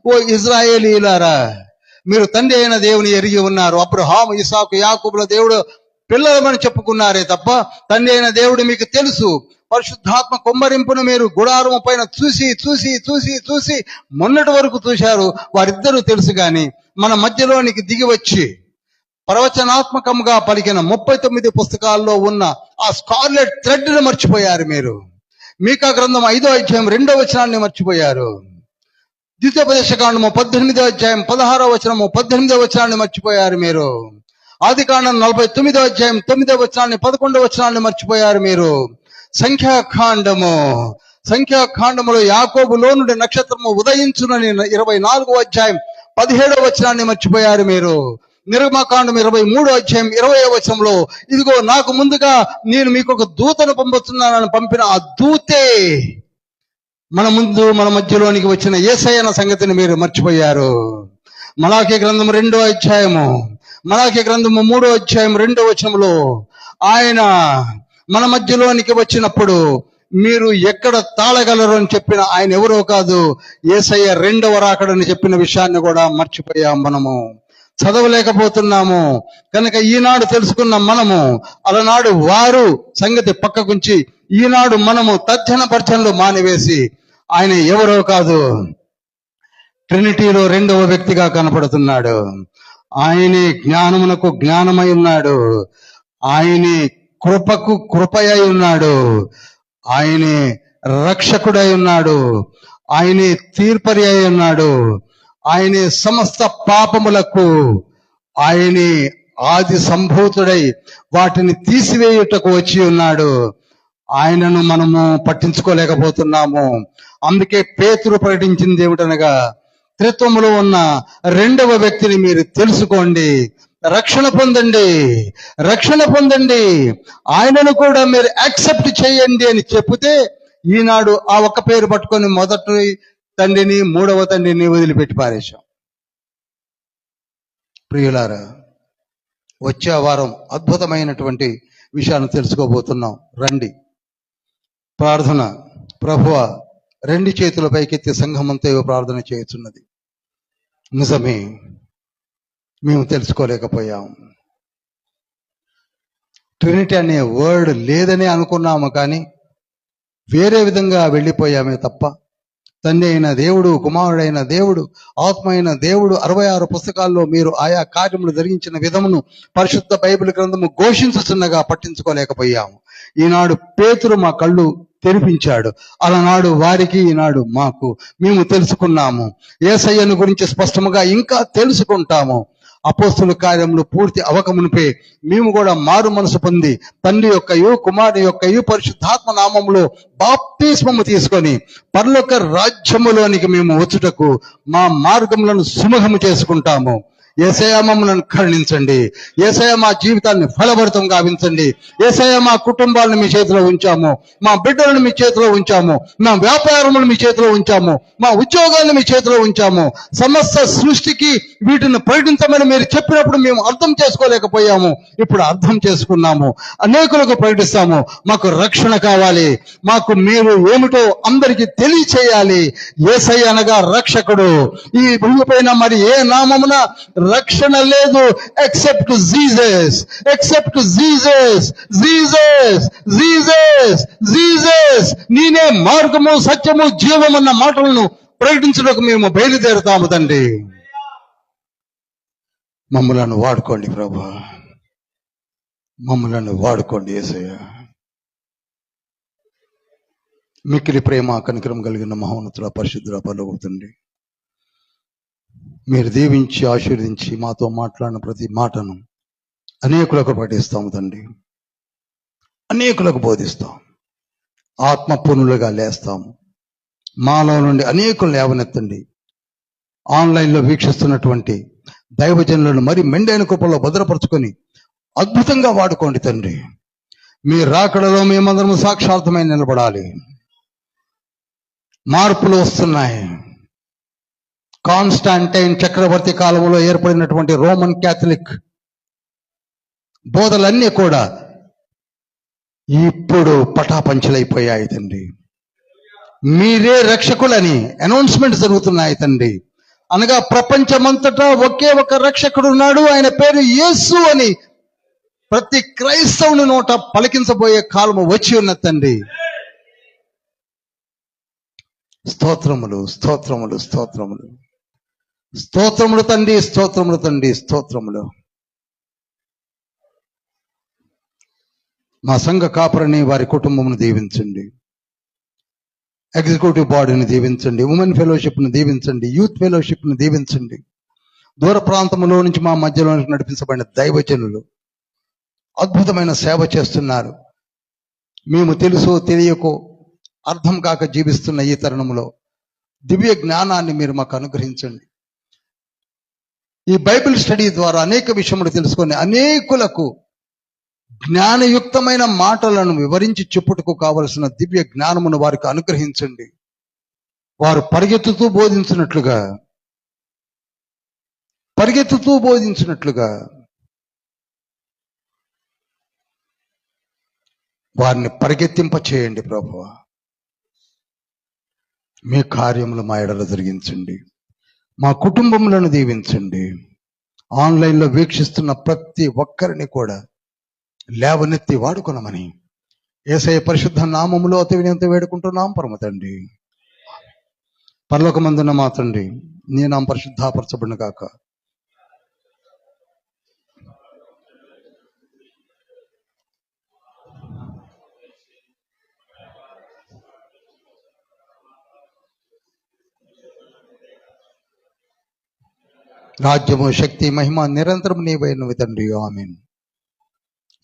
ఓ ఇజ్రాయేలీలారా, మీరు తండ్రి అయిన దేవుని ఎరిగి ఉన్నారు. అబ్రహాము, ఇసాకు, యాకోబుల దేవుడు పిల్లలమని చెప్పుకున్నారే తప్ప తండ్రి అయిన దేవుడు మీకు తెలుసు. పరిశుద్ధాత్మ కుమ్మరింపును మీరు గుడారము పైన చూసి చూసి చూసి చూసి మొన్నటి వరకు చూశారు. వారిద్దరూ తెలుసు. గాని మన మధ్యలోనికి దిగి వచ్చి ప్రవచనాత్మకంగా పలికిన 39 పుస్తకాల్లో ఉన్న ఆ స్కార్లెట్ థ్రెడ్ ని మర్చిపోయారు మీరు. మీకా గ్రంథం 5వ అధ్యాయం 2వ వచనాన్ని మర్చిపోయారు. ద్వితీయోపదేశకాండము 18వ అధ్యాయం 16వ వచనము 18వ వచనాన్ని మర్చిపోయారు మీరు. ఆదికాండం 49వ అధ్యాయం 9వ వచనాన్ని 11వ వచనాన్ని మర్చిపోయారు మీరు. సంఖ్యాకాండములో యాకోబులో నుండి నక్షత్రము ఉదయించునని 24వ అధ్యాయం 17వ వచనాన్ని మర్చిపోయారు మీరు. నిర్గమకాండం 23వ అధ్యాయం 20వ వచనంలో ఇదిగో నాకు ముందుగా నేను మీకు ఒక దూతను పంపుతున్నానని పంపిన ఆ దూతే మన మధ్యలోనికి వచ్చిన యేసయ్య సంగతిని మీరు మర్చిపోయారు. మలాకీ గ్రంథం 2వ అధ్యాయము, మలాకీ గ్రంథము 3వ అధ్యాయం 2వ వచనంలో ఆయన మన మధ్యలోనికి వచ్చినప్పుడు మీరు ఎక్కడ తాళగలరు అని చెప్పిన ఆయన ఎవరో కాదు, యేసయ్య 2వ రాకడని చెప్పిన విషయాన్ని కూడా మర్చిపోయాం. మనము చదవలేకపోతున్నాము. కనుక ఈనాడు తెలుసుకున్న మనము అలనాడు వారు సంగతి పక్కకుంచి ఈనాడు మనము తర్జనపర్చనలు మానివేసి ఆయన ఎవరో కాదు, ట్రినిటీలో 2వ వ్యక్తిగా కనపడుతున్నాడు. ఆయనే జ్ఞానమునకు జ్ఞానమై ఉన్నాడు. ఆయనే కృపకు కృపయై ఉన్నాడు. ఆయనే రక్షకుడై ఉన్నాడు. ఆయనే తీర్పరి అయి ఉన్నాడు. ఆయనే సమస్త పాపములకు ఆయనే ఆది సంభూతుడై వాటిని తీసివేయుటకు వచ్చి ఉన్నాడు. ఆయనను మనము పట్టించుకోలేకపోతున్నాము. అందుకే పేతురు ప్రకటించింది ఏమిటనగా, త్రిత్వములో ఉన్న 2వ వ్యక్తిని మీరు తెలుసుకోండి, రక్షణ పొందండి, రక్షణ పొందండి, ఆయనను కూడా మీరు యాక్సెప్ట్ చేయండి అని చెప్తే ఈనాడు ఆ ఒక్క పేరు పట్టుకొని మొదటి తండ్రిని 3వ తండ్రిని వదిలిపెట్టి పారేశాం. ప్రియులారా, వచ్చే వారం అద్భుతమైనటువంటి విషయాన్ని తెలుసుకోబోతున్నాం. రండి. ప్రార్థన. ప్రభువా, 2 చేతుల పైకెత్తి సంఘమంతా ప్రార్థన చేయుచున్నది. నిజమే, మేము తెలుసుకోలేకపోయాం. ట్రినిటీ అనే వర్డ్ లేదని అనుకున్నాము, కానీ వేరే విధంగా వెళ్ళిపోయామే తప్ప తండ్రి అయిన దేవుడు, కుమారుడైన దేవుడు, ఆత్మ అయిన దేవుడు 66 పుస్తకాల్లో మీరు ఆయా కార్యములు జరిగించిన విధమును పరిశుద్ధ బైబిల్ గ్రంథము ఘోషించుచున్నగా పట్టించుకోలేకపోయాము. ఈనాడు పేతురు మా కళ్ళు తెరిపించాడు. అలనాడు వారికి, ఈనాడు మాకు మేము తెలుసుకున్నాము. యేసయ్యను గురించి స్పష్టముగా ఇంకా తెలుసుకుంటాము. అపోస్తుల కార్యములు పూర్తి అవకమునిపై మేము కూడా మారు మనసు పొంది తండ్రి యొక్కయు కుమారుని యొక్కయు పరిశుద్ధాత్మ నామములో బాప్తిస్మము తీసుకొని పరలోక రాజ్యములోనికి మేము వచ్చుటకు మా మార్గములను సుముఖము చేసుకుంటాము. యేసయ్య మమ్మల్ని కరుణించండి. యేసయ్య మా జీవితాన్ని ఫలభరితం గావించండి. యేసయ్య మా కుటుంబాలను మీ చేతిలో ఉంచాము, మా బిడ్డలను మీ చేతిలో ఉంచాము, మా వ్యాపారములు మీ చేతిలో ఉంచాము, మా ఉద్యోగాలను మీ చేతిలో ఉంచాము. సమస్త సృష్టికి వీటిని ప్రకటించమని మీరు చెప్పినప్పుడు మేము అర్థం చేసుకోలేకపోయాము. ఇప్పుడు అర్థం చేసుకున్నాము, అనేకులకు ప్రకటిస్తాము. మాకు రక్షణ కావాలి, మాకు మీరు ఏమిటో అందరికీ తెలియచేయాలి. యేసయ్య అనగా రక్షకుడు. ఈ భూమిపైన మరి ఏ నామమున రక్షణ లేదు except Jesus, except Jesus, Jesus, Jesus, Jesus. నేనే మార్గము సత్యము జీవం అన్న మాటలను ప్రకటించడానికి మేము బయలుదేరుతాము. తండ్రి మమ్మలను వాడుకోండి ప్రభా, మమ్మలను వాడుకోండి యేసయ్య. మిక్కిలి ప్రేమ కనికరం కలిగిన మహోన్నతుల పరిశుద్ధుల పరలోకపు మీరు దీవించి ఆశీర్వదించి మాతో మాట్లాడిన ప్రతి మాటను అనేకులకు పఠిస్తాము తండ్రి, అనేకులకు బోధిస్తాం, ఆత్మపూర్ణులుగా లేస్తాము. మాలో నుండి అనేకులు లేవనెత్తండి. ఆన్లైన్లో వీక్షిస్తున్నటువంటి దైవజనులను మరి మెండైన కృపలో భద్రపరుచుకొని అద్భుతంగా వాడుకోండి తండ్రి. మీ రాకడలో మేమందరము సాక్షాత్మై నిలబడాలి. మార్పులు వస్తున్నాయి. కాన్స్టాంటైన్ చక్రవర్తి కాలంలో ఏర్పడినటువంటి రోమన్ క్యాథలిక్ బోధలన్నీ కూడా ఇప్పుడు పటాపంచలైపోయాయి తండ్రి. మీరే రక్షకులని అనౌన్స్మెంట్ జరుగుతున్నాయి తండ్రి. అనగా ప్రపంచమంతటా ఒకే ఒక రక్షకుడు ఉన్నాడు, ఆయన పేరు యేసు అని ప్రతి క్రైస్తవుని నోట పలికించబోయే కాలము వచ్చి ఉన్న తండ్రి. స్తోత్రములు, స్తోత్రములు, స్తోత్రములు, స్తోత్రములు తండ్రి, స్తోత్రములు తండ్రి, స్తోత్రములు. మా సంఘ కాపురని వారి కుటుంబమును దీవించండి, ఎగ్జిక్యూటివ్ బాడీని దీవించండి, ఉమెన్ ఫెలోషిప్ను దీవించండి, యూత్ ఫెలోషిప్ను దీవించండి. దూర ప్రాంతంలో నుంచి మా మధ్యలో నడిపించబడిన దైవజనులు అద్భుతమైన సేవ చేస్తున్నారు. మేము తెలుసో తెలియకో అర్థం కాక జీవిస్తున్న ఈ తరుణంలో దివ్య జ్ఞానాన్ని మీరు మాకు అనుగ్రహించండి. ఈ బైబిల్ స్టడీ ద్వారా అనేక విషయములు తెలుసుకొని అనేకులకు జ్ఞానయుక్తమైన మాటలను వివరించి చెప్పుటకు కావలసిన దివ్య జ్ఞానమును వారికి అనుగ్రహించండి. వారు పరిగెత్తుతూ బోధించినట్లుగా వారిని పరిగెత్తింప చేయండి ప్రభువా. మీ కార్యములు మా ఎడల జరిగించండి, మా కుటుంబములను దీవించండి. ఆన్లైన్లో వీక్షిస్తున్న ప్రతి ఒక్కరిని కూడా లేవనెత్తి వాడుకొనమని యేసయ్య పరిశుద్ధ నామములో అతి వినయంతో వేడుకుంటున్నాం పరమ తండ్రి. పరలోకమందున్న మా తండ్రి, నీ నామం పరిశుద్ధపరచబడును గాక. రాజ్యము, శక్తి, మహిమ నిరంతరం నీవైనవి తండ్రి. ఆమేన్.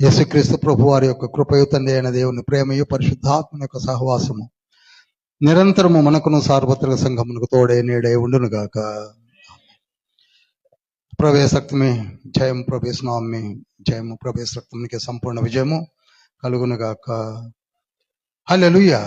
యేసుక్రీస్తు ప్రభు వారి యొక్క కృపయు తండ్రి అయిన దేవుని ప్రేమయు పరిశుద్ధాత్మ యొక్క సహవాసము నిరంతరము మనకును సార్వత్రిక సంఘమునకు తోడే నీడే ఉండును గాక. प्रवेश रक्त में जयम प्रवेश नाम में जयम प्रवेश रक्त के संपूर्ण विजयमु कलुगुनुगाक. हालेलुया.